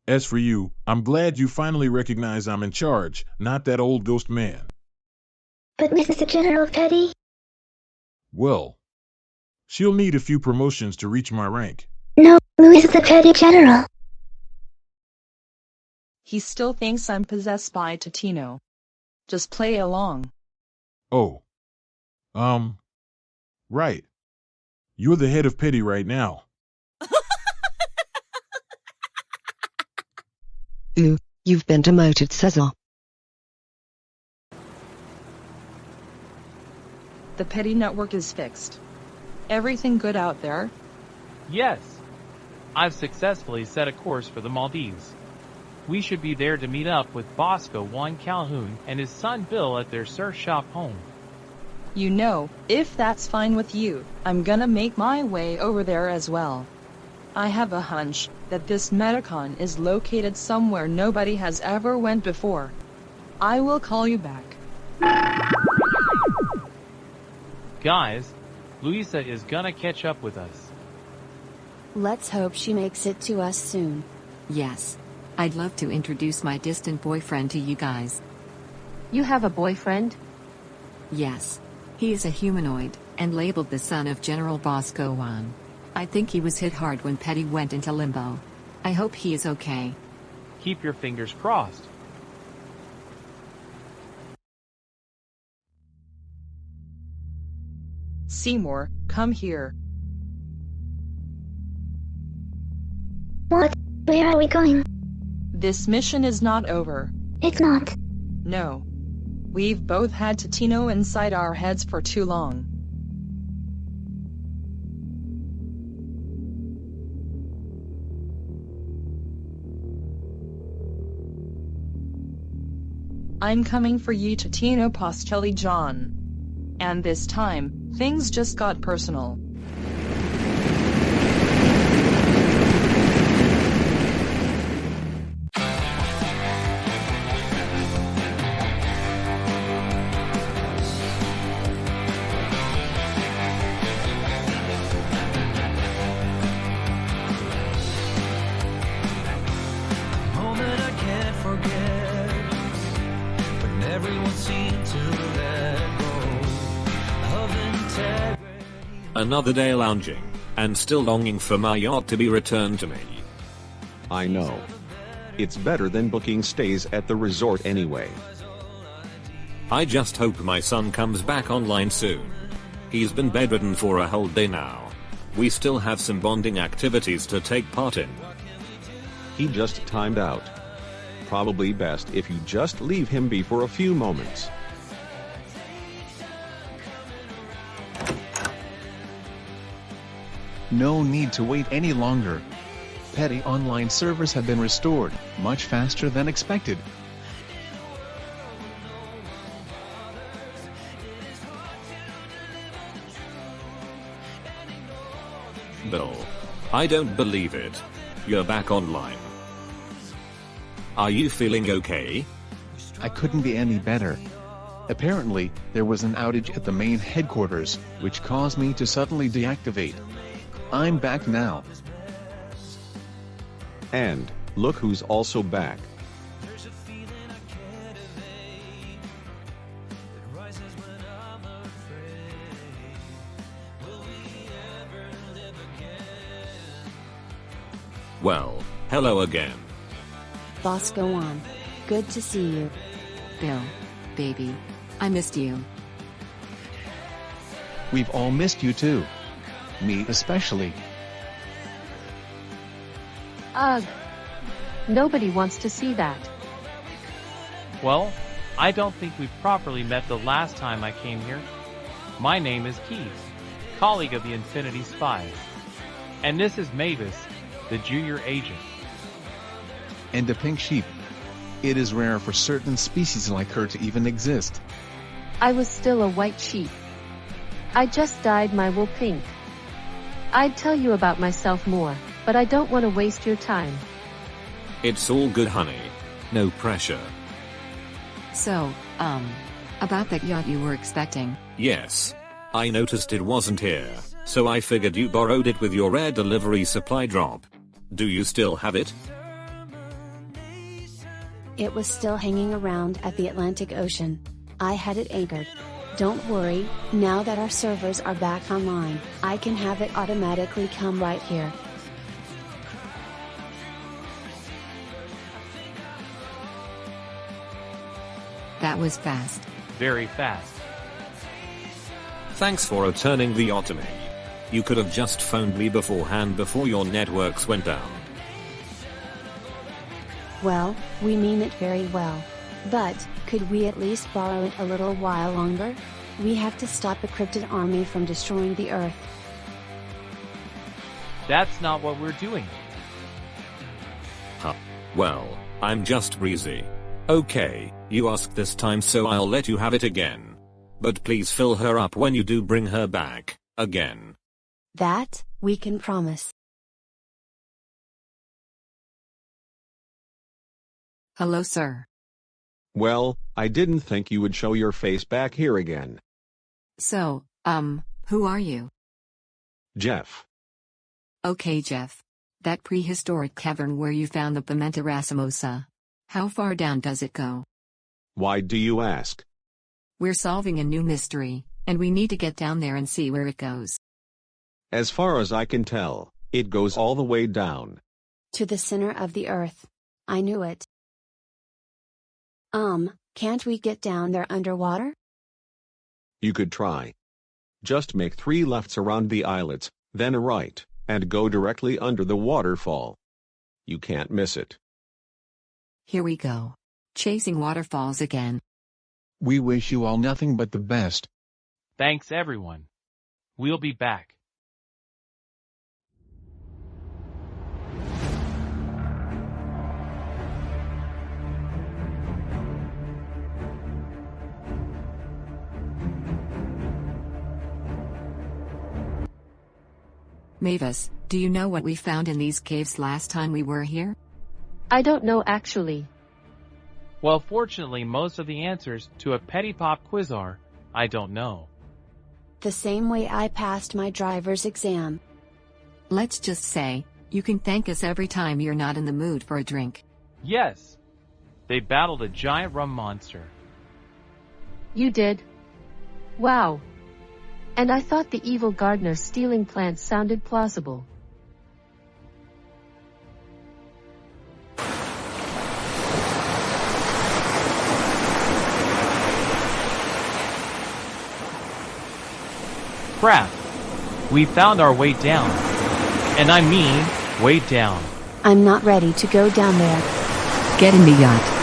As for you, I'm glad you finally recognize I'm in charge, not that old ghost man.
But Mrs. the General of P.E.T.I?
Well, she'll need a few promotions to reach my rank.
No, Luisa the P.E.T.I General.
He still thinks I'm possessed by Totino. Just play along.
Oh. Right. You're the head of P.E.T.I right now.
Ooh, you've been demoted, Cesar.
The P.E.T.I network is fixed. Everything good out there?
Yes. I've successfully set a course for the Maldives. We should be there to meet up with Bosco Juan Calhoun and his son Bill at their surf shop home.
You know, if that's fine with you, I'm gonna make my way over there as well. I have a hunch that this Metacon is located somewhere nobody has ever went before. I will call you back.
Guys, Luisa is gonna catch up with us.
Let's hope she makes it to us soon.
Yes. I'd love to introduce my distant boyfriend to you guys.
You have a boyfriend?
Yes. He is a humanoid, and labeled the son of General Bosco Juan. I think he was hit hard when P.E.T.I went into limbo. I hope he is okay.
Keep your fingers crossed.
Seymour, come here.
What? Where are we going?
This mission is not over.
It's not.
No. We've both had Tino inside our heads for too long. I'm coming for you, Tino Postelli John. And this time, things just got personal.
Moment I can't forget, when everyone seemed to let go of integrity.
Another day lounging, and still longing for my yacht to be returned to me.
I know. It's better than booking stays at the resort anyway.
I just hope my son comes back online soon. He's been bedridden for a whole day now. We still have some bonding activities to take part in.
He just timed out. Probably best if you just leave him be for a few moments.
No need to wait any longer. P.E.T.I online servers have been restored, much faster than expected.
Bill, I don't believe it. You're back online. Are you feeling okay?
I couldn't be any better. Apparently, there was an outage at the main headquarters, which caused me to suddenly deactivate. I'm back now.
And, look who's also back.
Well, hello again.
Bosco Juan. Good to see you.
Bill. Baby. I missed you.
We've all missed you too. Me especially.
Ugh. Nobody wants to see that.
Well, I don't think we properly met the last time I came here. My name is Keith, colleague of the Infinity Spies. And this is Mavis, the junior agent.
And a pink sheep. It is rare for certain species like her to even exist.
I was still a white sheep. I just dyed my wool pink. I'd tell you about myself more, but I don't want to waste your time.
It's all good, honey. No pressure.
So, about that yacht you were expecting.
Yes. I noticed it wasn't here, so I figured you borrowed it with your air delivery supply drop. Do you still have it?
It was still hanging around at the Atlantic Ocean. I had it anchored. Don't worry, now that our servers are back online, I can have it automatically come right here.
That was fast.
Very fast.
Thanks for returning the yacht to me. You could have just phoned me beforehand before your networks went down.
Well, we mean it very well. But, could we at least borrow it a little while longer? We have to stop a cryptid army from destroying the Earth.
That's not what we're doing.
Huh. Well, I'm just breezy. Okay, you asked this time so I'll let you have it again. But please fill her up when you do bring her back, again.
That, we can promise.
Hello, sir.
Well, I didn't think you would show your face back here again.
So, who are you?
Jeff.
Okay, Jeff. That prehistoric cavern where you found the Pimenta racemosa. How far down does it go?
Why do you ask?
We're solving a new mystery, and we need to get down there and see where it goes.
As far as I can tell, it goes all the way down.
To the center of the Earth. I knew it. Can't we get down there underwater?
You could try. Just make 3 lefts around the islets, then a right, and go directly under the waterfall. You can't miss it.
Here we go. Chasing waterfalls again.
We wish you all nothing but the best.
Thanks everyone. We'll be back.
Mavis, do you know what we found in these caves last time we were here?
I don't know actually.
Well, fortunately, most of the answers to a Petty Pop quiz are, I don't know.
The same way I passed my driver's exam.
Let's just say, you can thank us every time you're not in the mood for a drink.
Yes! They battled a giant rum monster.
You did? Wow. And I thought the evil gardener stealing plants sounded plausible.
Crap! We found our way down. And I mean, way down.
I'm not ready to go down there.
Get in the yacht.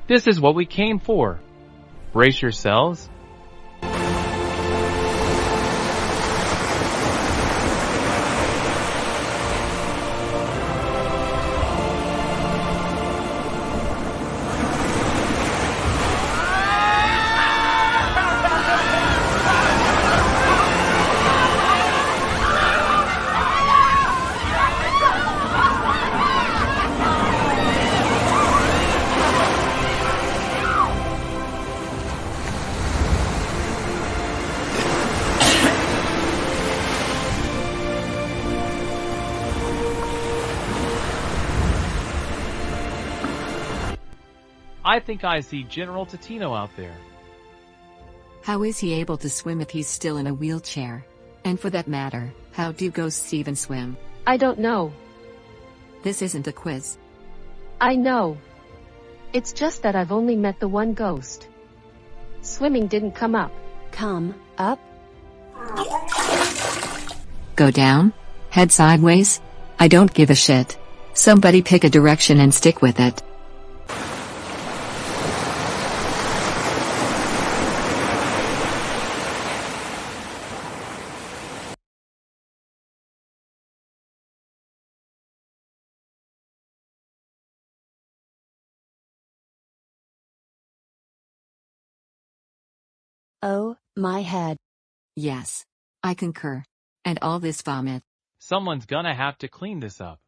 This is what we came for. Brace yourselves. I think I see General Totino out there.
How is he able to swim if he's still in a wheelchair? And for that matter, how do ghosts even swim?
I don't know.
This isn't a quiz.
I know. It's just that I've only met the one ghost. Swimming didn't come up.
Come up?
Go down? Head sideways? I don't give a shit. Somebody pick a direction and stick with it.
Oh, my head.
Yes. I concur. And all this vomit.
Someone's gonna have to clean this up.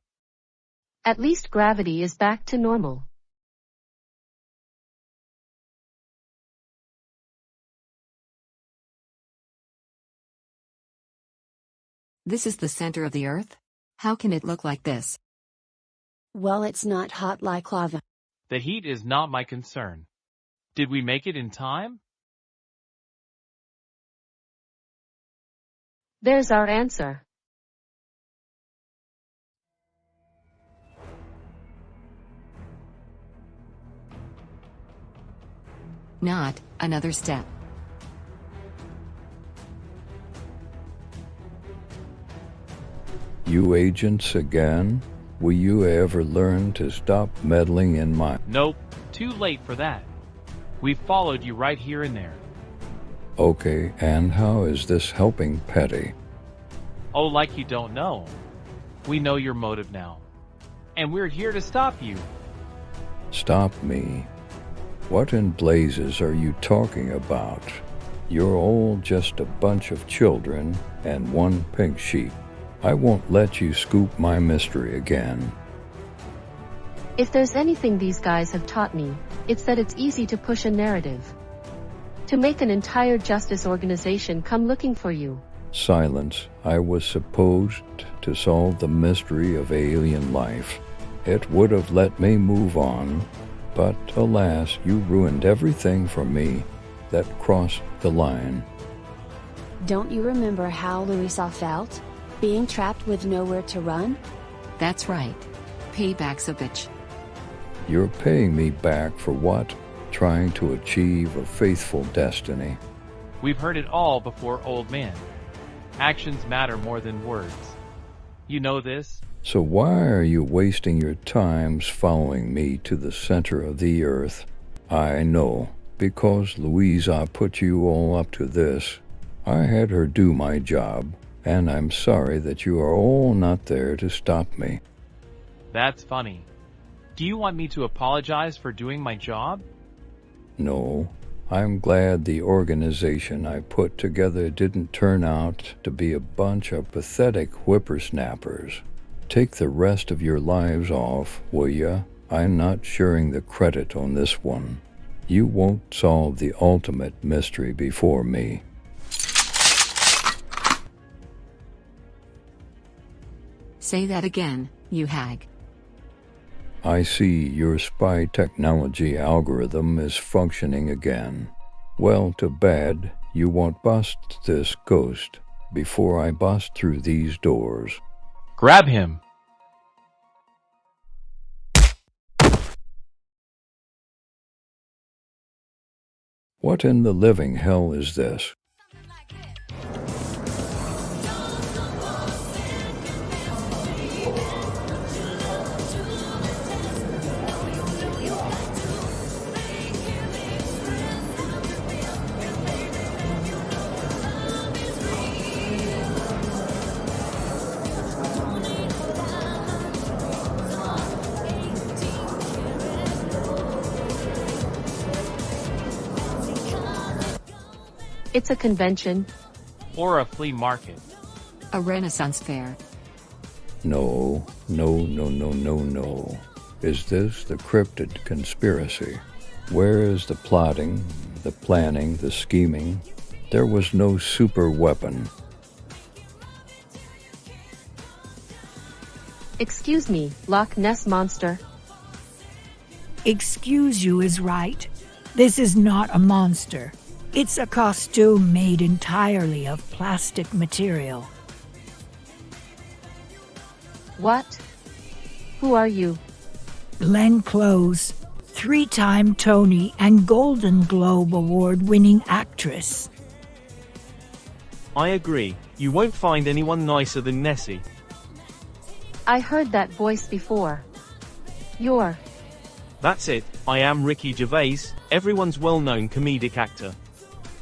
At least gravity is back to normal.
This is the center of the Earth? How can it look like this?
Well, it's not hot like lava.
The heat is not my concern. Did we make it in time?
There's our answer.
Not another step.
You agents again? Will you ever learn to stop meddling in my...
Nope, too late for that. We've followed you right here and there.
Okay, and how is this helping P.E.T.I?
Oh, like you don't know. We know your motive now. And we're here to stop you.
Stop me? What in blazes are you talking about? You're all just a bunch of children and one pink sheep. I won't let you scoop my mystery again.
If there's anything these guys have taught me, it's that it's easy to push a narrative. To make an entire justice organization come looking for you.
Silence. I was supposed to solve the mystery of alien life. It would have let me move on, but alas, you ruined everything for me that crossed the line.
Don't you remember how Luisa felt? Being trapped with nowhere to run?
That's right. Payback's a bitch.
You're paying me back for what? Trying to achieve a faithful destiny.
We've heard it all before, old man. Actions matter more than words. You know this?
So why are you wasting your times following me to the center of the earth? I know, because Luisa put you all up to this. I had her do my job, and I'm sorry that you are all not there to stop me.
That's funny. Do you want me to apologize for doing my job?
No, I'm glad the organization I put together didn't turn out to be a bunch of pathetic whippersnappers. Take the rest of your lives off, will ya? I'm not sharing the credit on this one. You won't solve the ultimate mystery before me.
Say that again, you hag.
I see your spy technology algorithm is functioning again. Well, too bad you won't bust this ghost before I bust through these doors.
Grab him!
What in the living hell is this?
It's a convention.
Or a flea market.
A Renaissance fair.
No. Is this the cryptid conspiracy? Where is the plotting, the planning, the scheming? There was no super weapon.
Excuse me, Loch Ness Monster.
Excuse you is right. This is not a monster. It's a costume made entirely of plastic material.
What? Who are you?
Glenn Close, 3-time Tony and Golden Globe Award-winning actress.
I agree. You won't find anyone nicer than Nessie.
I heard that voice before. You're...
That's it. I am Ricky Gervais, everyone's well-known comedic actor.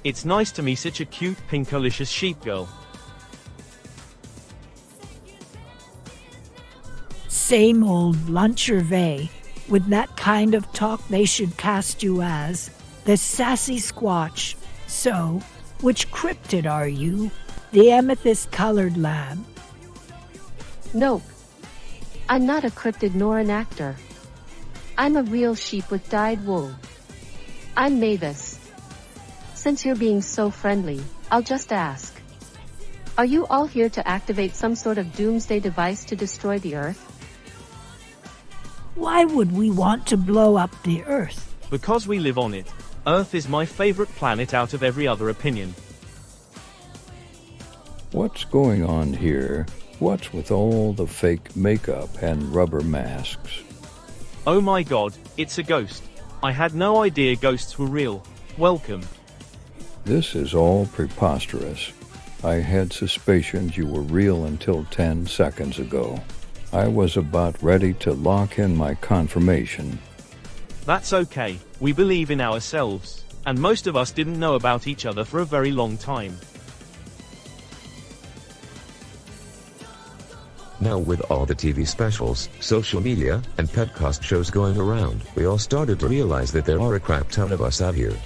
It's nice to meet such a cute, pinkalicious sheep girl.
Same old blunt Gervais. With that kind of talk they should cast you as the sassy squatch. So, which cryptid are you? The amethyst-colored lab?
Nope. I'm not a cryptid nor an actor. I'm a real sheep with dyed wool. I'm Mavis. Since you're being so friendly, I'll just ask. Are you all here to activate some sort of doomsday device to destroy the Earth?
Why would we want to blow up the Earth?
Because we live on it. Earth is my favorite planet out of every other opinion.
What's going on here? What's with all the fake makeup and rubber masks?
Oh my god, it's a ghost. I had no idea ghosts were real. Welcome.
This is all preposterous. I had suspicions you were real until 10 seconds ago. I was about ready to lock in my confirmation.
That's okay, we believe in ourselves, and most of us didn't know about each other for a very long time.
Now with all the TV specials, social media, and podcast shows going around, we all started to realize that there are a crap ton of us out here.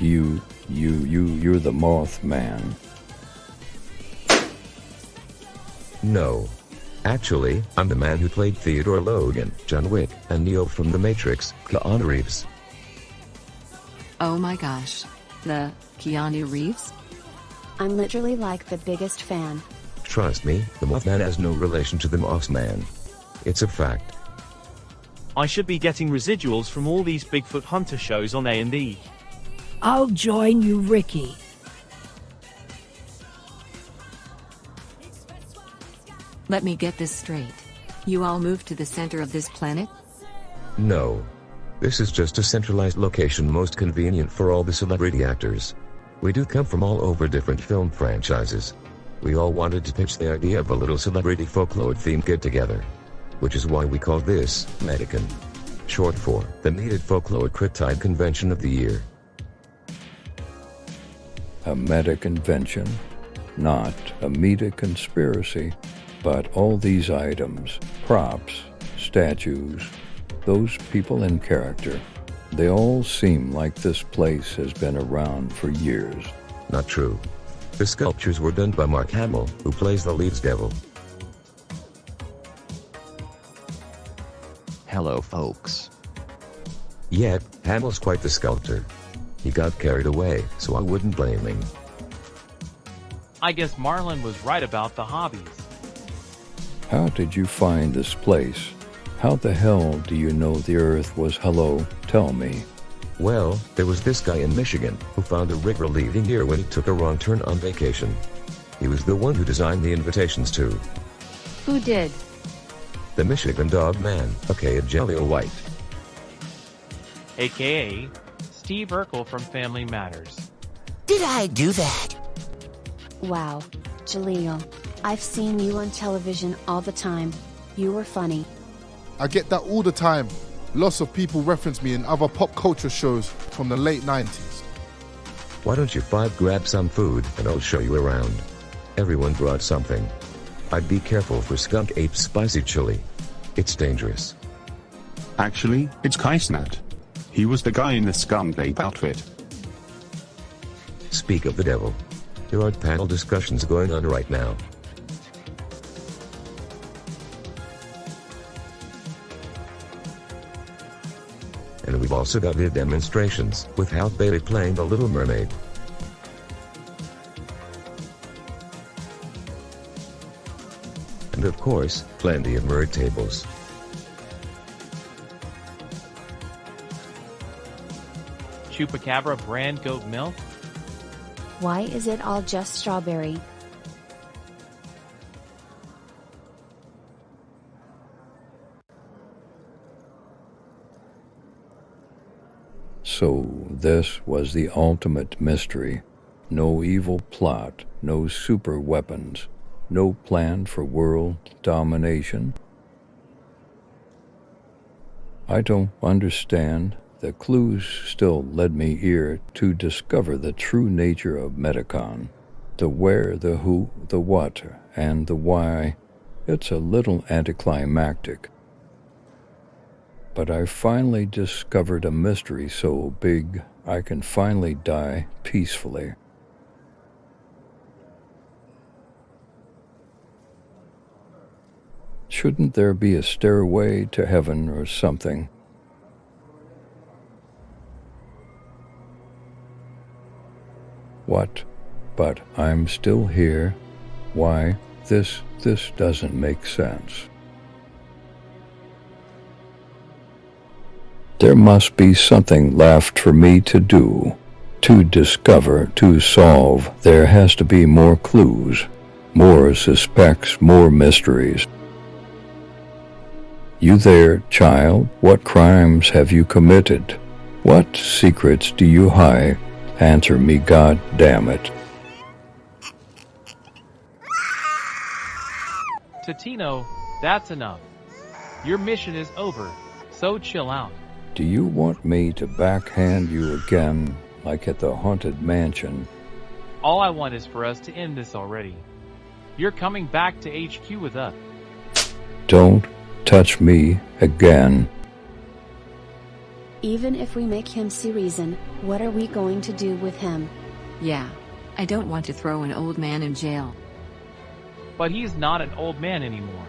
You're the Mothman.
No. Actually, I'm the man who played Theodore Logan, John Wick, and Neo from The Matrix, Keanu Reeves.
Oh my gosh. The Keanu Reeves?
I'm literally like the biggest fan.
Trust me, the Mothman has no relation to the Mothman. It's a fact.
I should be getting residuals from all these Bigfoot hunter shows on A&E.
I'll join you, Ricky.
Let me get this straight. You all moved to the center of this planet?
No. This is just a centralized location most convenient for all the celebrity actors. We do come from all over different film franchises. We all wanted to pitch the idea of a little celebrity folklore themed get-together. Which is why we call this Medicon. Short for the Needed Folklore P.E.T.I Convention of the Year.
A meta-convention, not a meta-conspiracy, but all these items, props, statues, those people in character, they all seem like this place has been around for years.
Not true. The sculptures were done by Mark Hamill, who plays the lead's devil.
Hello, folks.
Yet, Hamill's quite the sculptor. He got carried away, so I wouldn't blame him.
I guess Marlon was right about the hobbies.
How did you find this place? How the hell do you know the Earth was hello? Tell me.
Well, there was this guy in Michigan who found a river leaving here when he took a wrong turn on vacation. He was the one who designed the invitations too.
Who did?
The Michigan Dog Man, aka Jaleel White.
AKA Steve Urkel from Family Matters.
Did I do that?
Wow. Jaleel. I've seen you on television all the time. You were funny.
I get that all the time. Lots of people reference me in other pop culture shows from the late 90s.
Why don't you grab some food and I'll show you around. Everyone brought something. I'd be careful for Skunk Ape's spicy chili. It's dangerous.
Actually, it's Kaisnat. He was the guy in the Skunk Ape outfit.
Speak of the devil. There are panel discussions going on right now. And we've also got the demonstrations, with Hal Bailey playing the Little Mermaid. And of course, plenty of merg tables.
Chupacabra brand goat milk?
Why is it all just strawberry?
So this was the ultimate mystery. No evil plot, no super weapons, no plan for world domination. I don't understand. The clues still led me here to discover the true nature of Medicon. The where, the who, the what, and the why. It's a little anticlimactic. But I finally discovered a mystery so big I can finally die peacefully. Shouldn't there be a stairway to heaven or something? What? But I'm still here. Why? This doesn't make sense. There must be something left for me to do, to discover, to solve. There has to be more clues, more suspects, more mysteries. You there, child? What crimes have you committed? What secrets do you hide? Answer me, God damn it.
Totino, that's enough. Your mission is over, so chill out.
Do you want me to backhand you again, like at the Haunted Mansion?
All I want is for us to end this already. You're coming back to HQ with us.
Don't touch me again.
Even if we make him see reason, what are we going to do with him?
Yeah. I don't want to throw an old man in jail.
But he's not an old man anymore.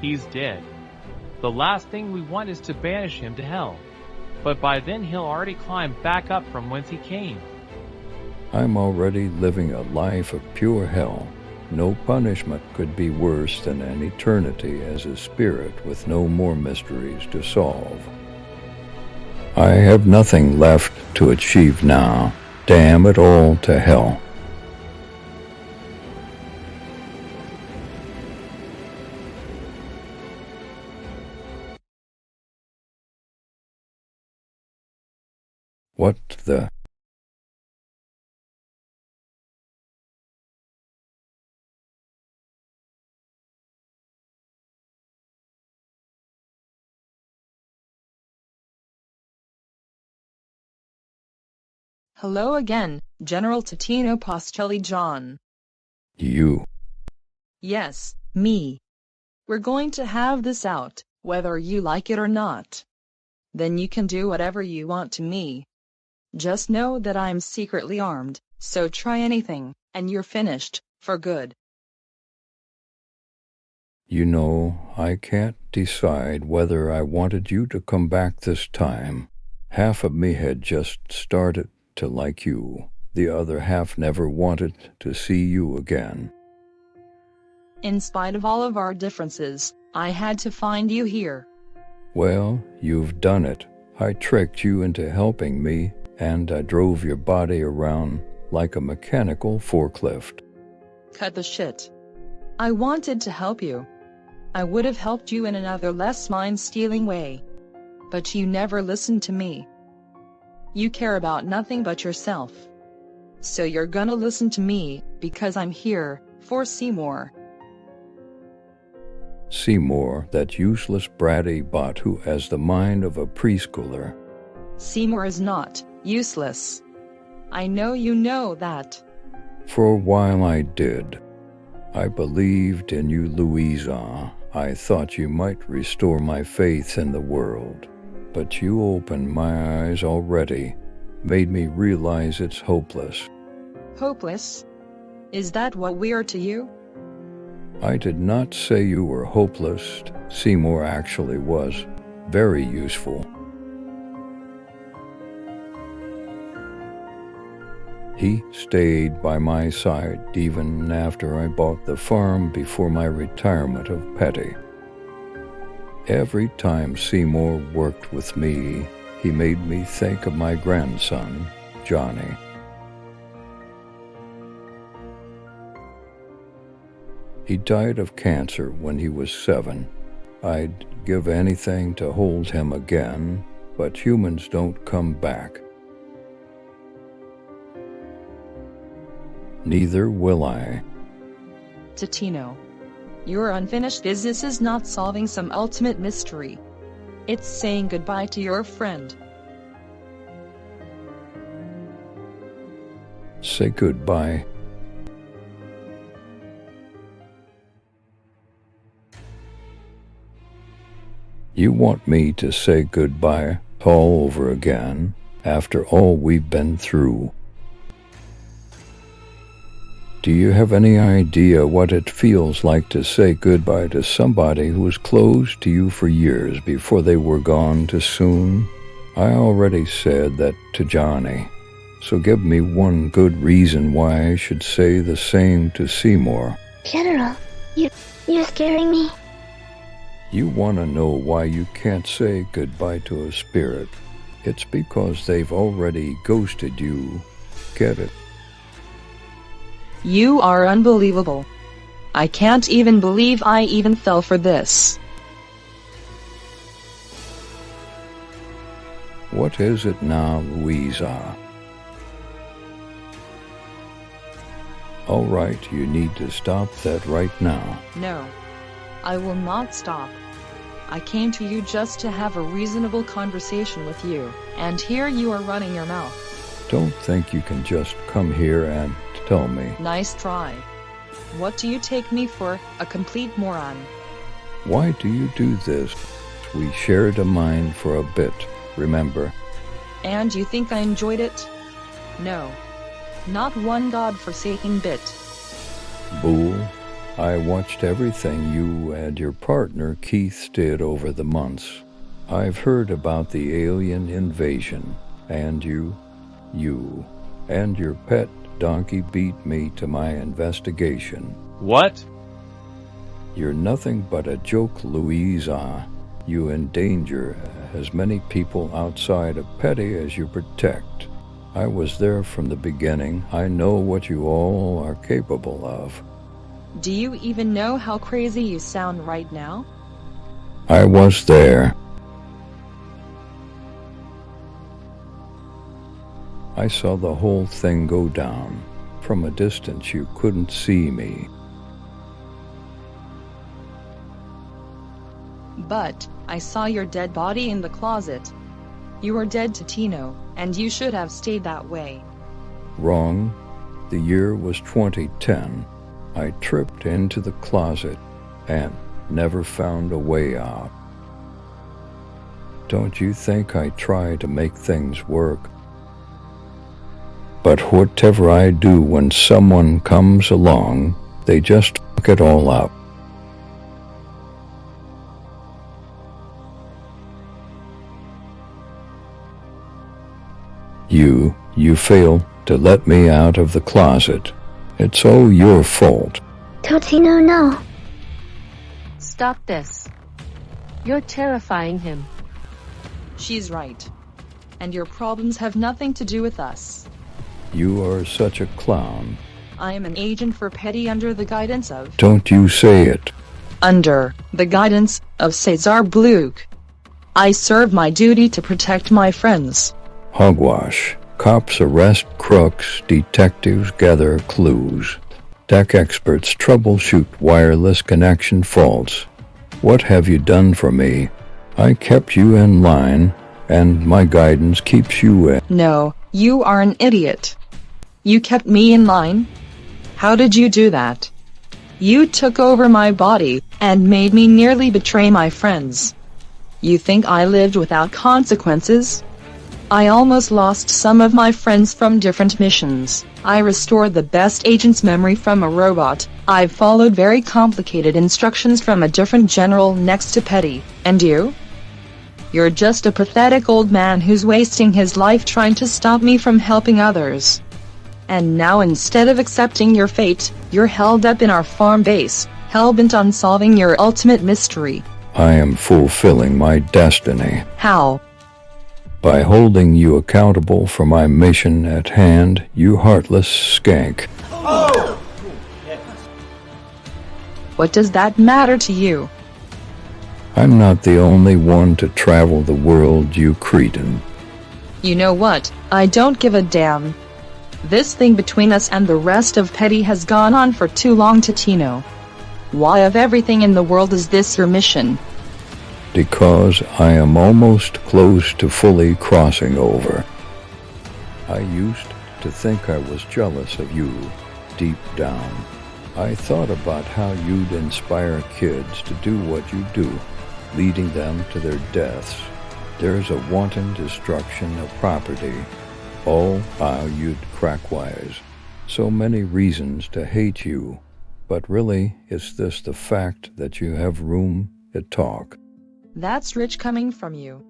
He's dead. The last thing we want is to banish him to hell. But by then he'll already climb back up from whence he came.
I'm already living a life of pure hell. No punishment could be worse than an eternity as a spirit with no more mysteries to solve. I have nothing left to achieve now. Damn it all to hell. What the?
Hello again, General Totino Pastelli John.
You.
Yes, me. We're going to have this out, whether you like it or not. Then you can do whatever you want to me. Just know that I'm secretly armed, so try anything, and you're finished, for good.
You know, I can't decide whether I wanted you to come back this time. Half of me had just started to like you. The other half never wanted to see you again.
In spite of all of our differences, I had to find you here.
Well, you've done it. I tricked you into helping me, and I drove your body around like a mechanical forklift.
Cut the shit. I wanted to help you. I would have helped you in another less mind-stealing way. But you never listened to me. You care about nothing but yourself. So you're gonna listen to me, because I'm here, for Seymour.
Seymour, that useless bratty bot who has the mind of a preschooler.
Seymour is not useless. I know you know that.
For a while I did. I believed in you, Luisa. I thought you might restore my faith in the world. But you opened my eyes already, made me realize it's hopeless.
Hopeless? Is that what we are to you?
I did not say you were hopeless. Seymour actually was very useful. He stayed by my side even after I bought the farm before my retirement of P.E.T.I. Every time Seymour worked with me, he made me think of my grandson, Johnny. He died of cancer when he was 7. I'd give anything to hold him again, but humans don't come back. Neither will I.
Totino. Your unfinished business is not solving some ultimate mystery. It's saying goodbye to your friend.
Say goodbye. You want me to say goodbye all over again, after all we've been through? Do you have any idea what it feels like to say goodbye to somebody who was close to you for years before they were gone too soon? I already said that to Johnny, so give me one good reason why I should say the same to Seymour.
General, you're scaring me.
You want to know why you can't say goodbye to a spirit? It's because they've already ghosted you. Get it?
You are unbelievable. I can't even believe I even fell for this.
What is it now, Luisa? All right, you need to stop that right now.
No. I will not stop. I came to you just to have a reasonable conversation with you, and here you are running your mouth.
Don't think you can just come here and tell me.
Nice try. What do you take me for, a complete moron?
Why do you do this? We shared a mind for a bit, remember?
And you think I enjoyed it? No. Not one god-forsaken bit.
Bool, I watched everything you and your partner Keith did over the months. I've heard about the alien invasion, and you and your pet donkey beat me to my investigation.
What?
You're nothing but a joke, Luisa. You endanger as many people outside of P.E.T.I as you protect. I was there from the beginning. I know what you all are capable of.
Do you even know how crazy you sound right now?
I was there. I saw the whole thing go down. From a distance you couldn't see me.
But I saw your dead body in the closet. You were dead to Tino, and you should have stayed that way.
Wrong. The year was 2010. I tripped into the closet and never found a way out. Don't you think I try to make things work? But whatever I do when someone comes along, they just fuck it all up. You failed to let me out of the closet. It's all your fault.
Totino, no.
Stop this. You're terrifying him.
She's right. And your problems have nothing to do with us.
You are such a clown.
I am an agent for P.E.T.I under the guidance of...
Don't you say it.
Under the guidance of Cesar Bluke. I serve my duty to protect my friends.
Hogwash. Cops arrest crooks, detectives gather clues. Tech experts troubleshoot wireless connection faults. What have you done for me? I kept you in line, and my guidance keeps you in.
No, you are an idiot. You kept me in line? How did you do that? You took over my body, and made me nearly betray my friends. You think I lived without consequences? I almost lost some of my friends from different missions. I restored the best agent's memory from a robot. I've followed very complicated instructions from a different general next to P.E.T.I. And you? You're just a pathetic old man who's wasting his life trying to stop me from helping others. And now instead of accepting your fate, you're held up in our farm base, hell-bent on solving your ultimate mystery.
I am fulfilling my destiny.
How?
By holding you accountable for my mission at hand, you heartless skank.
What does that matter to you?
I'm not the only one to travel the world, you cretin.
You know what? I don't give a damn. This thing between us and the rest of P.E.T.I has gone on for too long, Totino. Why of everything in the world is this your mission?
Because I am almost close to fully crossing over. I used to think I was jealous of you, deep down. I thought about how you'd inspire kids to do what you do, leading them to their deaths. There's a wanton destruction of property, all while you'd crack wise. So many reasons to hate you, but really is this the fact that you have room to talk?
That's rich coming from you.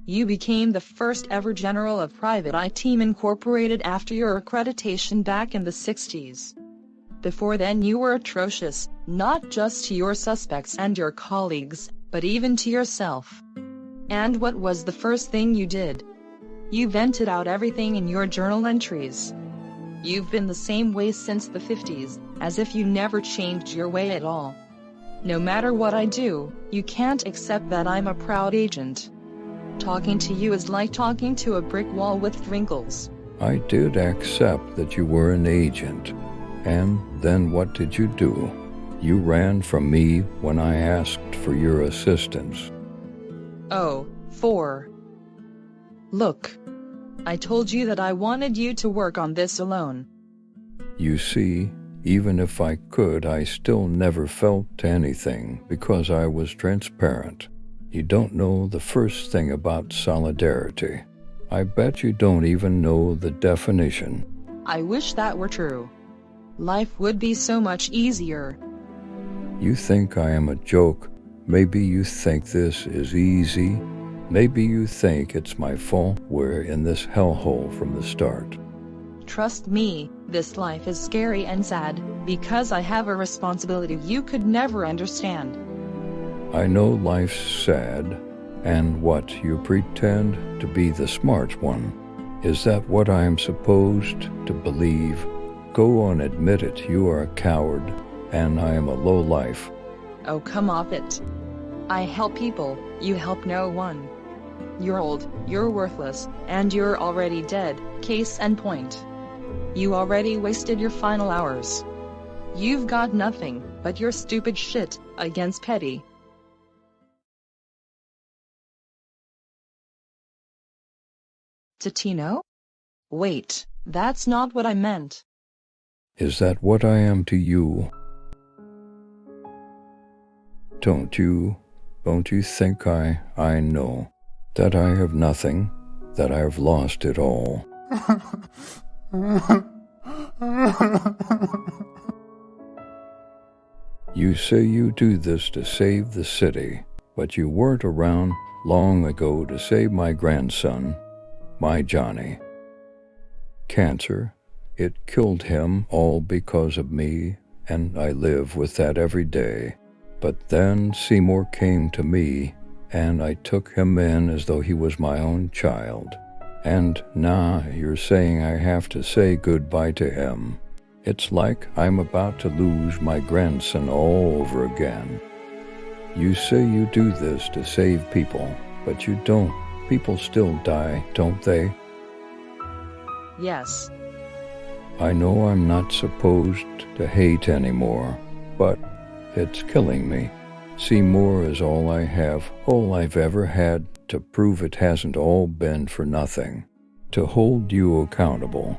You became the first ever general of Private Eye Team Incorporated after your accreditation back in the 60s. Before then you were atrocious, not just to your suspects and your colleagues, but even to yourself. And what was the first thing you did? You vented out everything in your journal entries. You've been the same way since the 50s, as if you never changed your way at all. No matter what I do, you can't accept that I'm a proud agent. Talking to you is like talking to a brick wall with wrinkles.
I did accept that you were an agent. And then what did you do? You ran from me when I asked for your assistance.
Oh, 4. Look. I told you that I wanted you to work on this alone.
You see, even if I could, I still never felt anything because I was transparent. You don't know the first thing about solidarity. I bet you don't even know the definition.
I wish that were true. Life would be so much easier.
You think I am a joke. Maybe you think this is easy. Maybe you think it's my fault we're in this hellhole from the start.
Trust me, this life is scary and sad, because I have a responsibility you could never understand.
I know life's sad, and what, you pretend to be the smart one? Is that what I am supposed to believe? Go on, admit it, you are a coward, and I am a lowlife.
Oh, come off it. I help people, you help no one. You're old, you're worthless, and you're already dead, case and point. You already wasted your final hours. You've got nothing but your stupid shit against P.E.T.I. Tino? Wait, that's not what I meant.
Is that what I am to you? Don't you think I know that I have nothing, that I have lost it all? You say you do this to save the city, but you weren't around long ago to save my grandson, my Johnny. Cancer, it killed him all because of me, and I live with that every day. But then Seymour came to me, and I took him in as though he was my own child. And now you're saying I have to say goodbye to him. It's like I'm about to lose my grandson all over again. You say you do this to save people, but you don't. People still die, don't they?
Yes.
I know I'm not supposed to hate anymore, but it's killing me. Seymour is all I have, all I've ever had, to prove it hasn't all been for nothing, to hold you accountable.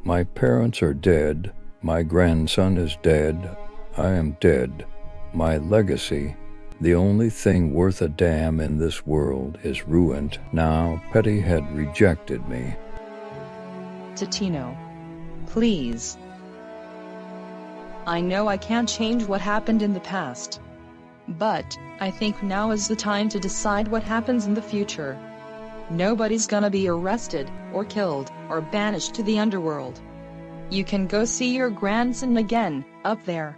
My parents are dead, my grandson is dead, I am dead. My legacy, the only thing worth a damn in this world, is ruined. Now P.E.T.I. had rejected me.
Tino, please. I know I can't change what happened in the past. But I think now is the time to decide what happens in the future. Nobody's gonna be arrested, or killed, or banished to the underworld. You can go see your grandson again, up there.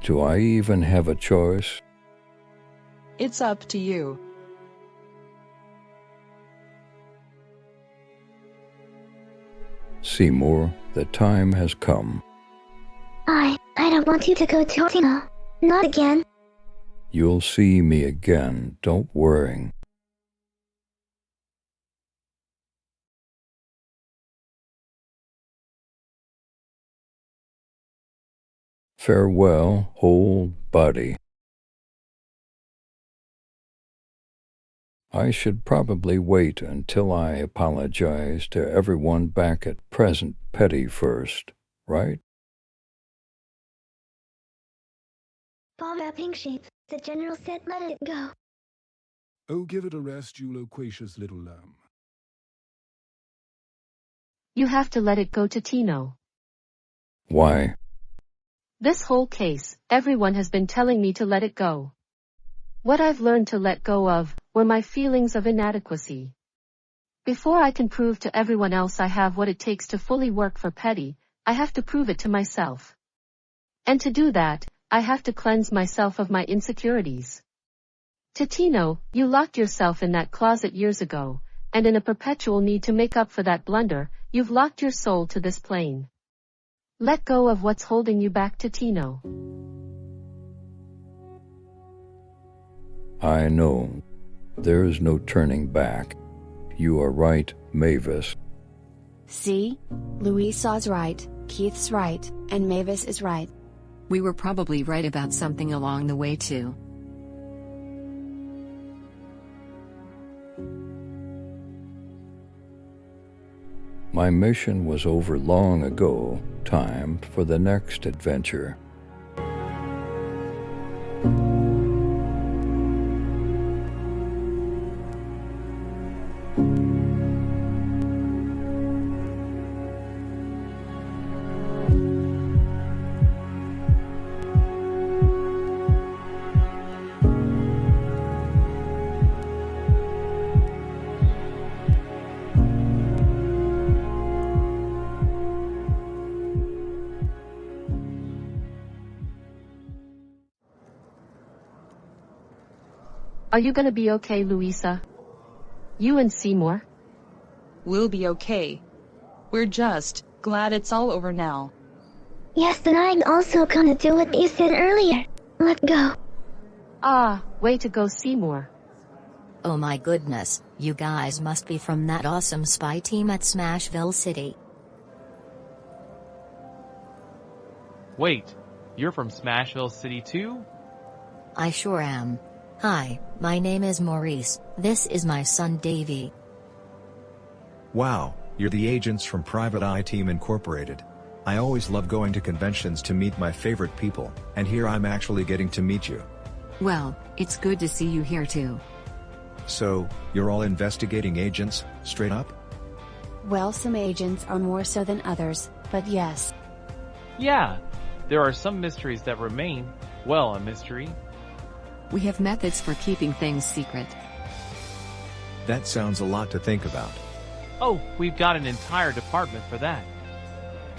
Do I even have a choice?
It's up to you.
Seymour, the time has come.
I don't want you to go to Tino. Not again.
You'll see me again, don't worry. Farewell, old buddy. I should probably wait until I apologize to everyone back at present P.E.T.I. first, right?
All that pink sheep. The general said let it go.
Oh, give it a rest, you loquacious little lamb.
You have to let it go to Tino.
Why?
This whole case, everyone has been telling me to let it go. What I've learned to let go of were my feelings of inadequacy. Before I can prove to everyone else I have what it takes to fully work for P.E.T.I, I have to prove it to myself. And to do that, I have to cleanse myself of my insecurities. Tino, you locked yourself in that closet years ago, and in a perpetual need to make up for that blunder, you've locked your soul to this plane. Let go of what's holding you back, Tino.
I know. There is no turning back. You are right, Mavis.
See? Luisa's right, Keith's right, and Mavis is right.
We were probably right about something along the way too.
My mission was over long ago. Time for the next adventure.
Are you gonna be okay, Luisa? You and Seymour?
We'll be okay. We're just glad it's all over now.
Yes, and I'm also gonna do what you said earlier. Let go.
Ah, way to go, Seymour.
Oh my goodness, you guys must be from that awesome spy team at Smashville City.
Wait, you're from Smashville City too?
I sure am. Hi, my name is Maurice. This is my son Davey.
Wow, you're the agents from Private Eye Team Incorporated. I always love going to conventions to meet my favorite people, and here I'm actually getting to meet you.
Well, it's good to see you here too.
So, you're all investigating agents, straight up?
Well, some agents are more so than others, but yes.
Yeah, there are some mysteries that remain, well, a mystery.
We have methods for keeping things secret.
That sounds a lot to think about.
Oh, we've got an entire department for that.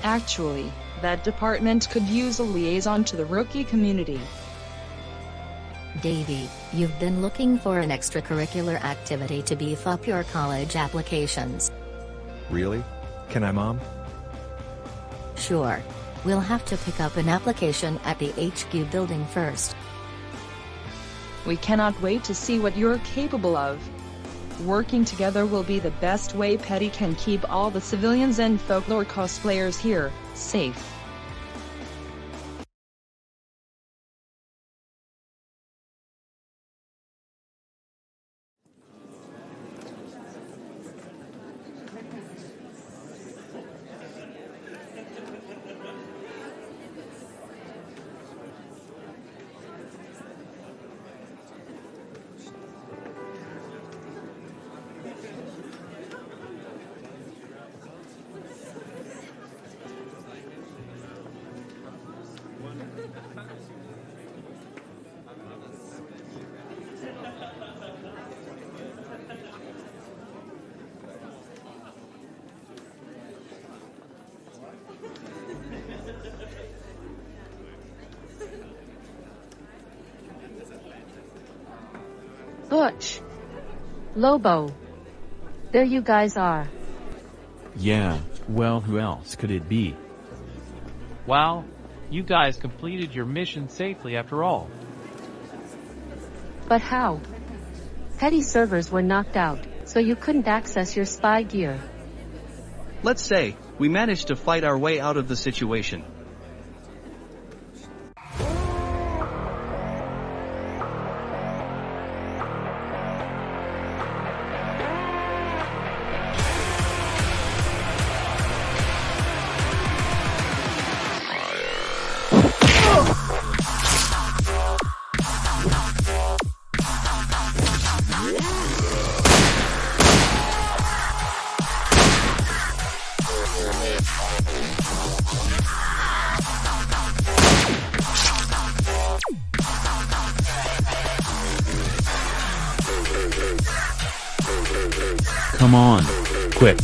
Actually, that department could use a liaison to the rookie community.
Davey, you've been looking for an extracurricular activity to beef up your college applications.
Really? Can I, Mom?
Sure. We'll have to pick up an application at the HQ building first.
We cannot wait to see what you're capable of. Working together will be the best way P.E.T.I can keep all the civilians and folklore cosplayers here safe.
Butch. Lobo. There you guys are.
Yeah, well, who else could it be?
Wow, you guys completed your mission safely after all.
But how? P.E.T.I servers were knocked out, so you couldn't access your spy gear.
Let's say, we managed to fight our way out of the situation.
Come on, quick.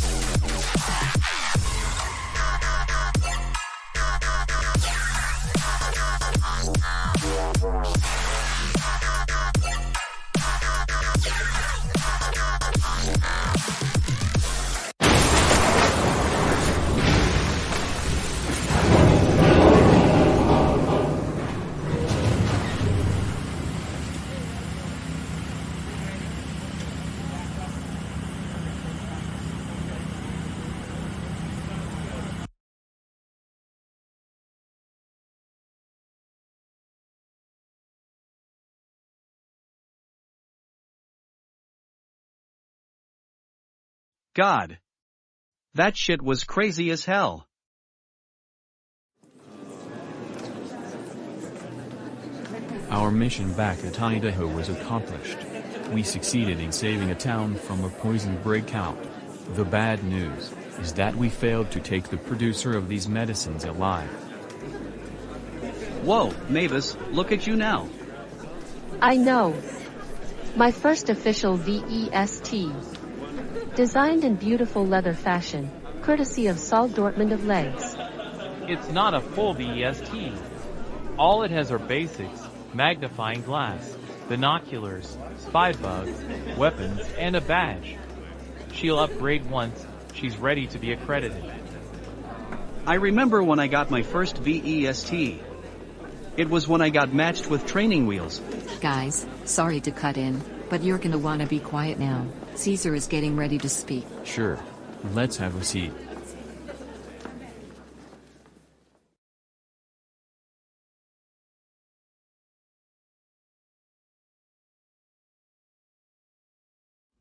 God. That shit was crazy as hell.
Our mission back at Idaho was accomplished. We succeeded in saving a town from a poison breakout. The bad news is that we failed to take the producer of these medicines alive.
Whoa, Mavis, look at you now.
I know. My first official V.E.S.T. Designed in beautiful leather fashion, courtesy of Saul Dortmund of Legs.
It's not a full VEST. All it has are basics, magnifying glass, binoculars, spy bugs, weapons, and a badge. She'll upgrade once she's ready to be accredited.
I remember when I got my first VEST. It was when I got matched with training wheels.
Guys, sorry to cut in, but you're gonna wanna be quiet now. Caesar is getting ready to speak.
Sure. Let's have a seat.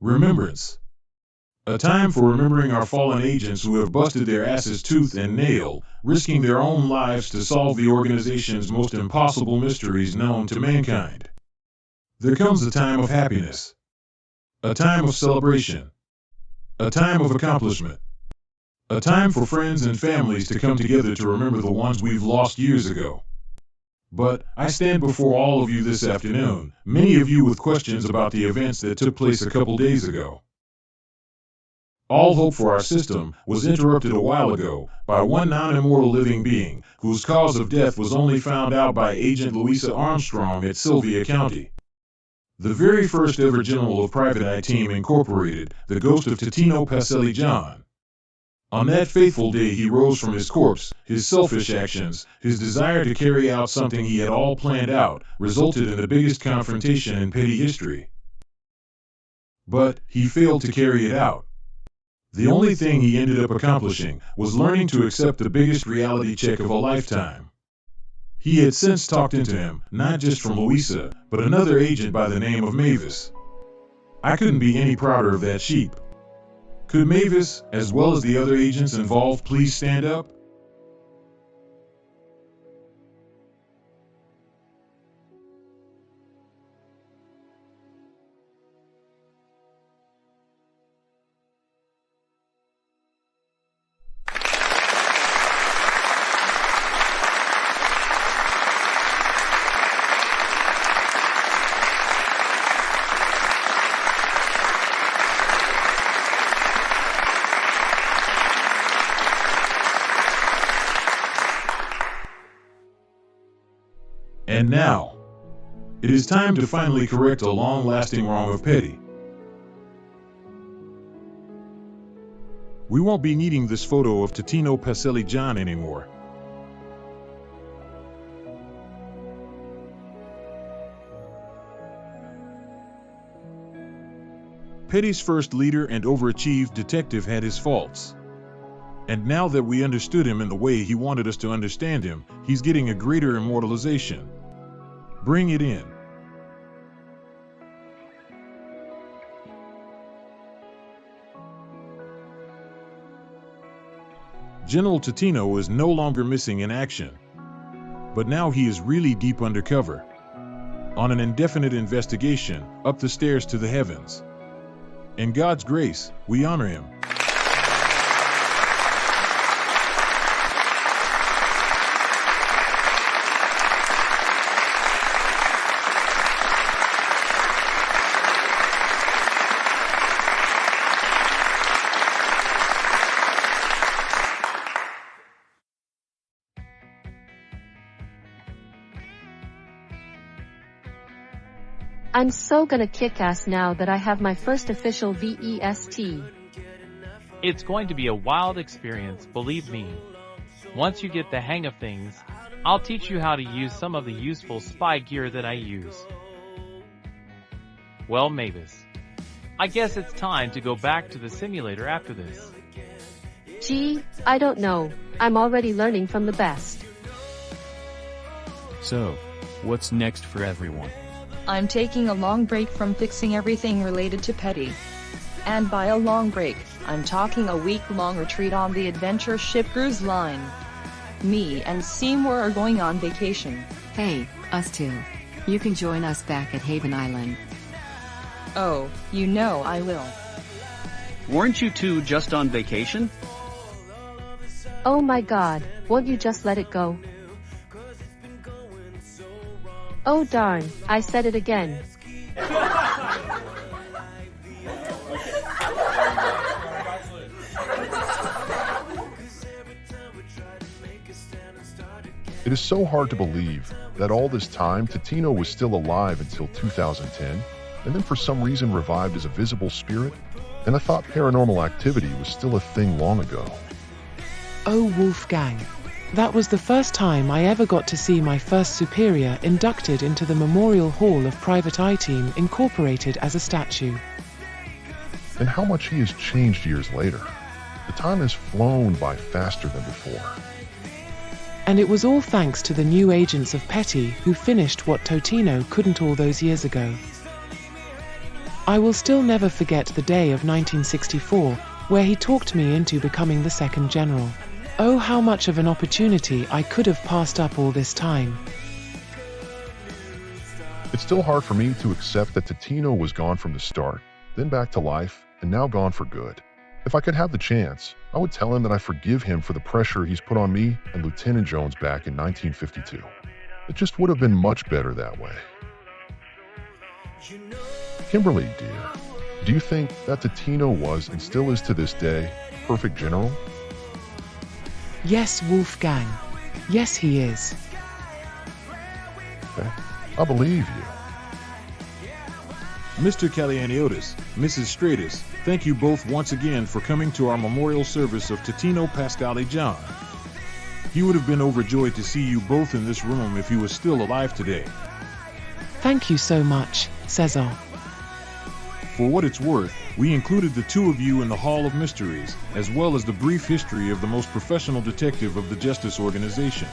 Remembrance. A time for remembering our fallen agents who have busted their asses tooth and nail, risking their own lives to solve the organization's most impossible mysteries known to mankind. There comes a time of happiness. A time of celebration. A time of accomplishment. A time for friends and families to come together to remember the ones we've lost years ago. But I stand before all of you this afternoon, many of you with questions about the events that took place a couple days ago. All hope for our system was interrupted a while ago by one non-immortal living being whose cause of death was only found out by Agent Luisa Armstrong at Sylvia County. The very first ever general of Private Eye Team Incorporated, the ghost of Totino Pacelli John. On that fateful day he rose from his corpse, his selfish actions, his desire to carry out something he had all planned out, resulted in the biggest confrontation in petty history. But he failed to carry it out. The only thing he ended up accomplishing was learning to accept the biggest reality check of a lifetime. He had since talked into him, not just from Luisa, but another agent by the name of Mavis. I couldn't be any prouder of that sheep. Could Mavis, as well as the other agents involved, please stand up? And now, it is time to finally correct a long-lasting wrong of P.E.T.I. We won't be needing this photo of Totino Pacelli John anymore. P.E.T.I.'s first leader and overachieved detective had his faults. And now that we understood him in the way he wanted us to understand him, he's getting a greater immortalization. Bring it in. General Totino is no longer missing in action. But now he is really deep undercover. On an indefinite investigation, up the stairs to the heavens. In God's grace, we honor him.
I'm so gonna kick ass now that I have my first official VEST.
It's going to be a wild experience, believe me. Once you get the hang of things, I'll teach you how to use some of the useful spy gear that I use. Well, Mavis, I guess it's time to go back to the simulator after this.
Gee, I don't know. I'm already learning from the best.
So, what's next for everyone?
I'm taking a long break from fixing everything related to P.E.T.I. And by a long break, I'm talking a week-long retreat on the adventure ship cruise line. Me and Seymour are going on vacation.
Hey, us too. You can join us back at Haven Island.
Oh, you know I will.
Weren't you two just on vacation?
Oh my god, won't you just let it go? Oh darn, I said it again.
It is so hard to believe that all this time Totino was still alive until 2010, and then for some reason revived as a visible spirit, and I thought paranormal activity was still a thing long ago.
Oh Wolfgang, that was the first time I ever got to see my first superior inducted into the Memorial Hall of Private Eye Team Incorporated as a statue.
And how much he has changed years later. The time has flown by faster than before.
And it was all thanks to the new agents of P.E.T.I who finished what Totino couldn't all those years ago. I will still never forget the day of 1964, where he talked me into becoming the second general. Oh, how much of an opportunity I could have passed up all this time.
It's still hard for me to accept that Totino was gone from the start, then back to life, and now gone for good. If I could have the chance, I would tell him that I forgive him for the pressure he's put on me and Lieutenant Jones back in 1952. It just would have been much better that way. Kimberly, dear, do you think that Totino was, and still is to this day, a perfect general?
Yes, Wolfgang. Yes, he is.
Okay. I believe you.
Mr. Calianiotis, Mrs. Straits, thank you both once again for coming to our memorial service of Totino Pascali John. He would have been overjoyed to see you both in this room if he was still alive today.
Thank you so much, Cesar.
For what it's worth, we included the two of you in the Hall of Mysteries, as well as the brief history of the most professional detective of the Justice Organization.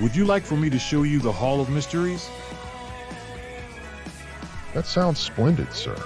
Would you like for me to show you the Hall of Mysteries?
That sounds splendid, sir.